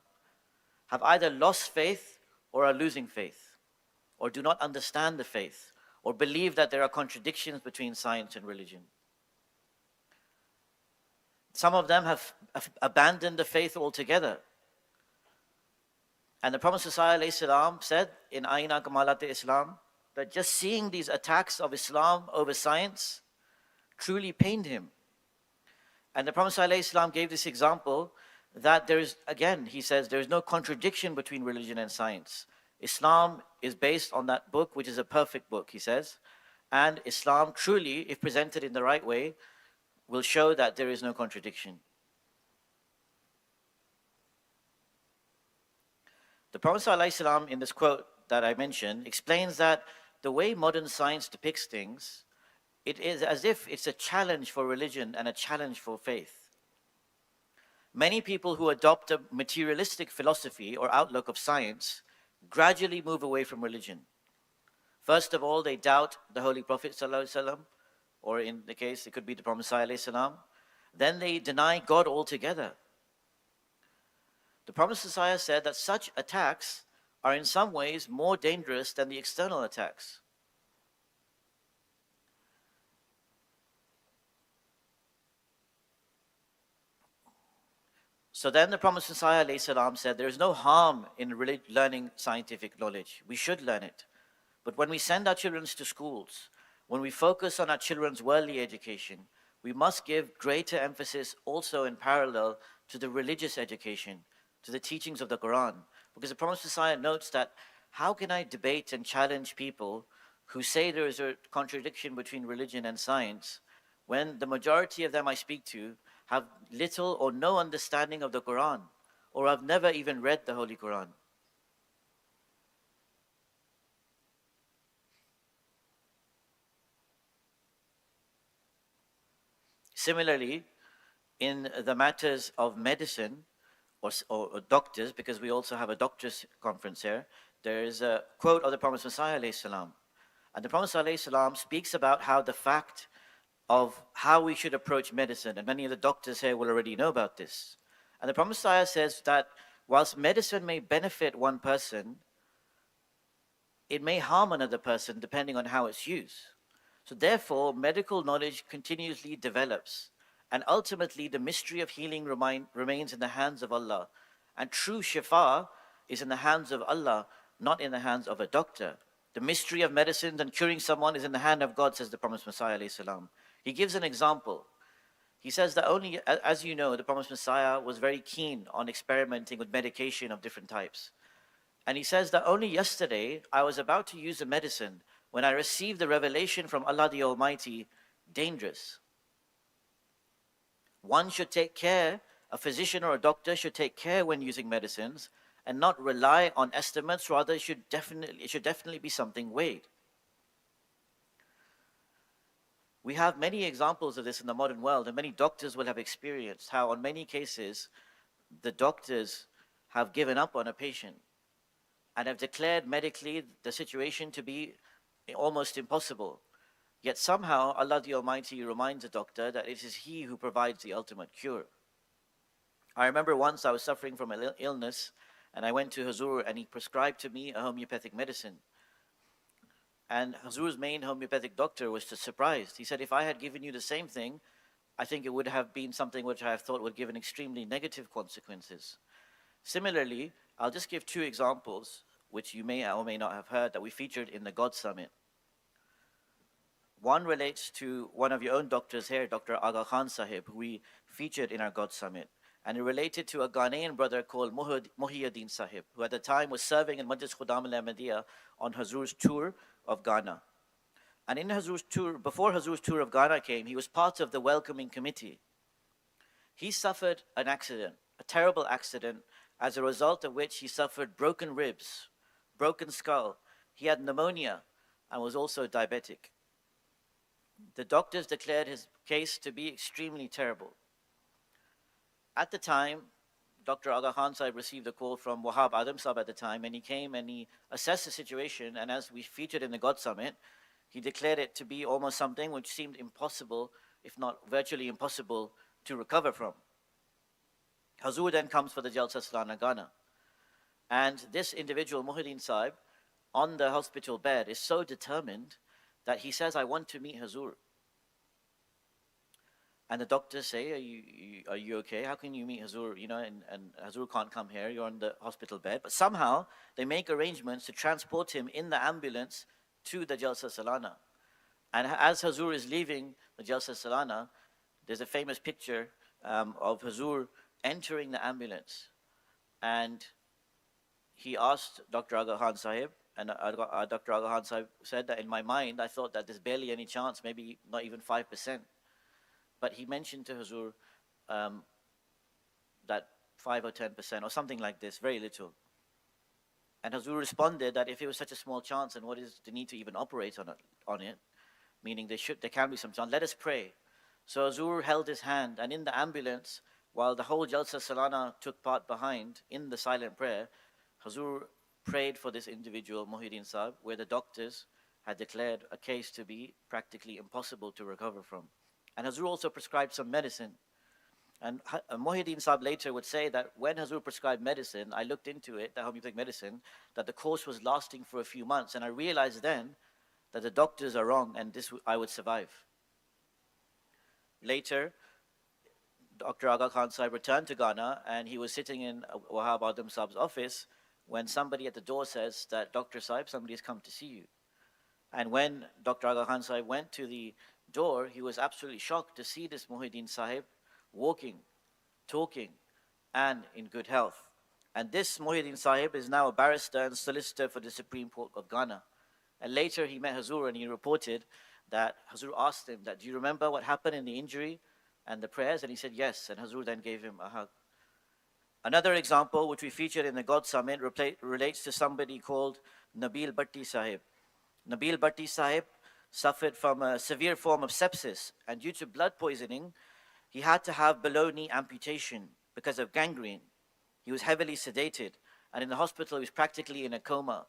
have either lost faith or are losing faith, or do not understand the faith, or believe that there are contradictions between science and religion. Some of them have abandoned the faith altogether. And the Prophet ﷺ said in Aina Kamalat Islam that just seeing these attacks of Islam over science truly pained him. And the Prophet ﷺ gave this example that there is, again, he says, there is no contradiction between religion and science. Islam is based on that book, which is a perfect book, he says. And Islam truly, if presented in the right way, will show that there is no contradiction. The Prophet ﷺ, in this quote that I mentioned, explains that the way modern science depicts things, it is as if it's a challenge for religion and a challenge for faith. Many people who adopt a materialistic philosophy or outlook of science gradually move away from religion. First of all, they doubt the Holy Prophet ﷺ, or in the case, it could be the Prophet ﷺ. Then they deny God altogether. The Prophet ﷺ said that such attacks are in some ways more dangerous than the external attacks. So then the Prophet ﷺ said there is no harm in learning scientific knowledge. We should learn it. But when we send our children to schools, when we focus on our children's worldly education, we must give greater emphasis also in parallel to the religious education, to the teachings of the Quran. Because the Prophet ﷺ notes that how can I debate and challenge people who say there is a contradiction between religion and science when the majority of them I speak to have little or no understanding of the Quran, or have never even read the Holy Quran. Similarly, in the matters of medicine or doctors, because we also have a doctors conference here, there is a quote of the Prophet ﷺ. And the Prophet ﷺ speaks about how the fact of how we should approach medicine, and many of the doctors here will already know about this. And the Prophet ﷺ says that whilst medicine may benefit one person, it may harm another person depending on how it's used. So therefore, medical knowledge continuously develops, and ultimately the mystery of healing remains in the hands of Allah. And true shifa is in the hands of Allah, not in the hands of a doctor. The mystery of medicines and curing someone is in the hand of God, says the Prophet ﷺ. He gives an example. He says that only, as you know, the Prophet Messiah was very keen on experimenting with medication of different types. And he says that only yesterday I was about to use a medicine when I received the revelation from Allah the Almighty, dangerous. One should take care, a physician or a doctor should take care when using medicines and not rely on estimates, rather it should definitely be something weighed. We have many examples of this in the modern world, and many doctors will have experienced how on many cases the doctors have given up on a patient and have declared medically the situation to be almost impossible. Yet somehow Allah the Almighty reminds the doctor that it is He who provides the ultimate cure. I remember once I was suffering from an illness and I went to Hazur and he prescribed to me a homeopathic medicine. And Hazur's main homeopathic doctor was surprised. He said, if I had given you the same thing, I think it would have been something which I have thought would give an extremely negative consequences. Similarly, I'll just give two examples which you may or may not have heard that we featured in the God Summit. One relates to one of your own doctors here, Dr. Aga Khan Sahib, who we featured in our God Summit. And it related to a Ghanaian brother called Muhyiddin Sahib, who at the time was serving in Majlis Khudam al-Ahmadiyya on Hazur's tour of Ghana. And in Hazur's tour, before Hazur's tour of Ghana came, he was part of the welcoming committee. He suffered an accident, a terrible accident, as a result of which he suffered broken ribs, broken skull. He had pneumonia and was also diabetic. The doctors declared his case to be extremely terrible. At the time, Dr. Aga Khan Sahib received a call from Wahab Adam Sahib at the time, and he came and he assessed the situation, and as we featured in the God Summit, he declared it to be almost something which seemed impossible, if not virtually impossible, to recover from. Hazur then comes for the Jalsa Salana Ghana. And this individual, Muhyiddin Sahib, on the hospital bed, is so determined that he says, I want to meet Hazur. And the doctors say, are you okay? How can you meet Hazur? You know, and Hazur can't come here, you're on the hospital bed. But somehow, they make arrangements to transport him in the ambulance to the Jalsa Salana. And as Hazur is leaving the Jalsa Salana, there's a famous picture of Hazur entering the ambulance. And he asked Dr. Aga Khan Sahib, and Dr. Aga Khan Sahib said that in my mind, I thought that there's barely any chance, maybe not even 5%. But he mentioned to Hazur that 5 or 10% or something like this, very little. And Hazur responded that if it was such a small chance, then what is the need to even operate on it? Meaning there can be some chance. Let us pray. So Hazur held his hand, and in the ambulance, while the whole Jalsa Salana took part behind in the silent prayer, Hazur prayed for this individual, Muhyiddin Sahib, where the doctors had declared a case to be practically impossible to recover from. And Hazur also prescribed some medicine. And Muhyiddin Sahib later would say that when Hazur prescribed medicine, I looked into it, the homeopathic medicine, that the course was lasting for a few months. And I realized then that the doctors are wrong and I would survive. Later, Dr. Aga Khan Sahib returned to Ghana, and he was sitting in Wahab Adam Sahib's office when somebody at the door says that, Dr. Sahib, somebody has come to see you. And when Dr. Aga Khan Sahib went to the door, he was absolutely shocked to see this Muhyiddin Sahib walking, talking, and in good health. And this Muhyiddin Sahib is now a barrister and solicitor for the Supreme Court of Ghana. And later he met Hazur, and he reported that Hazur asked him that, do you remember what happened in the injury and the prayers? And he said yes, and Hazur then gave him a hug. Another example which we featured in the God Summit relates to somebody called Nabil Bhatti Sahib. Nabil Bhatti Sahib suffered from a severe form of sepsis, and due to blood poisoning, he had to have below-knee amputation because of gangrene. He was heavily sedated, and in the hospital he was practically in a coma.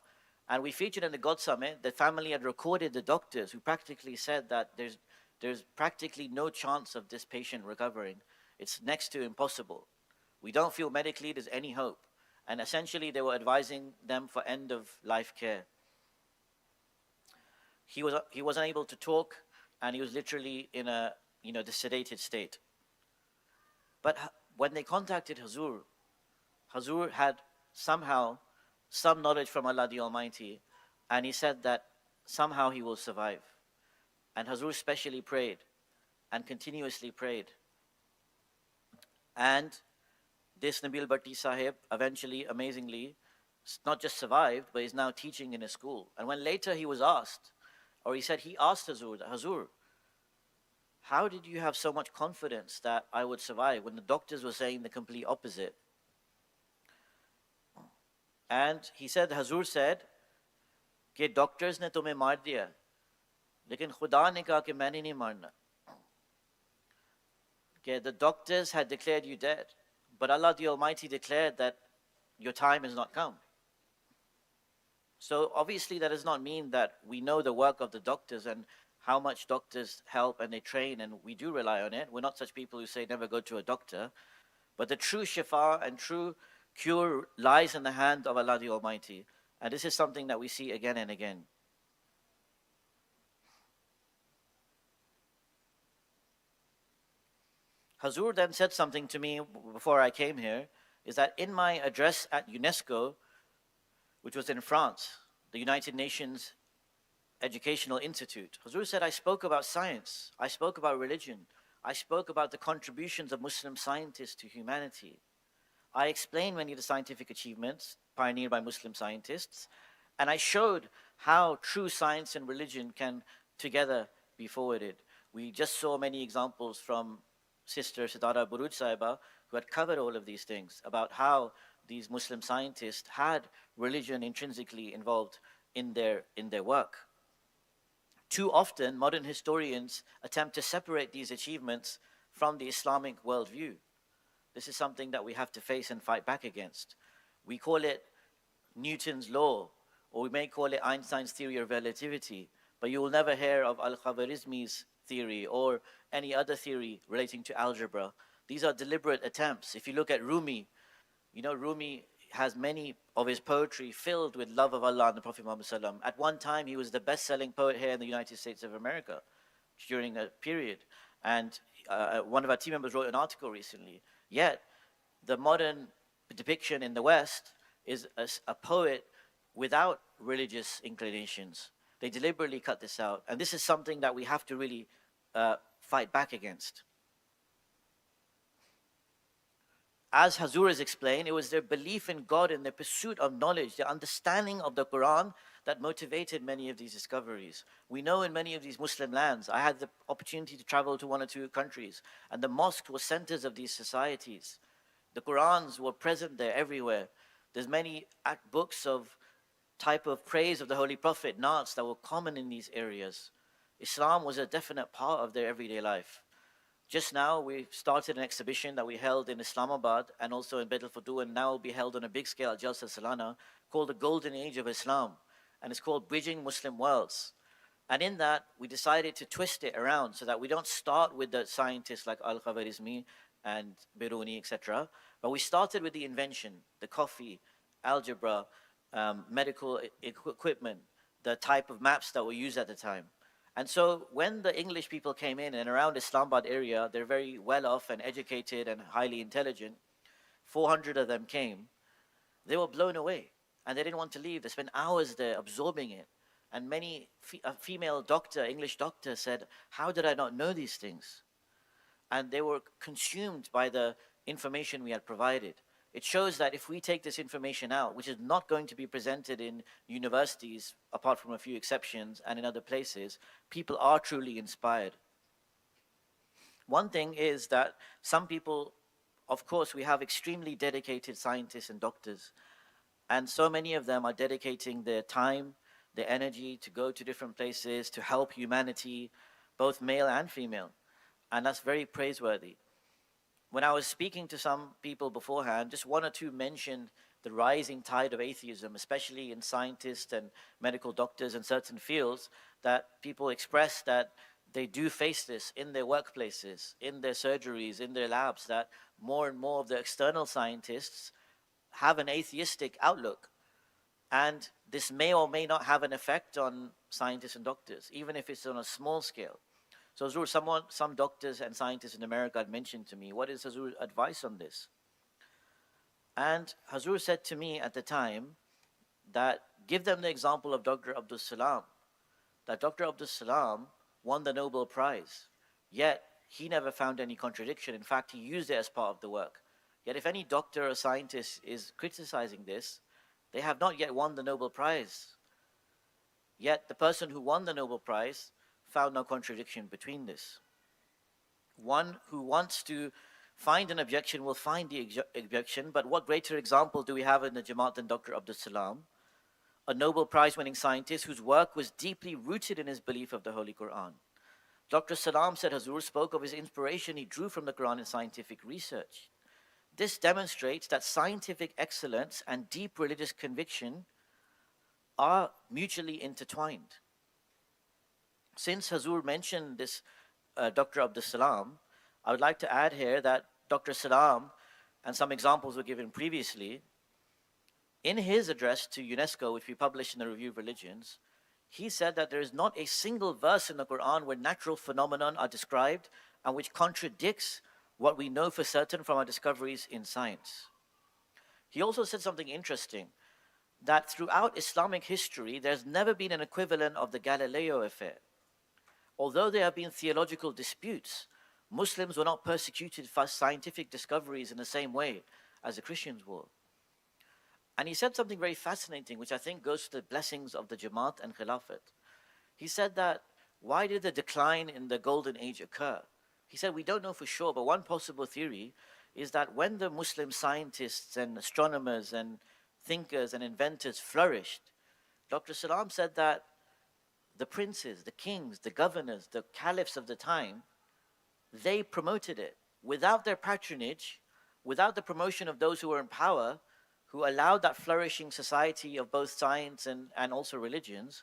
And we featured in the God Summit, the family had recorded the doctors who practically said that there's practically no chance of this patient recovering. It's next to impossible. We don't feel medically there's any hope. And essentially they were advising them for end-of-life care. He was unable to talk, and he was literally in the sedated state. But when they contacted Hazur, Hazur had somehow some knowledge from Allah the Almighty, and he said that somehow he will survive. And Hazur specially prayed and continuously prayed. And this Nabil Bhatti Sahib eventually, amazingly, not just survived, but is now teaching in a school. And when later he was asked, or he said he asked Hazur, Hazur, how did you have so much confidence that I would survive when the doctors were saying the complete opposite? And he said, Hazur said, कि doctors ने तुम्हें मार दिया, लेकिन खुदा ने कहा कि मैंने नहीं मारना. Okay, the doctors had declared you dead, but Allah the Almighty declared that your time has not come. So obviously that does not mean that we know the work of the doctors and how much doctors help and they train, and we do rely on it. We're not such people who say never go to a doctor. But the true shifa and true cure lies in the hand of Allah the Almighty. And this is something that we see again and again. Hazur then said something to me before I came here, is that in my address at UNESCO, which was in France, the United Nations Educational Institute, Hazur said, I spoke about science, I spoke about religion, I spoke about the contributions of Muslim scientists to humanity. I explained many of the scientific achievements pioneered by Muslim scientists, and I showed how true science and religion can together be forwarded. We just saw many examples from Sister Sitara Brooj Sahiba, who had covered all of these things, about how these Muslim scientists had religion intrinsically involved in their work. Too often, modern historians attempt to separate these achievements from the Islamic worldview. This is something that we have to face and fight back against. We call it Newton's law, or we may call it Einstein's theory of relativity, but you will never hear of Al-Khwarizmi's theory or any other theory relating to algebra. These are deliberate attempts. If you look at Rumi, you know, Rumi has many of his poetry filled with love of Allah and the Prophet Muhammad Sallam. At one time, he was the best-selling poet here in the United States of America during a period. And one of our team members wrote an article recently. Yet, the modern depiction in the West is a poet without religious inclinations. They deliberately cut this out. And this is something that we have to really fight back against. As Hazur has explained, it was their belief in God and their pursuit of knowledge, their understanding of the Quran that motivated many of these discoveries. We know in many of these Muslim lands, I had the opportunity to travel to 1 or 2 countries, and the mosques were centers of these societies. The Qurans were present there everywhere. There's many books of type of praise of the Holy Prophet, naats that were common in these areas. Islam was a definite part of their everyday life. Just now, we started an exhibition that we held in Islamabad and also in Bedlfadu, and now will be held on a big scale at Jalsa Salana, called the Golden Age of Islam. And it's called Bridging Muslim Worlds. And in that, we decided to twist it around so that we don't start with the scientists like Al-Khwarizmi and Biruni, etc. But we started with the invention, the coffee, algebra, medical equipment, the type of maps that were used at the time. And so when the English people came in and around Islamabad area, they're very well off and educated and highly intelligent. 400 of them came. They were blown away and they didn't want to leave. They spent hours there absorbing it. And a female doctor, English doctor said, how did I not know these things? And they were consumed by the information we had provided. It shows that if we take this information out, which is not going to be presented in universities, apart from a few exceptions, and in other places, people are truly inspired. One thing is that some people, of course, we have extremely dedicated scientists and doctors, and so many of them are dedicating their time, their energy to go to different places, to help humanity, both male and female, and that's very praiseworthy. When I was speaking to some people beforehand, just 1 or 2 mentioned the rising tide of atheism, especially in scientists and medical doctors in certain fields, that people express that they do face this in their workplaces, in their surgeries, in their labs, that more and more of the external scientists have an atheistic outlook. And this may or may not have an effect on scientists and doctors, even if it's on a small scale. So Hazur, some doctors and scientists in America had mentioned to me, what is Hazur's advice on this? And Hazur said to me at the time that give them the example of Dr. Abdul Salam, that Dr. Abdul Salam won the Nobel Prize, yet he never found any contradiction. In fact, he used it as part of the work. Yet if any doctor or scientist is criticizing this, they have not yet won the Nobel Prize. Yet the person who won the Nobel Prize found no contradiction between this. One who wants to find an objection will find the objection, but what greater example do we have in the Jamaat than Dr. Abdul Salam, a Nobel Prize winning scientist whose work was deeply rooted in his belief of the Holy Quran. Dr. Salam said Hazur spoke of his inspiration he drew from the Quran in scientific research. This demonstrates that scientific excellence and deep religious conviction are mutually intertwined. Since Hazur mentioned this Dr. Abdul Salam, I would like to add here that Dr. Salam, and some examples were given previously, in his address to UNESCO, which we published in the Review of Religions, he said that there is not a single verse in the Quran where natural phenomena are described and which contradicts what we know for certain from our discoveries in science. He also said something interesting, that throughout Islamic history, there's never been an equivalent of the Galileo affair. Although there have been theological disputes, Muslims were not persecuted for scientific discoveries in the same way as the Christians were. And he said something very fascinating, which I think goes to the blessings of the Jamaat and Khilafat. He said that, why did the decline in the Golden Age occur? He said, we don't know for sure, but one possible theory is that when the Muslim scientists and astronomers and thinkers and inventors flourished, Dr. Salam said that the princes, the kings, the governors, the caliphs of the time, they promoted it. Without their patronage, without the promotion of those who were in power, who allowed that flourishing society of both science and also religions,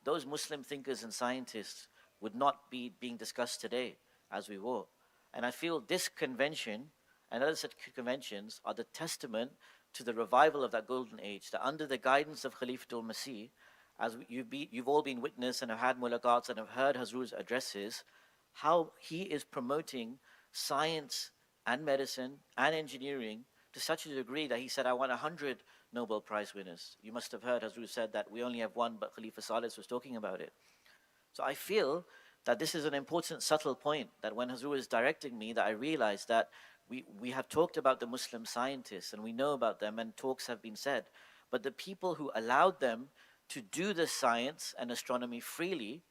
those Muslim thinkers and scientists would not be being discussed today as we were. And I feel this convention and other such conventions are the testament to the revival of that golden age, that under the guidance of Khalifatul Masih, as you've all been witness and have had mulaqats and have heard Hazur's addresses, how he is promoting science and medicine and engineering to such a degree that he said, I want 100 Nobel Prize winners. You must have heard Hazur said that we only have one, but Khalifa Salis was talking about it. So I feel that this is an important subtle point, that when Hazur is directing me, that I realize that we have talked about the Muslim scientists and we know about them and talks have been said, but the people who allowed them to do the science and astronomy freely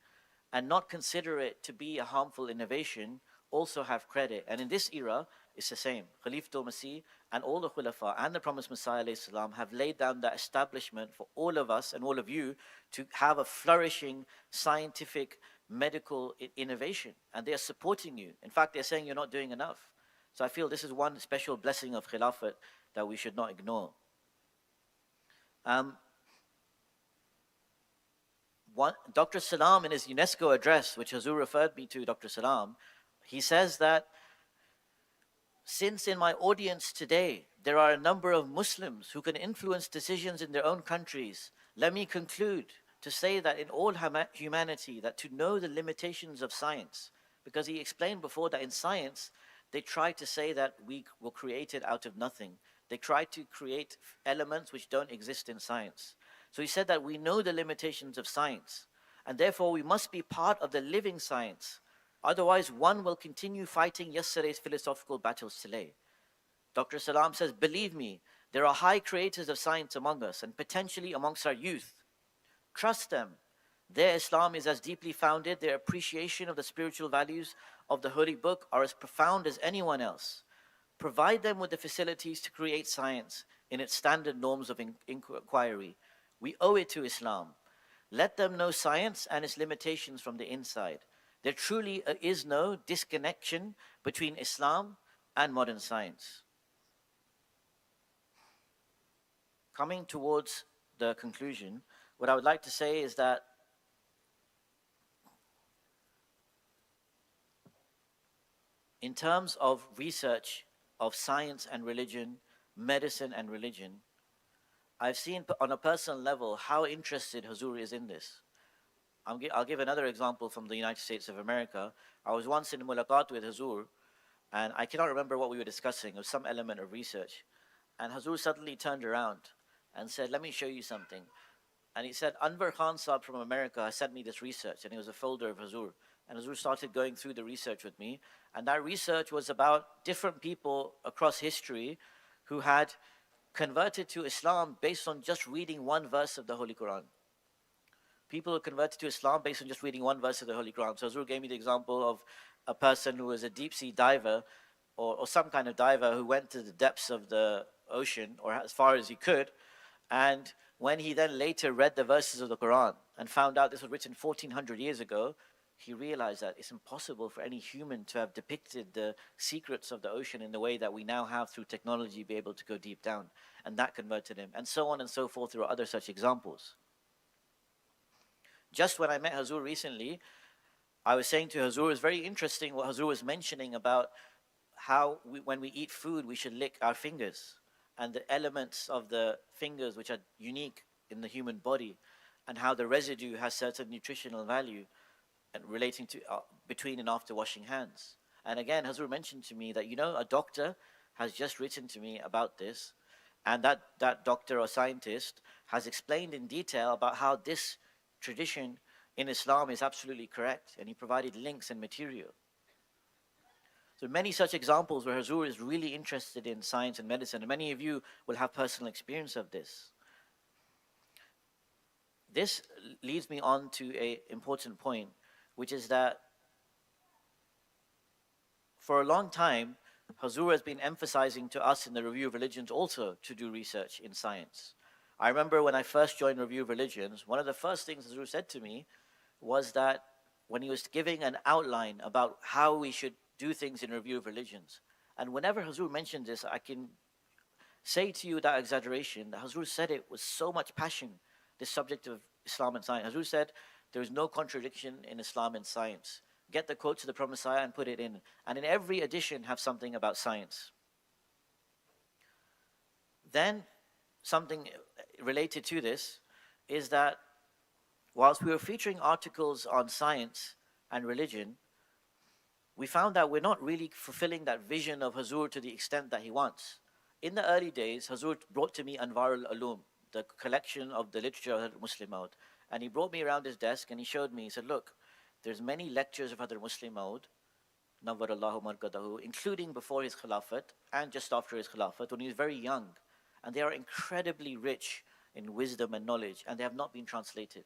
and not consider it to be a harmful innovation also have credit. And in this era, it's the same. Khalifatul Masih and all the Khulafa and the promised Messiah ﷺ have laid down that establishment for all of us and all of you to have a flourishing scientific medical innovation. And they are supporting you. In fact, they're saying you're not doing enough. So I feel this is one special blessing of Khilafat that we should not ignore. Dr. Salam in his UNESCO address, which Hazur referred me to, Dr. Salam, he says that since in my audience today, there are a number of Muslims who can influence decisions in their own countries, let me conclude to say that in all humanity, that to know the limitations of science, because he explained before that in science, they try to say that we were created out of nothing. They try to create elements which don't exist in science. So he said that we know the limitations of science, and therefore we must be part of the living science. Otherwise, one will continue fighting yesterday's philosophical battles today. Dr. Salam says, believe me, there are high creators of science among us and potentially amongst our youth. Trust them. Their Islam is as deeply founded, their appreciation of the spiritual values of the Holy Book are as profound as anyone else. Provide them with the facilities to create science in its standard norms of inquiry. We owe it to Islam. Let them know science and its limitations from the inside. There truly is no disconnection between Islam and modern science. Coming towards the conclusion, what I would like to say is that in terms of research of science and religion, medicine and religion, I've seen on a personal level how interested Hazur is in this. I'll give another example from the United States of America. I was once in a mulaqat with Hazur, and I cannot remember what we were discussing. It was some element of research. And Hazur suddenly turned around and said, let me show you something. And he said, Anwar Khan Saab from America has sent me this research, and it was a folder of Hazur. And Hazur started going through the research with me. And that research was about different people across history who had converted to Islam based on just reading one verse of the Holy Quran. People who converted to Islam based on just reading one verse of the Holy Quran. So Hazur gave me the example of a person who was a deep sea diver or some kind of diver who went to the depths of the ocean or as far as he could. And when he then later read the verses of the Quran and found out this was written 1400 years ago, he realized that it's impossible for any human to have depicted the secrets of the ocean in the way that we now have through technology, be able to go deep down. And that converted him. And so on and so forth. There are other such examples. Just when I met Hazur recently, I was saying to Hazur, it's very interesting what Hazur was mentioning about how when we eat food, we should lick our fingers and the elements of the fingers which are unique in the human body and how the residue has certain nutritional value and relating to between and after washing hands. And again, Hazur mentioned to me that, you know, a doctor has just written to me about this, and that doctor or scientist has explained in detail about how this tradition in Islam is absolutely correct, and he provided links and material. So many such examples where Hazur is really interested in science and medicine, and many of you will have personal experience of this. This leads me on to an important point, which is that for a long time, Hazur has been emphasizing to us in the Review of Religions also to do research in science. I remember when I first joined Review of Religions, one of the first things Hazur said to me was that when he was giving an outline about how we should do things in Review of Religions, And whenever Hazur mentioned this, I can say to you without exaggeration that Hazur said it with so much passion, this subject of Islam and science. Hazur said, there is no contradiction in Islam and science. Get the quotes of the Prophet Messiah and put it in. And in every edition have something about science. Then, something related to this is that whilst we were featuring articles on science and religion, we found that we're not really fulfilling that vision of Hazur to the extent that he wants. In the early days, Hazur brought to me Anwar al-Ulum, the collection of the literature of Hadrat Muslim Maud. And he brought me around his desk and he showed me, he said, look, there's many lectures of Hadrat Muslim Maud, Nawwarallahu markadahu, including before his Khilafat and just after his Khilafat, when he was very young. And they are incredibly rich in wisdom and knowledge, and they have not been translated.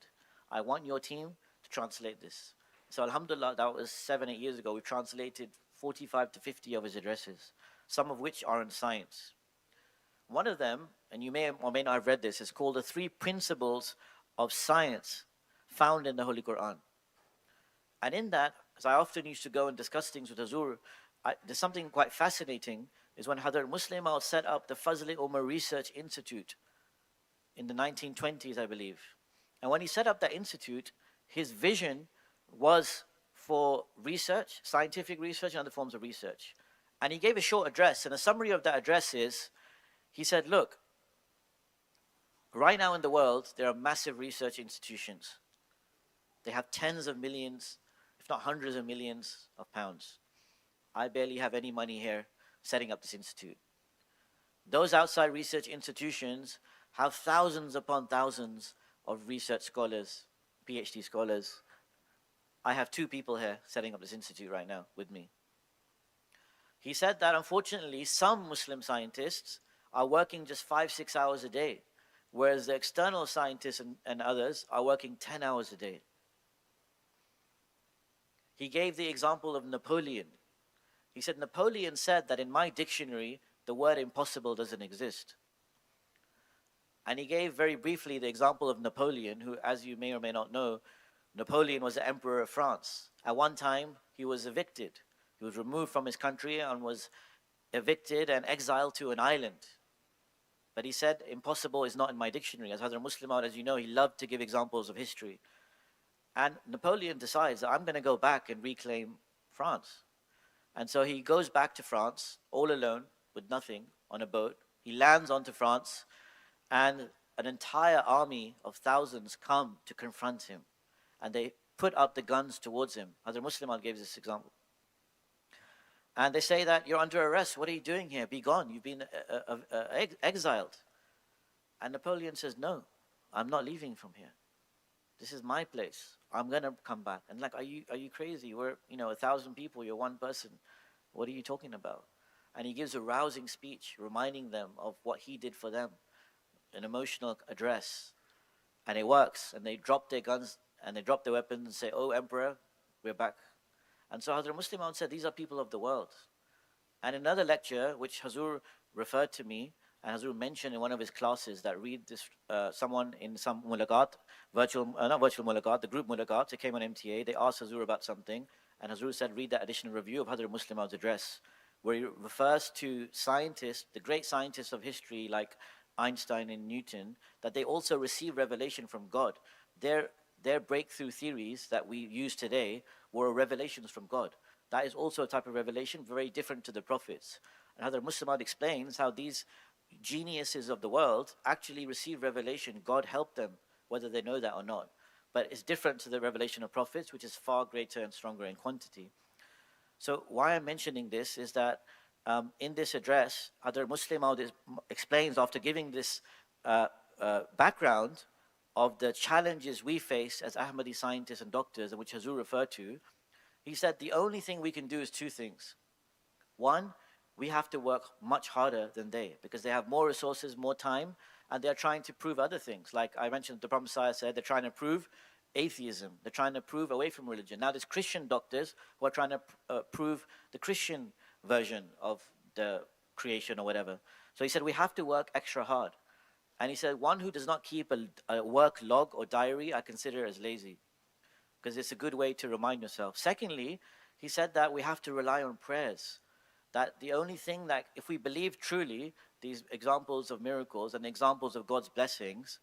I want your team to translate this. So alhamdulillah, that was 7-8 years ago. We translated 45 to 50 of his addresses, some of which are in science. One of them, and you may or may not have read this, is called the 3 Principles of Science found in the Holy Quran. And in that, as I often used to go and discuss things with Hazur, there's something quite fascinating, is when Hadrat Muslim Maud set up the Fazl-e Umar Research Institute in the 1920s, I believe. And when he set up that institute, his vision was for research, scientific research and other forms of research. And he gave a short address, and a summary of that address is, he said, look, right now in the world, there are massive research institutions. They have tens of millions, if not hundreds of millions of pounds. I barely have any money here setting up this institute. Those outside research institutions have thousands upon thousands of research scholars, PhD scholars. I have 2 people here setting up this institute right now with me. He said that unfortunately some Muslim scientists are working just 5-6 hours a day, whereas the external scientists and others are working 10 hours a day. He gave the example of Napoleon. He said, Napoleon said that in my dictionary, the word impossible doesn't exist. And he gave very briefly the example of Napoleon, who, as you may or may not know, Napoleon was the emperor of France. At one time, he was evicted. He was removed from his country and was evicted and exiled to an island. But he said, impossible is not in my dictionary. As Hazrat Muslim Maud, as you know, he loved to give examples of history. And Napoleon decides that I'm going to go back and reclaim France. And so he goes back to France, all alone, with nothing, on a boat. He lands onto France, and an entire army of thousands come to confront him. And they put up the guns towards him. Hazrat Muslim Maud gave this example. And they say that, you're under arrest, what are you doing here? Be gone, you've been exiled. And Napoleon says, no, I'm not leaving from here. This is my place. I'm gonna come back. And like, are you crazy? We're 1,000 people, you're one person. What are you talking about? And he gives a rousing speech, reminding them of what he did for them, an emotional address. And it works, and they drop their guns, and they drop their weapons and say, oh, Emperor, we're back. And so Hazrat Muslim Maud said, these are people of the world. And another lecture, which Hazur referred to me, and Hazur mentioned in one of his classes that read this, someone in some mulaqat, not virtual mulaqat, the group mulaqat, they came on MTA, they asked Hazur about something, and Hazur said, read that additional review of Hazrat Muslim Maud's address, where he refers to scientists, the great scientists of history like Einstein and Newton, that they also receive revelation from God. Their breakthrough theories that we use today were revelations from God. That is also a type of revelation very different to the prophets. And Hazrat Muslim Maud explains how these geniuses of the world actually receive revelation. God helped them, whether they know that or not. But it's different to the revelation of prophets, which is far greater and stronger in quantity. So why I'm mentioning this is that in this address, Hazrat Muslim Maud explains, after giving this background of the challenges we face as Ahmadi scientists and doctors, and which Hazur referred to, he said the only thing we can do is 2 things. One, we have to work much harder than they, because they have more resources, more time, and they're trying to prove other things. Like I mentioned, the Prophet Messiah said they're trying to prove atheism. They're trying to prove away from religion. Now there's Christian doctors who are trying to prove the Christian version of the creation or whatever. So he said we have to work extra hard. And he said one who does not keep a work log or diary, I consider as lazy, because it's a good way to remind yourself. Secondly, he said that we have to rely on prayers, that the only thing that, if we believe truly these examples of miracles and examples of God's blessings,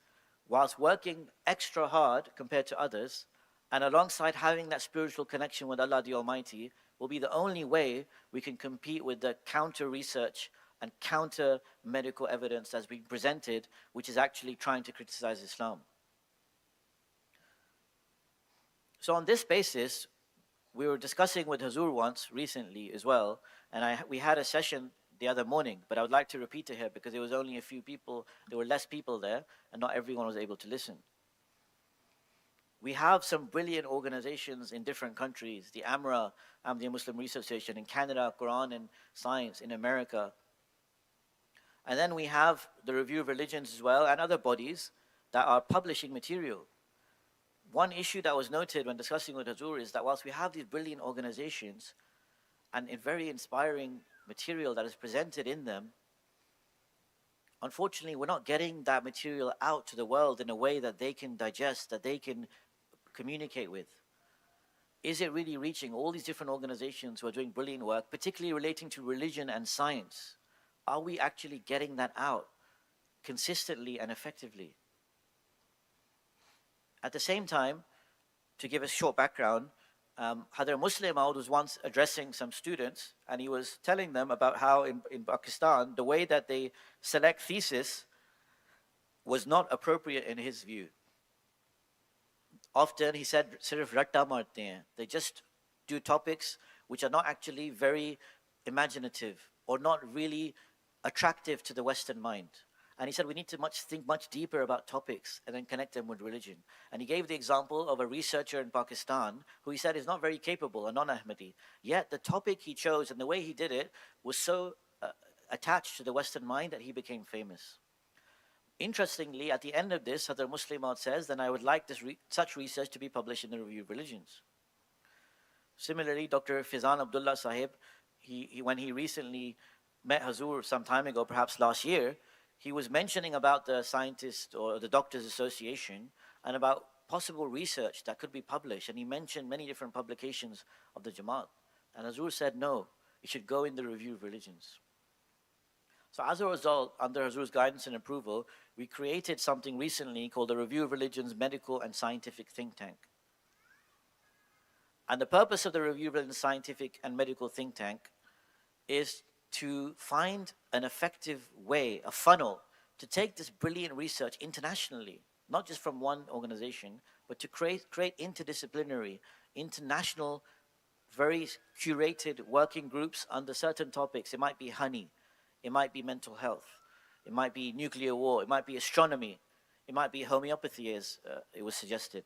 whilst working extra hard compared to others, and alongside having that spiritual connection with Allah the Almighty, will be the only way we can compete with the counter research and counter medical evidence that's being presented, which is actually trying to criticize Islam. So on this basis, we were discussing with Hazur once recently as well, and we had a session the other morning, but I would like to repeat it here because there was only a few people, there were less people there, and not everyone was able to listen. We have some brilliant organizations in different countries, the AMMA, Ahmadiyya Muslim Research Station in Canada, Quran and Science in America. And then we have the Review of Religions as well, and other bodies that are publishing material. One issue that was noted when discussing with Hazur is that whilst we have these brilliant organizations and a very inspiring material that is presented in them, unfortunately we're not getting that material out to the world in a way that they can digest, that they can communicate with. Is it really reaching all these different organizations who are doing brilliant work, particularly relating to religion and science? Are we actually getting that out consistently and effectively? At the same time, to give a short background, Hadhrat Muslim Maud was once addressing some students, and he was telling them about how in Pakistan, the way that they select thesis was not appropriate in his view. Often, he said, "Sirf ratta marte hain." They just do topics which are not actually very imaginative or not really attractive to the Western mind. And he said we need to think much deeper about topics and then connect them with religion. And he gave the example of a researcher in Pakistan who he said is not very capable, a non-Ahmadi. Yet the topic he chose and the way he did it was so attached to the Western mind that he became famous. Interestingly, at the end of this, Hadhrat Muslim Maud says, then I would like such research to be published in the Review of Religions. Similarly, Dr. Fizan Abdullah Sahib, when he recently met Hazur some time ago, perhaps last year, he was mentioning about the scientist or the Doctors Association and about possible research that could be published. And he mentioned many different publications of the Jamaat. And Hazur said, no, it should go in the Review of Religions. So as a result, under Hazur's guidance and approval, we created something recently called the Review of Religions Medical and Scientific Think Tank. And the purpose of the Review of Religions Scientific and Medical Think Tank is to find an effective way, a funnel, to take this brilliant research internationally, not just from one organization, but to create interdisciplinary, international, very curated working groups under certain topics. It might be honey, it might be mental health, it might be nuclear war, it might be astronomy, it might be homeopathy, as it was suggested.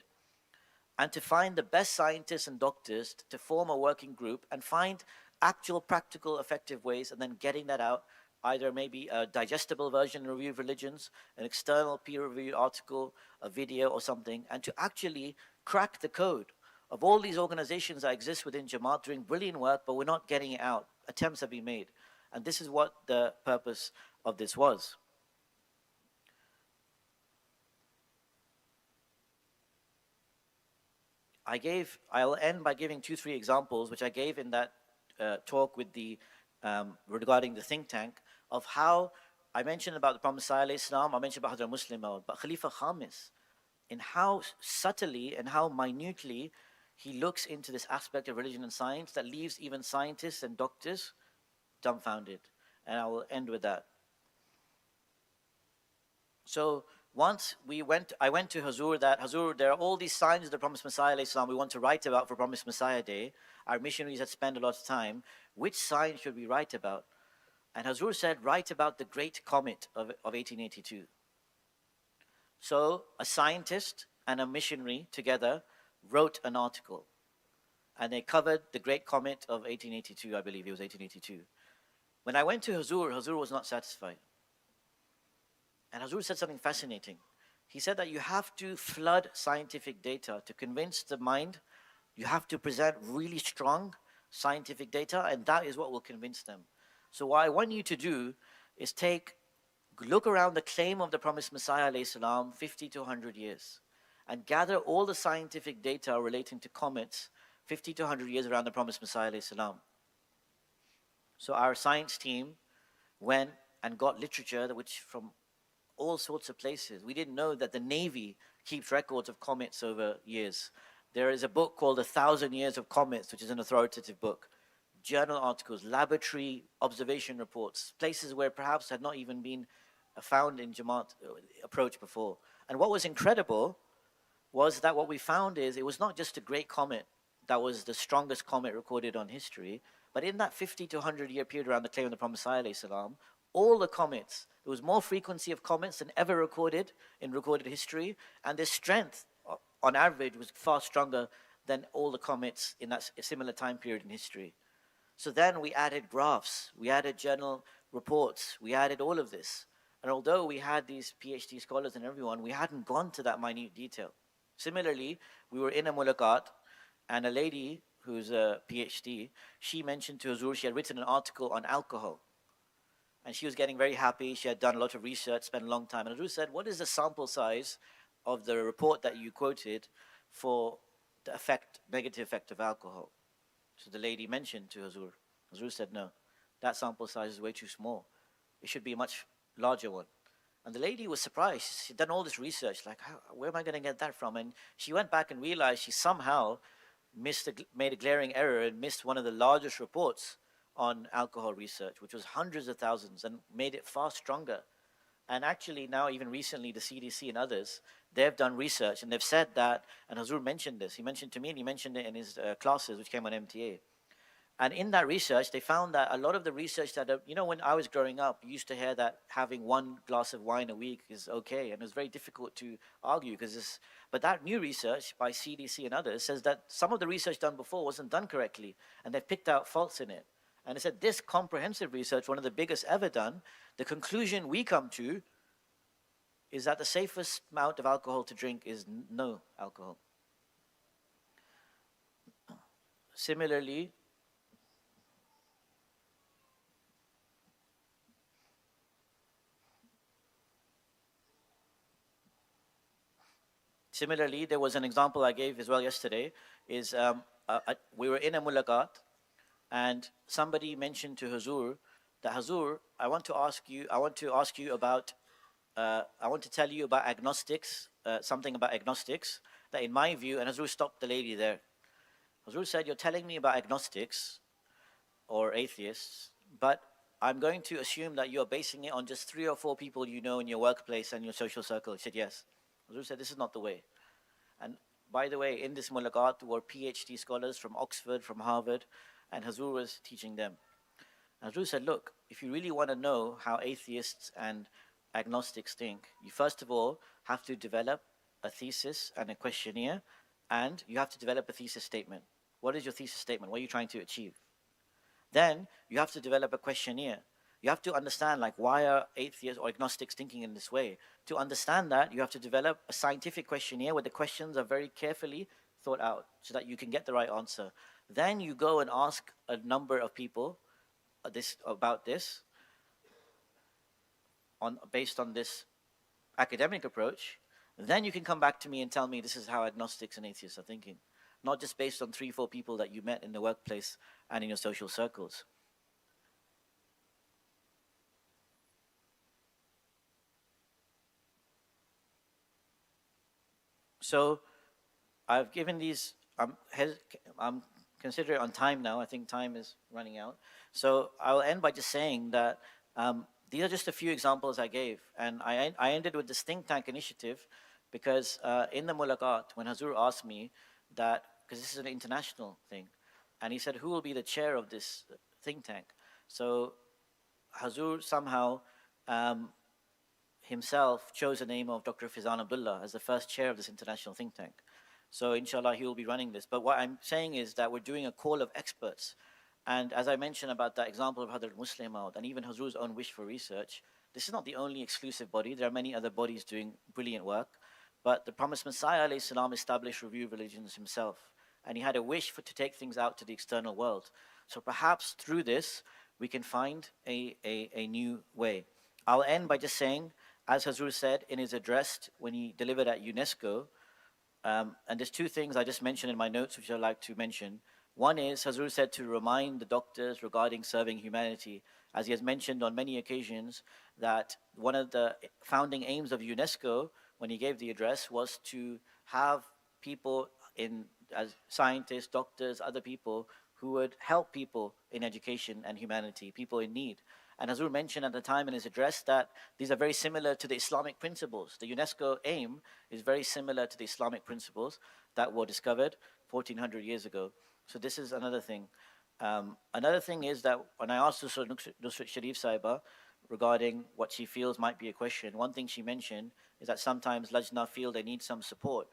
And to find the best scientists and doctors to form a working group and find actual, practical, effective ways, and then getting that out, either maybe a digestible version in Review of Religions, an external peer-reviewed article, a video or something, and to actually crack the code of all these organizations that exist within Jamaat doing brilliant work, but we're not getting it out. Attempts have been made. And this is what the purpose of this was. I'll end by giving 2-3 examples, which I gave in that talk with regarding the think tank, of how I mentioned about the Prophet Messiah Islam, I mentioned about Hadhrat Muslim Maud, but Khalifa Khamis, in how subtly and how minutely he looks into this aspect of religion and science that leaves even scientists and doctors dumbfounded. And I will end with that. So once I went to Hazur that, Hazur, there are all these signs of the Promised Messiah Islam we want to write about for Promised Messiah Day. Our missionaries had spent a lot of time. Which sign should we write about? And Hazur said, write about the great comet of 1882. So a scientist and a missionary together wrote an article. And they covered the great comet of 1882, I believe it was 1882. When I went to Hazur, Hazur was not satisfied. And Hazur said something fascinating. He said that you have to flood scientific data to convince the mind. You have to present really strong scientific data, and that is what will convince them. So what I want you to do is look around the claim of the Promised Messiah alayhi salam 50 to 100 years and gather all the scientific data relating to comets 50 to 100 years around the Promised Messiah alayhi salam. So our science team went and got literature which from all sorts of places. We didn't know that the Navy keeps records of comets over years. There is a book called 1,000 Years of Comets, which is an authoritative book. Journal articles, laboratory observation reports, places where perhaps had not even been found in Jamaat approach before. And what was incredible was that what we found is it was not just a great comet that was the strongest comet recorded on history, but in that 50 to 100 year period around the claim of the Prophet ﷺ, all the comets, there was more frequency of comets than ever recorded in recorded history, and their strength on average was far stronger than all the comets in that similar time period in history. So then we added graphs, we added journal reports, we added all of this. And although we had these PhD scholars and everyone, we hadn't gone to that minute detail. Similarly, we were in a mulaqat, and a lady who's a PhD, she mentioned to Huzur, she had written an article on alcohol. And she was getting very happy, she had done a lot of research, spent a long time. And Huzur said, what is the sample size of the report that you quoted for the negative effect of alcohol? So the lady mentioned to Huzur. Huzur said, no, that sample size is way too small. It should be a much larger one. And the lady was surprised. She'd done all this research, like, where am I going to get that from? And she went back and realized she somehow made a glaring error and missed one of the largest reports on alcohol research, which was hundreds of thousands, and made it far stronger. And actually now, even recently, the CDC and others, they've done research, and they've said that, and Huzur mentioned this, he mentioned to me, and he mentioned it in his classes, which came on MTA. And in that research, they found that a lot of the research that, when I was growing up, you used to hear that having one glass of wine a week is okay, and it was very difficult to argue, but that new research by CDC and others says that some of the research done before wasn't done correctly, and they've picked out faults in it. And it said this comprehensive research, one of the biggest ever done, the conclusion we come to is that the safest amount of alcohol to drink is no alcohol. Similarly, there was an example I gave as well yesterday, is we were in a mulaqat, and somebody mentioned to Huzur that, Huzur, I want to tell you about agnostics, something about agnostics, that in my view, and Huzur stopped the lady there. Huzur said, you're telling me about agnostics or atheists, but I'm going to assume that you're basing it on just 3 or 4 people you know in your workplace and your social circle. He said, yes. Huzur said, this is not the way. And by the way, in this mulaqat were PhD scholars from Oxford, from Harvard, and Huzur was teaching them. And Huzur said, look, if you really want to know how atheists and agnostics think, you first of all have to develop a thesis and a questionnaire, and you have to develop a thesis statement. What is your thesis statement? What are you trying to achieve? Then you have to develop a questionnaire. You have to understand, like, why are atheists or agnostics thinking in this way? To understand that, you have to develop a scientific questionnaire where the questions are very carefully thought out so that you can get the right answer. Then you go and ask a number of people about this based on this academic approach. Then you can come back to me and tell me this is how agnostics and atheists are thinking, not just based on 3 or 4 people that you met in the workplace and in your social circles. So I've given these, I'm considering on time now. I think time is running out. So I'll end by just saying that these are just a few examples I gave. And I ended with this think tank initiative because in the mulaqat, when Huzur asked me that, because this is an international thing, and he said, who will be the chair of this think tank? So Huzur somehow himself chose the name of Dr. Fizan Abdullah as the first chair of this international think tank. So inshallah, he will be running this. But what I'm saying is that we're doing a call of experts. And as I mentioned about that example of Hadrat Muslim Maud and even Huzur's own wish for research, this is not the only exclusive body. There are many other bodies doing brilliant work. But the promised Messiah ﷺ established review of religions himself. And he had a wish to take things out to the external world. So perhaps through this, we can find a new way. I'll end by just saying, as Huzur said in his address when he delivered at UNESCO, and there's 2 things I just mentioned in my notes which I'd like to mention. One is, Hazur said, to remind the doctors regarding serving humanity, as he has mentioned on many occasions that one of the founding aims of UNESCO when he gave the address was to have people as scientists, doctors, other people who would help people in education and humanity, people in need. And Hazur mentioned at the time in his address that these are very similar to the Islamic principles. The UNESCO aim is very similar to the Islamic principles that were discovered 1400 years ago. So this is another thing. Another thing is that when I asked Nusrat Sharif Saiba regarding what she feels might be a question, one thing she mentioned is that sometimes Lajna feel they need some support.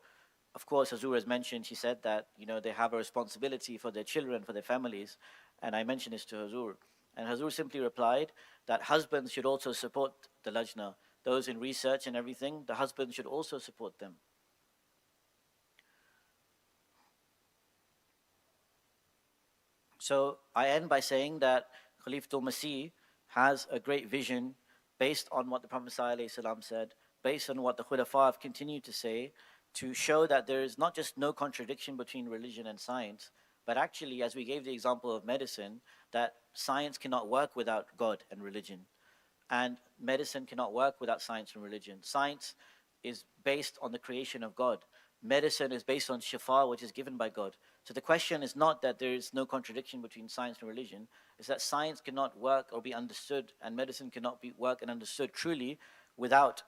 Of course, Hazur has mentioned, she said that, they have a responsibility for their children, for their families. And I mentioned this to Hazur. And Hazur simply replied that husbands should also support the Lajna. Those in research and everything, the husbands should also support them. So I end by saying that Khalifatul Masih has a great vision based on what the Prophet ﷺ said, based on what the Khulafa have continued to say, to show that there is not just no contradiction between religion and science, but actually, as we gave the example of medicine, that science cannot work without God and religion. And medicine cannot work without science and religion. Science is based on the creation of God. Medicine is based on shifa, which is given by God. So the question is not that there is no contradiction between science and religion, it's that science cannot work or be understood, and medicine cannot work and understood truly without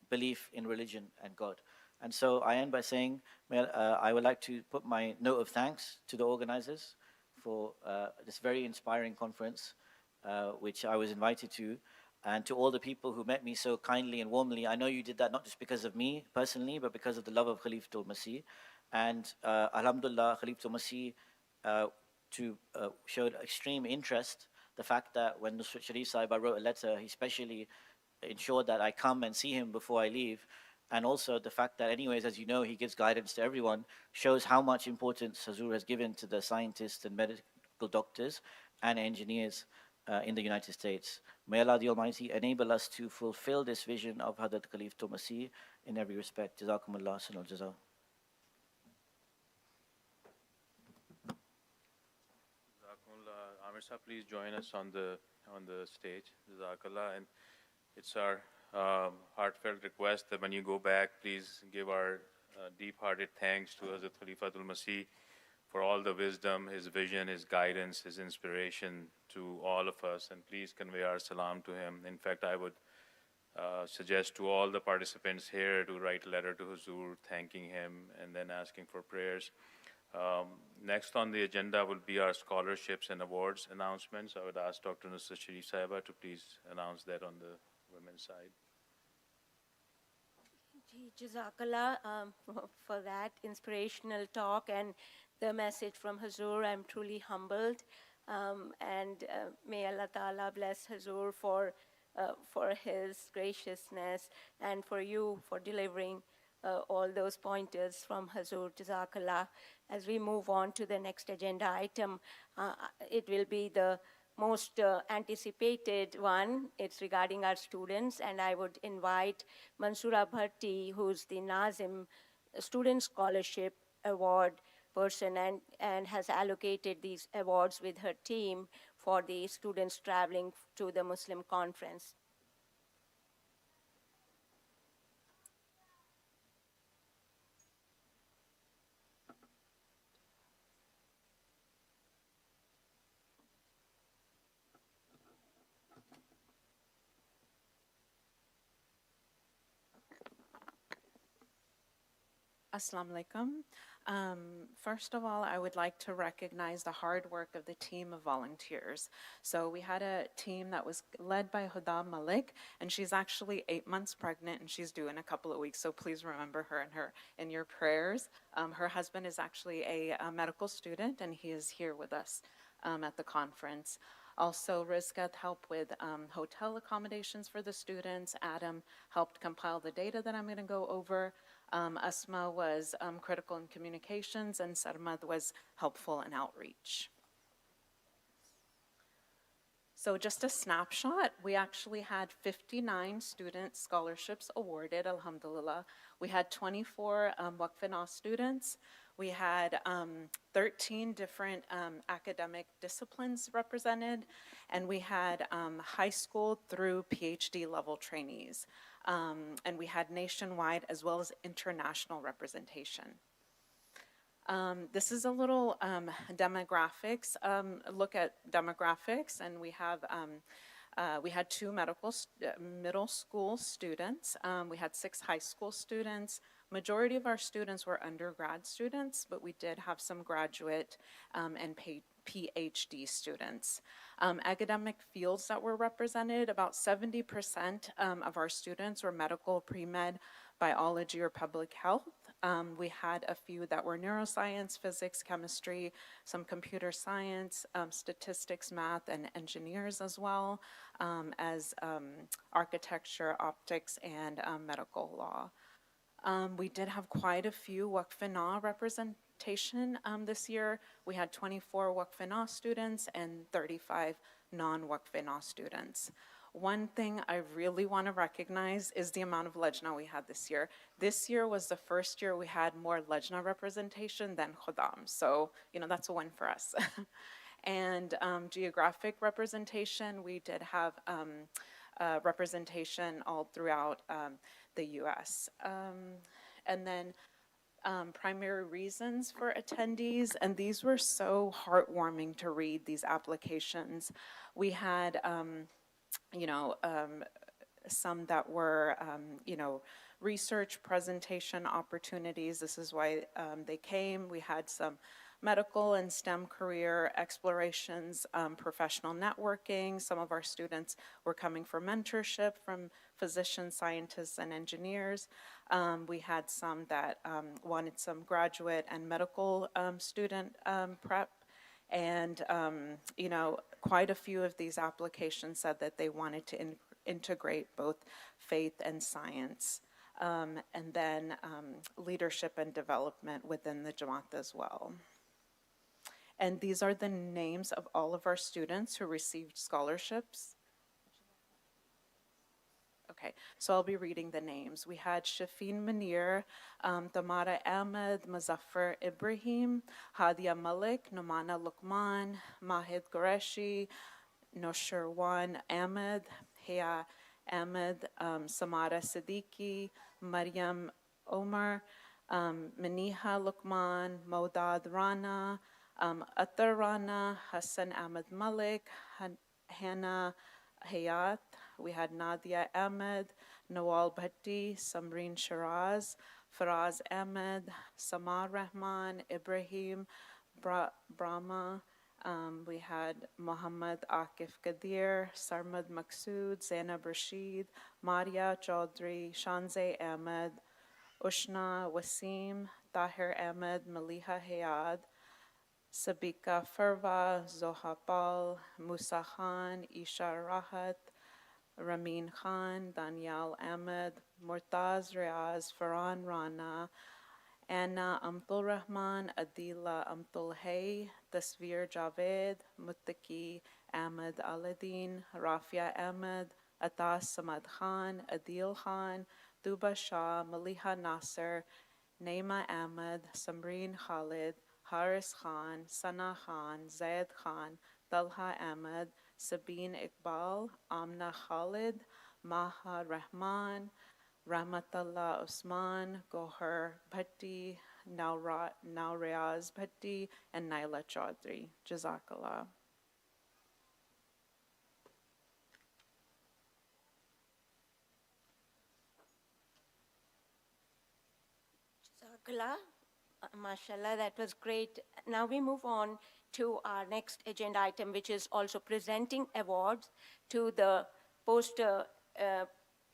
belief in religion and God. And so I end by saying, I would like to put my note of thanks to the organizers for this very inspiring conference, which I was invited to, and to all the people who met me so kindly and warmly. I know you did that not just because of me personally, but because of the love of Khalifatul Masih. And Alhamdulillah, Khalifatul Masih showed extreme interest. The fact that when Nusrat Sharif Saiba wrote a letter, he specially ensured that I come and see him before I leave. And also the fact that anyways, as you know, he gives guidance to everyone, shows how much importance Hazur has given to the scientists and medical doctors and engineers in the United States. May Allah the Almighty enable us to fulfill this vision of Hadrat Khalifatul Masih in every respect. Jazakumullah sanal jaza. Jazakumullah. Amer sahab, please join us on the stage. Jazakallah. And it's our heartfelt request that when you go back, please give our deep-hearted thanks to Hazrat Khalifatul Masih for all the wisdom, his vision, his guidance, his inspiration to all of us. And please convey our salam to him. In fact, I would suggest to all the participants here to write a letter to Hazur thanking him and then asking for prayers. Next on the agenda will be our scholarships and awards announcements. I would ask Dr. Nusrat Sharif Saiba to please announce that on the women's side. Jazakallah for that inspirational talk and the message from Hazur. I'm truly humbled, and may Allah Ta'ala bless Hazur for his graciousness and for you for delivering all those pointers from Hazur. Jazakallah. As we move on to the next agenda item, it will be the most anticipated one. It's regarding our students, and I would invite Mansoora Bhatti, who's the Nazim Student Scholarship Award person and has allocated these awards with her team for the students traveling to the Muslim conference. Assalamu alaikum. First of all, I would like to recognize the hard work of the team of volunteers. So we had a team that was led by Huda Malik, and she's actually 8 months pregnant, and she's due in a couple of weeks. So please remember her in your prayers. Her husband is actually a medical student, and he is here with us at the conference. Also, Rizkat helped with hotel accommodations for the students. Adam helped compile the data that I'm going to go over. Asma was critical in communications, and Sarmad was helpful in outreach. So just a snapshot, we actually had 59 student scholarships awarded, alhamdulillah. We had 24 Waqf students. We had 13 different academic disciplines represented, and we had high school through PhD level trainees. And we had nationwide as well as international representation. This is a little demographics, look at demographics, and we had 2 middle school students. We had 6 high school students. Majority of our students were undergrad students, but we did have some graduate and PhD students. Academic fields that were represented, about 70% of our students were medical, pre-med, biology, or public health. We had a few that were neuroscience, physics, chemistry, some computer science, statistics, math, and engineers as well, as architecture, optics, and medical law. We did have quite a few Waqf representation this year. We had 24 Waqf students and 35 non-Waqf students. One thing I really want to recognize is the amount of Lajna we had this year. This year was the first year we had more Lajna representation than Khuddam. So, that's a win for us. And geographic representation, we did have representation all throughout the US. And then primary reasons for attendees, and these were so heartwarming to read, these applications. We had some that were, research presentation opportunities. This is why they came. We had some medical and STEM career explorations, professional networking. Some of our students were coming for mentorship from physicians, scientists, and engineers. We had some that wanted some graduate and medical student prep. And, quite a few of these applications said that they wanted to integrate both faith and science, and then leadership and development within the Jamaat as well. And these are the names of all of our students who received scholarships. Okay, so I'll be reading the names. We had Shafin Munir, Tamara Ahmed, Muzaffar Ibrahim, Hadia Malik, Nomana Luqman, Mahid Qureshi, Noshirwan Ahmed, Hea Ahmed, Samara Siddiqui, Maryam Omar, Maniha Luqman, Modad Rana, Atar Rana, Hassan Ahmed Malik, Hannah Hayat. We had Nadia Ahmed, Nawal Bhatti, Samreen Shiraz, Faraz Ahmed, Samar Rahman, Ibrahim Brahma. We had Muhammad Akif Qadir, Sarmad Maqsood, Zainab Rashid, Maria Chaudhry, Shanze Ahmed, Ushna Wasim, Tahir Ahmed, Maliha Hayad, Sabika Farva, Zoha Paul, Musa Khan, Isha Rahat, Ramin Khan, Daniel Ahmed, Murtaz Riaz, Farhan Rana, Anna Amtul Rahman, Adila Amtul Hay, Tasvir Javed, Muttaqi Ahmed Aladin, Rafia Ahmed, Atas Samad Khan, Adil Khan, Duba Shah, Maliha Nasir, Naima Ahmed, Samreen Khalid, Haris Khan, Sana Khan, Zaid Khan, Talha Ahmed, Sabine Iqbal, Amna Khalid, Maha Rahman, Rahmatullah Osman, Gohar Bhatti, Nauriaz Bhatti, and Naila Chaudhry. Jazakallah. Jazakallah. Mashallah, that was great. Now we move on to our next agenda item, which is also presenting awards to the poster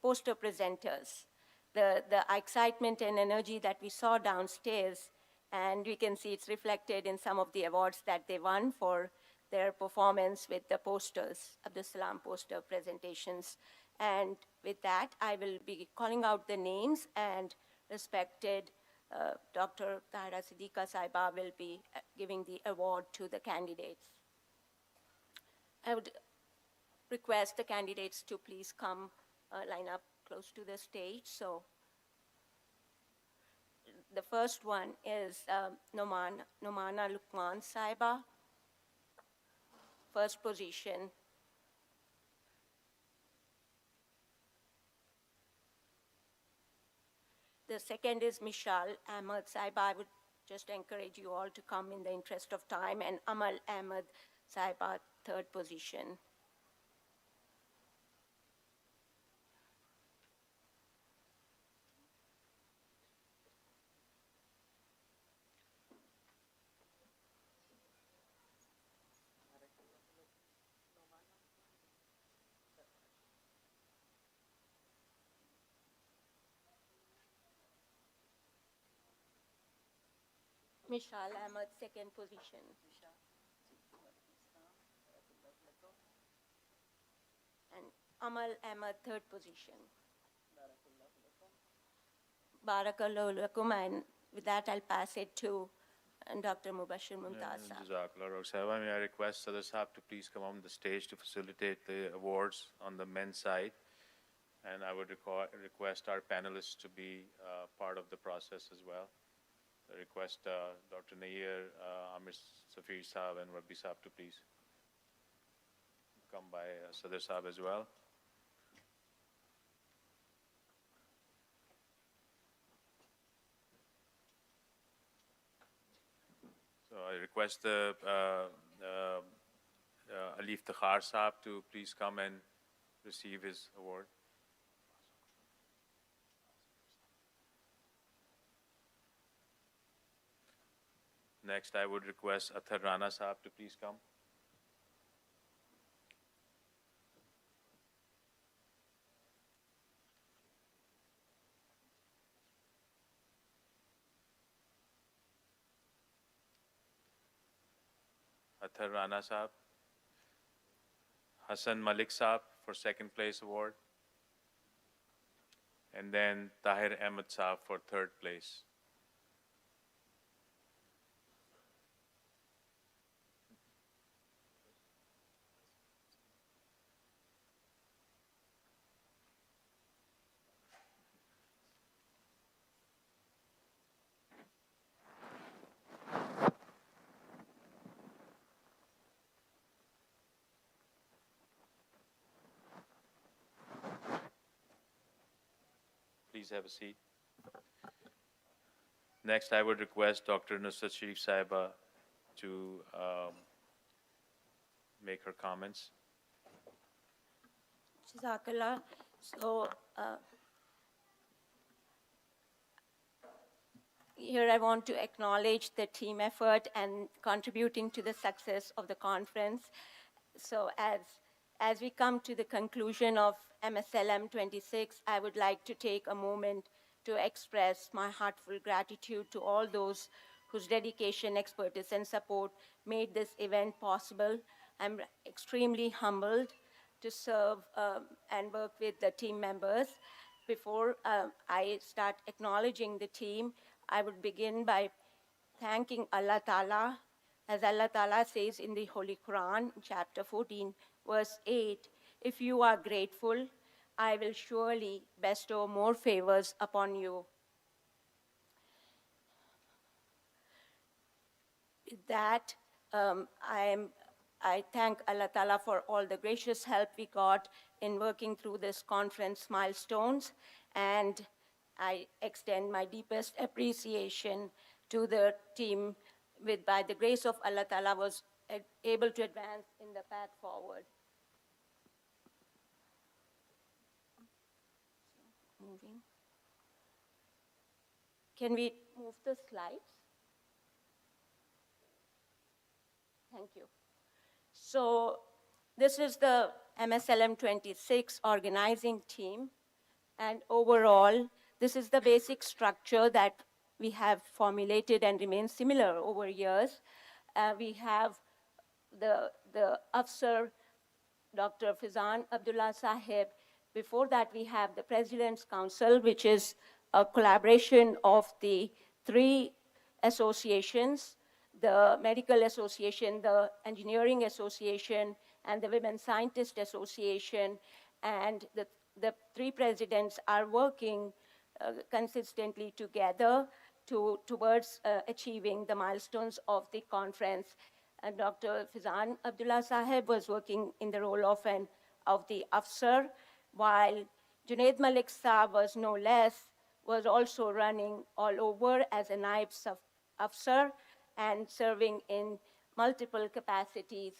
presenters. The excitement and energy that we saw downstairs, and we can see it's reflected in some of the awards that they won for their performance with the posters, Abdul Salam poster presentations. And with that, I will be calling out the names, and respected Dr. Tahira Siddiqua Saiba will be giving the award to the candidates. I would request the candidates to please come line up close to the stage. So The first one is Nomana Lukman Saiba, first position. The second is Mishal Ahmed Saiba. I would just encourage you all to come in the interest of time. And Amal Ahmed Saiba, third position. Mishal Ahmed, second position. And Amal Ahmed, third position. Barakallahu lakum, and with that I'll pass it to Dr. Mubashir Mumtaz. Jazakallah, Dr. Sahib. May I request Sadr Sahib to please come on the stage to facilitate the awards on the men's side. And I would request our panelists to be part of the process as well. I request Dr. Nasir, Amer, Safir Sahib, and Murabbi Sahib to please come by Sadr Sahib as well. So I request Alif Takhar Sahib to please come and receive his award. Next, I would request Athar Rana Sahib to please come. Athar Rana Sahib. Hassan Malik Sahib for second place award. And then Tahir Ahmed Sahib for third place. Please have a seat. Next, I would request Dr. Nusrat Sharif Sahiba to make her comments. Jazakallah. So here I want to acknowledge the team effort and contributing to the success of the conference. So as we come to the conclusion of MSLM 26, I would like to take a moment to express my heartfelt gratitude to all those whose dedication, expertise, and support made this event possible. I'm extremely humbled to serve and work with the team members. Before I start acknowledging the team, I would begin by thanking Allah Ta'ala. As Allah Ta'ala says in the Holy Quran, chapter 14, verse 8, if you are grateful, I will surely bestow more favors upon you. With that, I thank Allah Ta'ala for all the gracious help we got in working through this conference milestones, and I extend my deepest appreciation to the team by the grace of Allah Ta'ala was able to advance in the path forward. Moving. Can we move the slides? Thank you. So this is the MSLM 26 organizing team, and overall, this is the basic structure that we have formulated and remains similar over years. We have the AWSA, Dr. Fizan Abdullah Sahib. Before that, we have the President's Council, which is a collaboration of the three associations, the Medical Association, the Engineering Association, and the Women Scientist Association. And the three presidents are working consistently together towards achieving the milestones of the conference. And Dr. Fizan Abdullah Sahib was working in the role of the AFSR, while Junaid Malik Saab was no less, was also running all over as a Naib AFSR and serving in multiple capacities.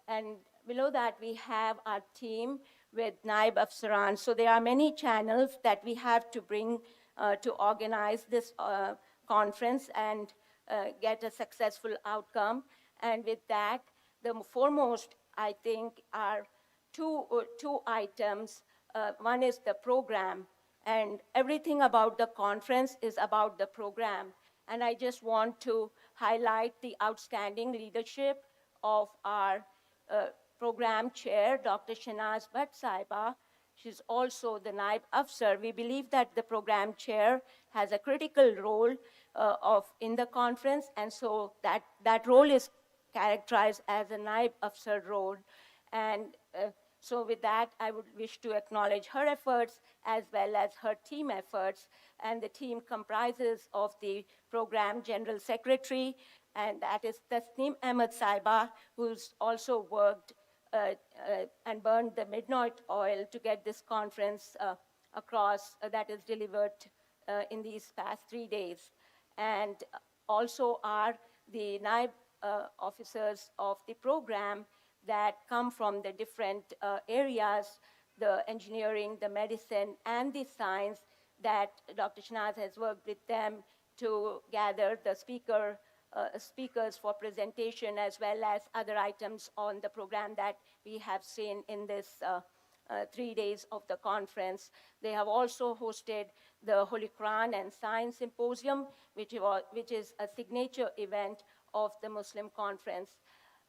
And below that, we have our team with Naib Afsaran. So there are many channels that we have to bring to organize this conference and get a successful outcome. And with that, the foremost, I think, are two items. One is the program, and everything about the conference is about the program. And I just want to highlight the outstanding leadership of our program chair, Dr. Shanaz Bhatt Saiba. She's also the Naib Afsar. We believe that the program chair has a critical role in the conference, and so that role is characterized as a Naib Afsar role. And so with that, I would wish to acknowledge her efforts as well as her team efforts. And the team comprises of the program general secretary, and that is Tasneem Ahmed Saiba, who's also worked and burned the midnight oil to get this conference across that is delivered in these past 3 days. And also are the Naib officers of the program that come from the different areas, the engineering, the medicine, and the science, that Dr. Shanaz has worked with them to gather the speakers for presentation, as well as other items on the program that we have seen in this 3 days of the conference. They have also hosted the Holy Quran and Science Symposium, which is a signature event of the Muslim conference.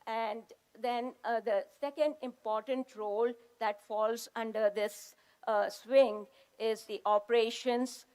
And then the second important role that falls under this swing is the operations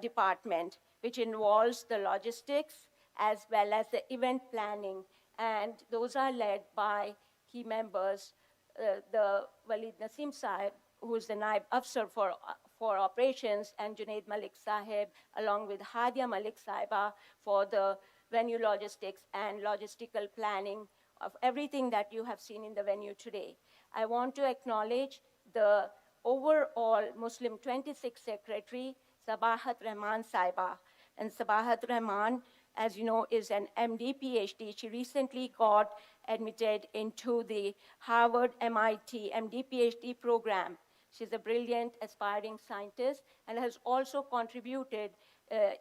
department, which involves the logistics as well as the event planning. And those are led by key members, the Walid Nasim Sahib, who is the Naib Afsar for operations, and Junaid Malik Sahib, along with Hadia Malik Sahiba for the venue logistics and logistical planning of everything that you have seen in the venue today. I want to acknowledge the overall Muslim 26 Secretary, Sabahat Rahman Saiba. And Sabahat Rahman, as you know, is an MD PhD. She recently got admitted into the Harvard MIT MD PhD program. She's a brilliant, aspiring scientist and has also contributed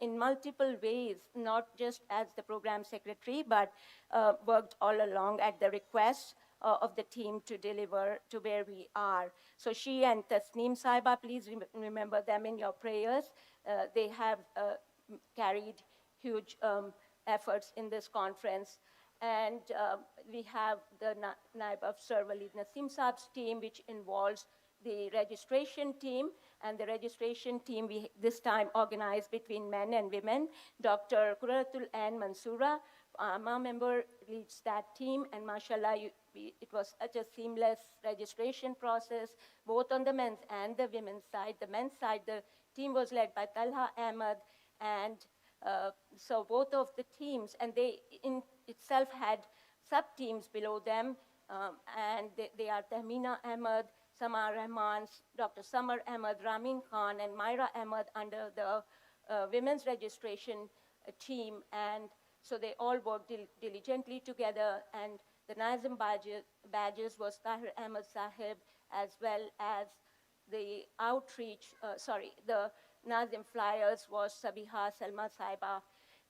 in multiple ways, not just as the program secretary, but worked all along at the request of the team to deliver to where we are. So she and Tasneem Saiba, please remember them in your prayers. They have carried huge efforts in this conference. And we have the Naib Afsar Walid Nasim Saab's team, which involves the registration team. And the registration team, we this time organized between men and women. Dr. Quratul Ain Mansoura, AMMA member, leads that team. And mashallah, it was such a seamless registration process, both on the men's and the women's side. The men's side, the team was led by Talha Ahmed, and so both of the teams, and they in itself had sub-teams below them, and they are Tahmina Ahmed, Samar Rahman, Dr. Samar Ahmed, Ramin Khan, and Myra Ahmed under the women's registration team. And so they all worked diligently together, and the Nazim badges was Tahir Ahmed Sahib, as well as the outreach, the Nazim flyers was Sabiha Salma Saiba.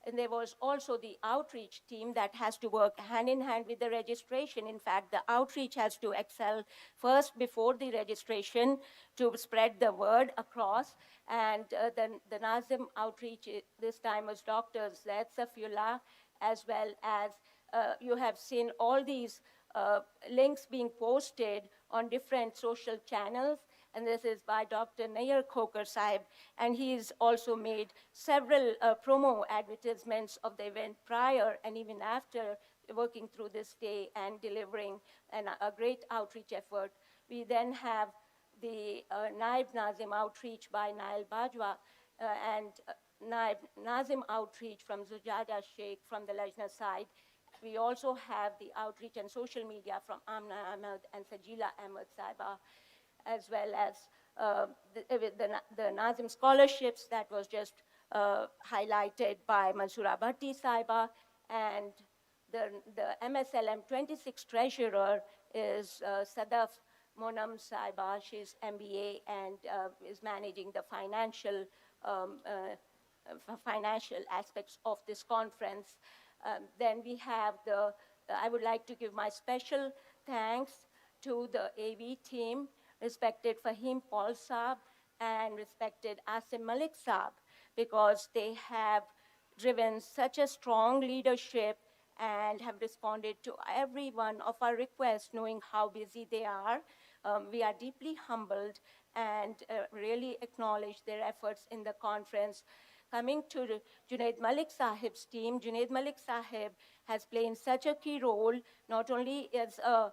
And there was also the outreach team that has to work hand in hand with the registration. In fact, the outreach has to excel first before the registration to spread the word across. And the Nazim outreach this time was Dr. Zaid Safiullah, as well as you have seen all these links being posted on different social channels. And this is by Dr. Nair Khokar Sahib, and he's also made several promo advertisements of the event prior and even after, working through this day and delivering a great outreach effort. We then have the Naib Nazim outreach by Nail Bajwa, and Nazim outreach from Zujada Sheikh from the Lajna side. We also have the outreach and social media from Amna Ahmed and Sajila Ahmed Saiba, as well as the Nazim scholarships that was just highlighted by Mansura Bhatti Saiba, and the MSLM 26 treasurer is Sadaf Monam Saiba. She's MBA and is managing the financial aspects of this conference. Then we have I would like to give my special thanks to the AV team, respected Fahim Paul Saab and respected Asim Malik Saab, because they have driven such a strong leadership and have responded to every one of our requests, knowing how busy they are. We are deeply humbled and really acknowledge their efforts in the conference. Coming to Junaid Malik Sahib's team, Junaid Malik Sahib has played such a key role, not only as a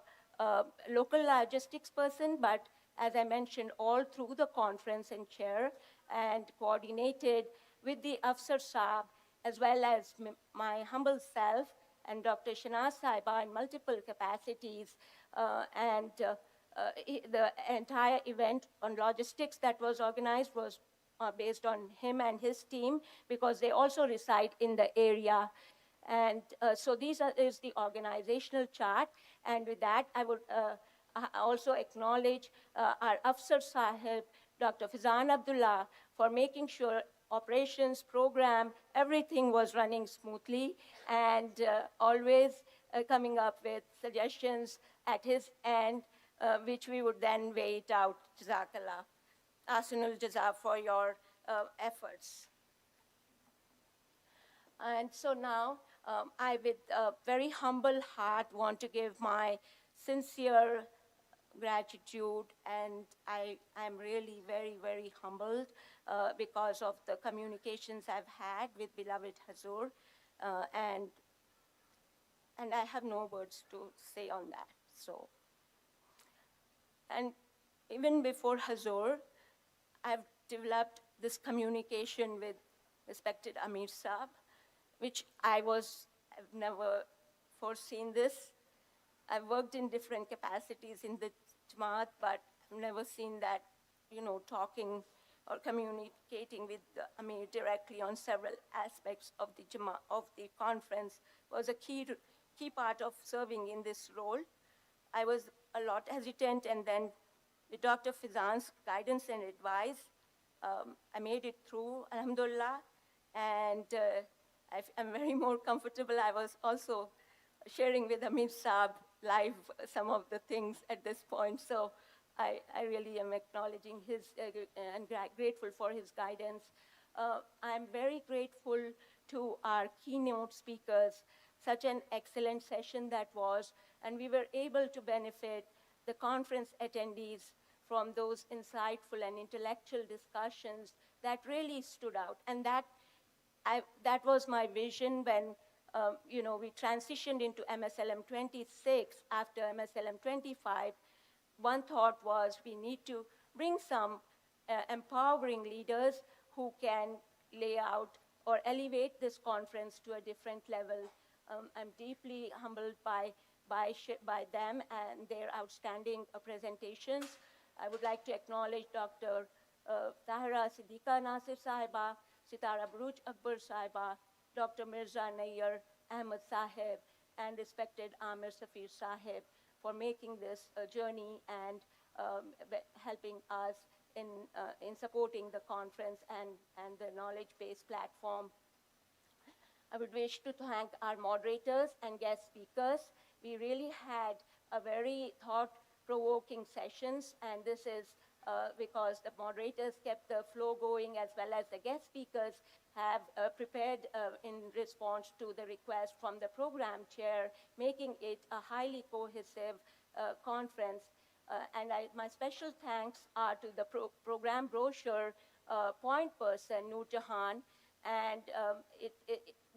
local logistics person, but as I mentioned, all through the conference and chair, and coordinated with the Afsar Saab, as well as my humble self and Dr. Shanaz Saiba in multiple capacities, the entire event on logistics that was organized was based on him and his team, because they also reside in the area. And so is the organizational chart. And with that, I would also acknowledge our Afsar Sahib, Dr. Fizan Abdullah, for making sure operations, program, everything was running smoothly, and always coming up with suggestions at his end, which we would then wait out. Jazakallah. Asanul Jaza for your efforts. And so now, I, with a very humble heart, want to give my sincere gratitude, and I'm really very, very humbled because of the communications I've had with beloved Hazur, and I have no words to say on that. So, and even before Hazur, I've developed this communication with respected Amir Saab, which I've never foreseen this. I've worked in different capacities in the Jamaat, but I've never seen that, talking or communicating with the Amir directly on several aspects of the Jamaat, of the conference, was a key part of serving in this role. I was a lot hesitant, and then with Dr. Fizan's guidance and advice, I made it through, alhamdulillah, and I'm very more comfortable. I was also sharing with Amir Saab live some of the things at this point, so I really am acknowledging his and grateful for his guidance. I'm very grateful to our keynote speakers. Such an excellent session that was, and we were able to benefit the conference attendees from those insightful and intellectual discussions that really stood out. And that was my vision when we transitioned into MSLM 26 after MSLM 25. One thought was we need to bring some empowering leaders who can lay out or elevate this conference to a different level. I'm deeply humbled by them and their outstanding presentations. I would like to acknowledge Dr. Tahira Siddiqua Nasir Sahiba, Sitara Brooj Akbar Sahiba, Dr. Mirza Nair Ahmed Sahib, and respected Amer Safir Sahib for making this journey and helping us in supporting the conference and the knowledge-based platform. I would wish to thank our moderators and guest speakers. We really had a very thought-provoking sessions, and this is because the moderators kept the flow going, as well as the guest speakers have prepared in response to the request from the program chair, making it a highly cohesive conference. And my special thanks are to the program brochure point person, Noor Jahan, and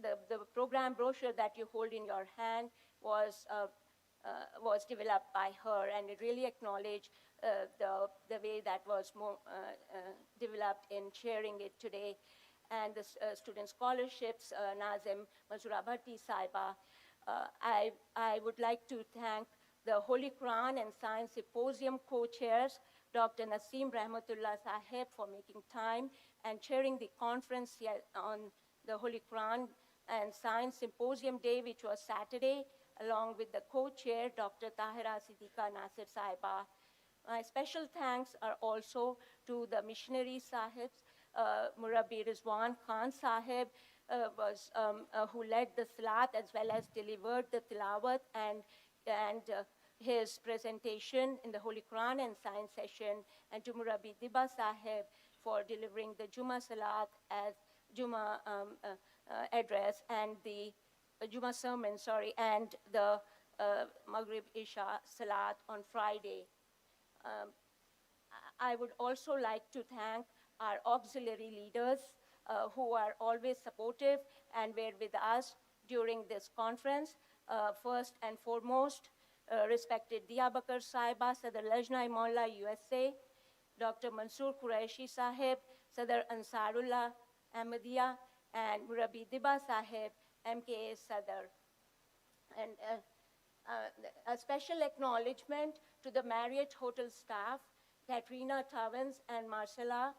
the program brochure that you hold in your hand was developed by her, and it really acknowledged the way that was more developed in sharing it today. and the student scholarships, Nazim Mazura Bhatti Saiba. I would like to thank the Holy Quran and Science Symposium co-chairs, Dr. Naseem Rahmatullah Sahib, for making time and chairing the conference here on the Holy Quran and Science Symposium Day, which was Saturday, along with the co-chair, Dr. Tahira Siddiqua Nasir Saiba. My special thanks are also to the missionary sahibs, Murabbi Rizwan Khan Sahib, who led the salat as well as delivered the tilawat and his presentation in the Holy Quran and Science session, and to Murabbi Diba Sahib for delivering the Juma Salat as Juma address and the Juma sermon, and the Maghrib Isha Salat on Friday. I would also like to thank our auxiliary leaders who are always supportive and were with us during this conference. First and foremost, respected Diyabakar Saiba, Sadr Lajna Maula, USA, Dr. Mansoor Qureshi Sahib, Sadr Ansarullah Ahmadiyya, and Murabbi Diba Sahib, MKA Sadr. And a special acknowledgement to the Marriott Hotel staff, Katrina Tavans and Marcella,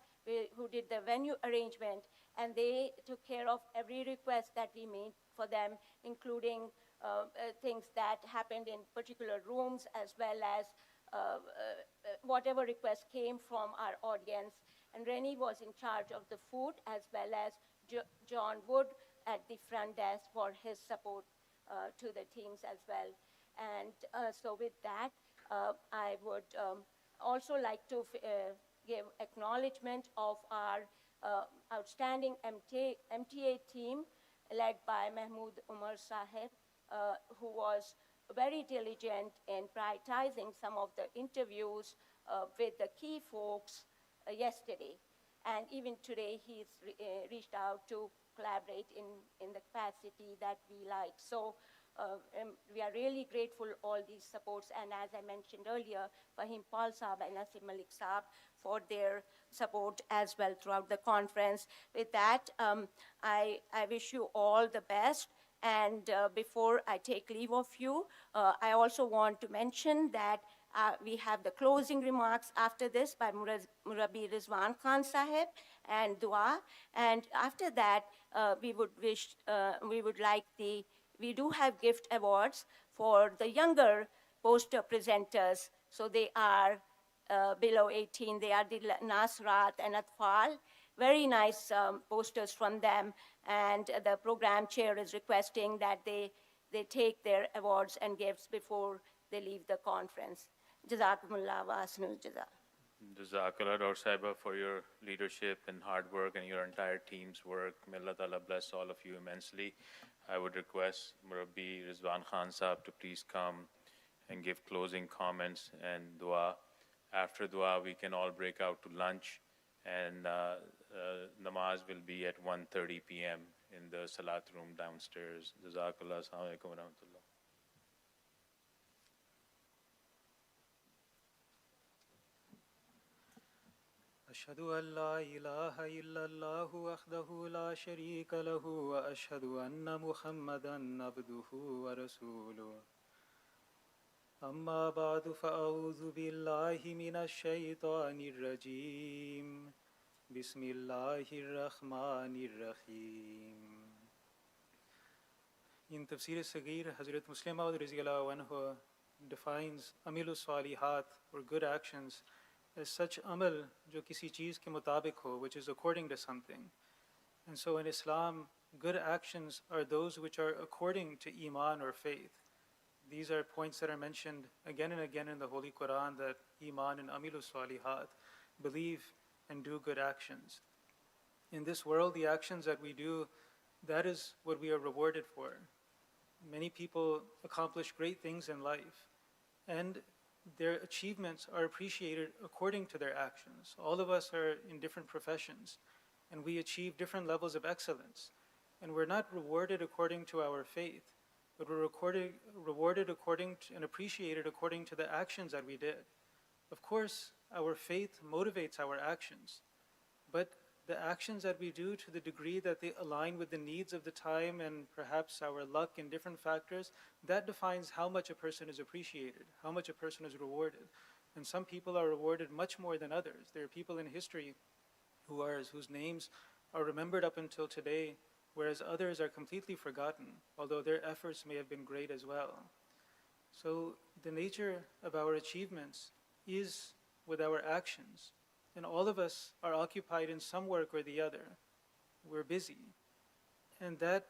who did the venue arrangement, and they took care of every request that we made for them, including things that happened in particular rooms, as well as whatever request came from our audience. And Rennie was in charge of the food, as well as John Wood at the front desk for his support to the teams as well. And so with that, I would also like to give acknowledgement of our outstanding MTA team led by Mahmood Umar Sahib, who was very diligent in prioritizing some of the interviews with the key folks yesterday. And even today, he's reached out to collaborate in the capacity that we like. So we are really grateful all these supports. And as I mentioned earlier, Fahim Paul Saab and Nasir Malik Saab for their support as well throughout the conference. With that, I wish you all the best. And before I take leave of you, I also want to mention that we have the closing remarks after this by Murabbi Rizwan Khan Sahib and dua. And after that, we do have gift awards for the younger poster presenters. So they are below 18. They are the Nusrat and Atfal. Very nice posters from them. And the program chair is requesting that they take their awards and gifts before they leave the conference. Jazakumullah wa asnul jaza. Jazakallah, Dr. Saiba, for your leadership and hard work and your entire team's work. May Allah Ta'ala bless all of you immensely. I would request Murabbi Rizwan Khan Sahib to please come and give closing comments and dua. After dua, we can all break out to lunch, and namaz will be at 1:30 p.m. in the Salat room downstairs. Jazakallah. Assalamu alaikum wa rahmatullah. أشهد أن لا إله إلا الله وحده لا شريك له وأشهد أن محمدا عبده ورسوله أما بعد فأعوذ بالله من الشيطان الرجيم بسم الله الرحمن الرحيم. In Tafsir Sagir, Hazrat Muslim Maud Riziyallahu anhu defines Amilu Salihat, or good actions, as such amal jo kisi cheez ke mutabik ho, which is according to something. And so in Islam, good actions are those which are according to iman or faith. These are points that are mentioned again and again in the Holy Quran, that iman and amilu salihat, believe and do good actions. In this world, the actions that we do, that is what we are rewarded for. Many people accomplish great things in life, and their achievements are appreciated according to their actions. All of us are in different professions, and we achieve different levels of excellence. And we're not rewarded according to our faith, but we're rewarded according to, and appreciated according to the actions that we did. Of course, our faith motivates our actions, but the actions that we do, to the degree that they align with the needs of the time and perhaps our luck and different factors, that defines how much a person is appreciated, how much a person is rewarded. And some people are rewarded much more than others. There are people in history whose names are remembered up until today, whereas others are completely forgotten, although their efforts may have been great as well. So the nature of our achievements is with our actions. And all of us are occupied in some work or the other. We're busy. And that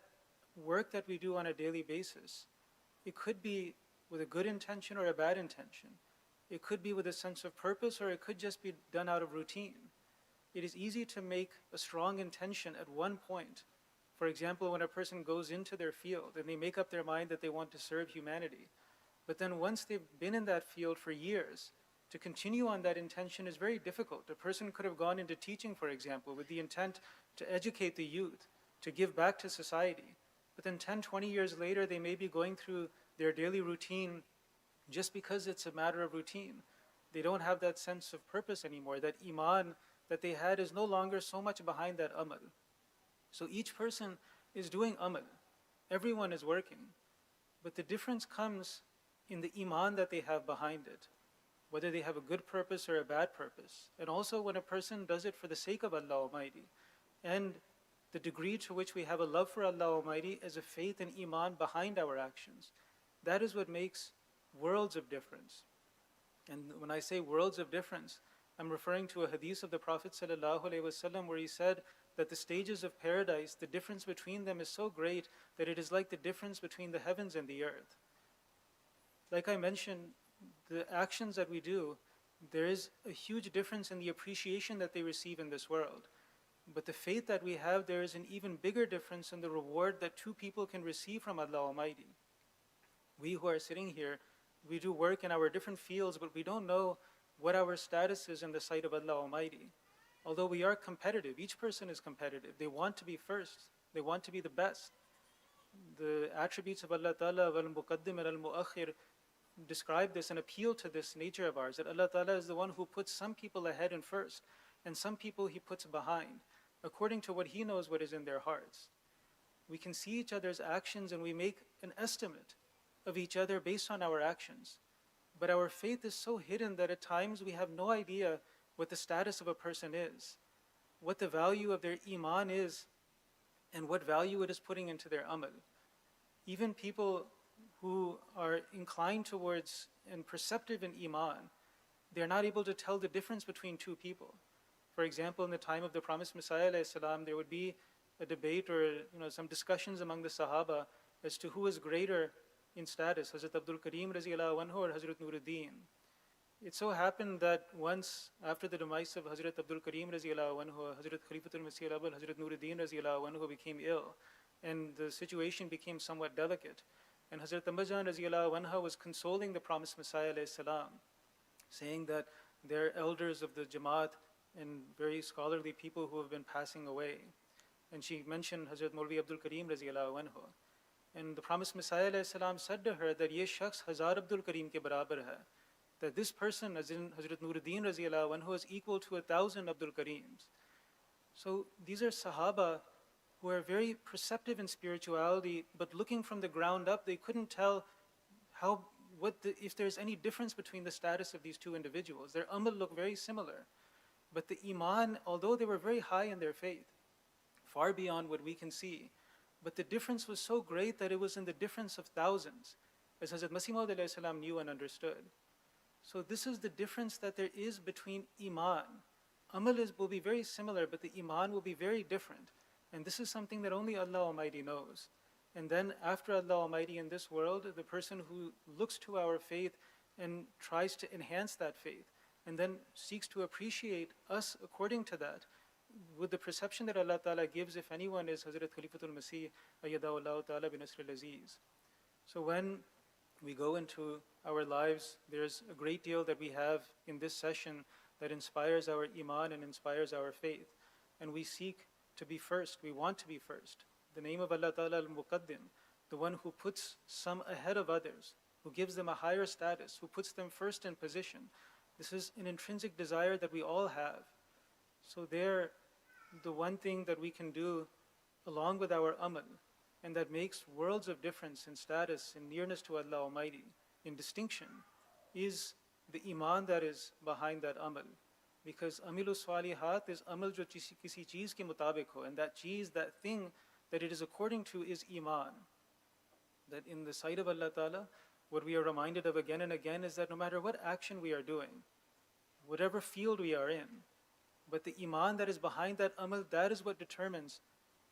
work that we do on a daily basis, it could be with a good intention or a bad intention. It could be with a sense of purpose, or it could just be done out of routine. It is easy to make a strong intention at one point. For example, when a person goes into their field and they make up their mind that they want to serve humanity. But then once they've been in that field for years, to continue on that intention is very difficult. A person could have gone into teaching, for example, with the intent to educate the youth, to give back to society. But then 10, 20 years later, they may be going through their daily routine just because it's a matter of routine. They don't have that sense of purpose anymore. That iman that they had is no longer so much behind that amal. So each person is doing amal. Everyone is working. But the difference comes in the iman that they have behind it, whether they have a good purpose or a bad purpose. And also when a person does it for the sake of Allah Almighty, and the degree to which we have a love for Allah Almighty as a faith and iman behind our actions. That is what makes worlds of difference. And when I say worlds of difference, I'm referring to a hadith of the Prophet ﷺ where he said that the stages of paradise, the difference between them is so great that it is like the difference between the heavens and the earth. Like I mentioned, the actions that we do, there is a huge difference in the appreciation that they receive in this world. But the faith that we have, there is an even bigger difference in the reward that two people can receive from Allah Almighty. We who are sitting here, we do work in our different fields, but we don't know what our status is in the sight of Allah Almighty. Although we are competitive, each person is competitive. They want to be first. They want to be the best. The attributes of Allah Ta'ala, wal-muqaddim and al-mu'akhir, describe this and appeal to this nature of ours, that Allah Ta'ala is the one who puts some people ahead and first, and some people He puts behind, according to what He knows what is in their hearts. We can see each other's actions and we make an estimate of each other based on our actions. But our faith is so hidden that at times we have no idea what the status of a person is, what the value of their iman is, and what value it is putting into their amal. Even people who are inclined towards and perceptive in iman, they're not able to tell the difference between two people. For example, in the time of the promised Messiah ﷺ, there would be a debate or some discussions among the Sahaba as to who is greater in status, Hazrat Abdul Karim Raziyallahu Anhu or Hazrat Nuruddin. It so happened that once, after the demise of Hazrat Abdul Karim Raziyallahu Anhu, Hazrat Khalifatul Masih al-Awwal, Hazrat Nuruddin Raziyallahu Anhu became ill, and the situation became somewhat delicate. And Hazrat Ambajan Raziyallahu Anha was consoling the promised Messiah ﷺ, saying that they're elders of the Jamaat and very scholarly people who have been passing away. And she mentioned Hazrat Maulvi Abdul Karim Raziyallahu Anhu. And the promised Messiah ﷺ said to her that ye shakhs Hazar Abdul Karim ke barabar hai, that this person, as in Hazrat Nuruddin Raziyallahu Anhu, is equal to 1,000 Abdul Karims. So these are Sahaba who are very perceptive in spirituality, but looking from the ground up, they couldn't tell if there's any difference between the status of these two individuals. Their amal look very similar. But the iman, although they were very high in their faith, far beyond what we can see, but the difference was so great that it was in the difference of thousands, as Hazrat Masih Maud alayhi salam knew and understood. So this is the difference that there is between iman. Amal will be very similar, but the iman will be very different. And this is something that only Allah Almighty knows. And then after Allah Almighty in this world, the person who looks to our faith and tries to enhance that faith, and then seeks to appreciate us according to that, with the perception that Allah Ta'ala gives, if anyone, is Hazrat Khalifatul Masih ayyadahu Ta'ala bin Nasr al-Aziz. So when we go into our lives, there's a great deal that we have in this session that inspires our iman and inspires our faith. And we seek to be first, we want to be first. The name of Allah Ta'ala al-Muqaddim, the one who puts some ahead of others, who gives them a higher status, who puts them first in position. This is an intrinsic desire that we all have. So there, the one thing that we can do along with our amal, and that makes worlds of difference in status, in nearness to Allah Almighty, in distinction, is the iman that is behind that amal. Because amilu swalihat is amal jo kisi cheez ke mutabik ho, and that cheez, that thing that it is according to is iman. That in the sight of Allah Ta'ala, what we are reminded of again and again is that no matter what action we are doing, whatever field we are in, but the iman that is behind that amal, that is what determines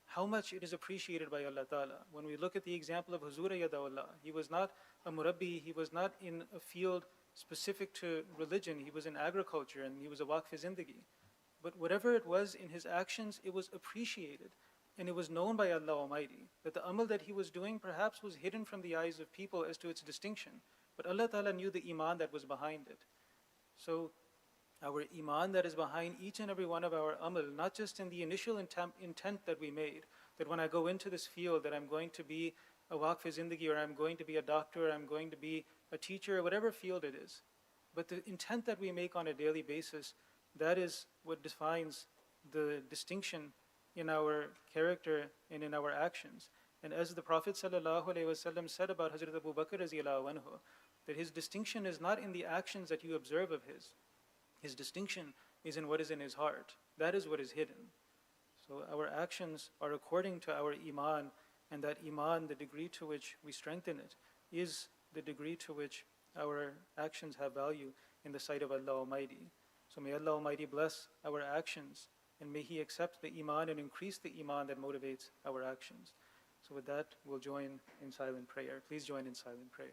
how much it is appreciated by Allah Ta'ala. When we look at the example of Huzur Yadawallah, he was not a Murabbi, he was not in a field specific to religion, he was in agriculture and he was a waqf zindagi. But whatever it was in his actions, it was appreciated and it was known by Allah Almighty that the amal that he was doing perhaps was hidden from the eyes of people as to its distinction. But Allah Ta'ala knew the iman that was behind it. So our iman that is behind each and every one of our amal, not just in the initial intent that we made, that when I go into this field that I'm going to be a waqf zindagi, or I'm going to be a doctor, or I'm going to be a teacher, or whatever field it is. But the intent that we make on a daily basis, that is what defines the distinction in our character and in our actions. And as the Prophet ﷺ said about Hazrat Abu Bakr radiallahu anhu, that his distinction is not in the actions that you observe of his. His distinction is in what is in his heart. That is what is hidden. So our actions are according to our iman, and that iman, the degree to which we strengthen it, is the degree to which our actions have value in the sight of Allah Almighty. So may Allah Almighty bless our actions, and may He accept the iman and increase the iman that motivates our actions. So with that, we'll join in silent prayer. Please join in silent prayer.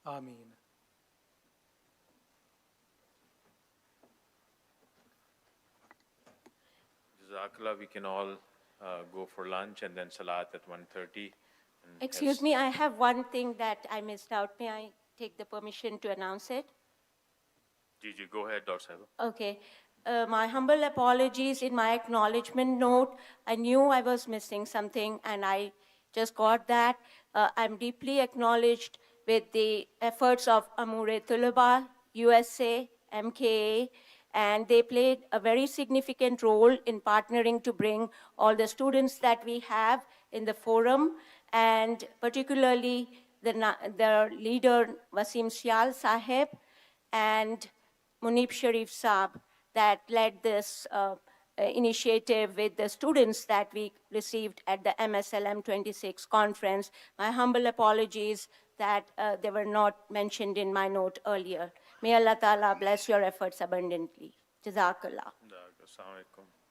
Ameen. Jazakallah, we can all go for lunch and then salat at 1:30. Excuse me, I have one thing that I missed out. May I take the permission to announce it? Gigi, go ahead, Dr. Sahib. Okay. My humble apologies in my acknowledgement note. I knew I was missing something and I just got that. I'm deeply acknowledged with the efforts of Amure Tulaba, USA, MKA, and they played a very significant role in partnering to bring all the students that we have in the forum, and particularly the leader Wasim Sial Sahib and Munib Sharif Saab that led this initiative with the students that we received at the MSLM 26 conference. My humble apologies that they were not mentioned in my note earlier. May Allah Ta'ala bless your efforts abundantly. Jazakallah. Assalamu alaikum.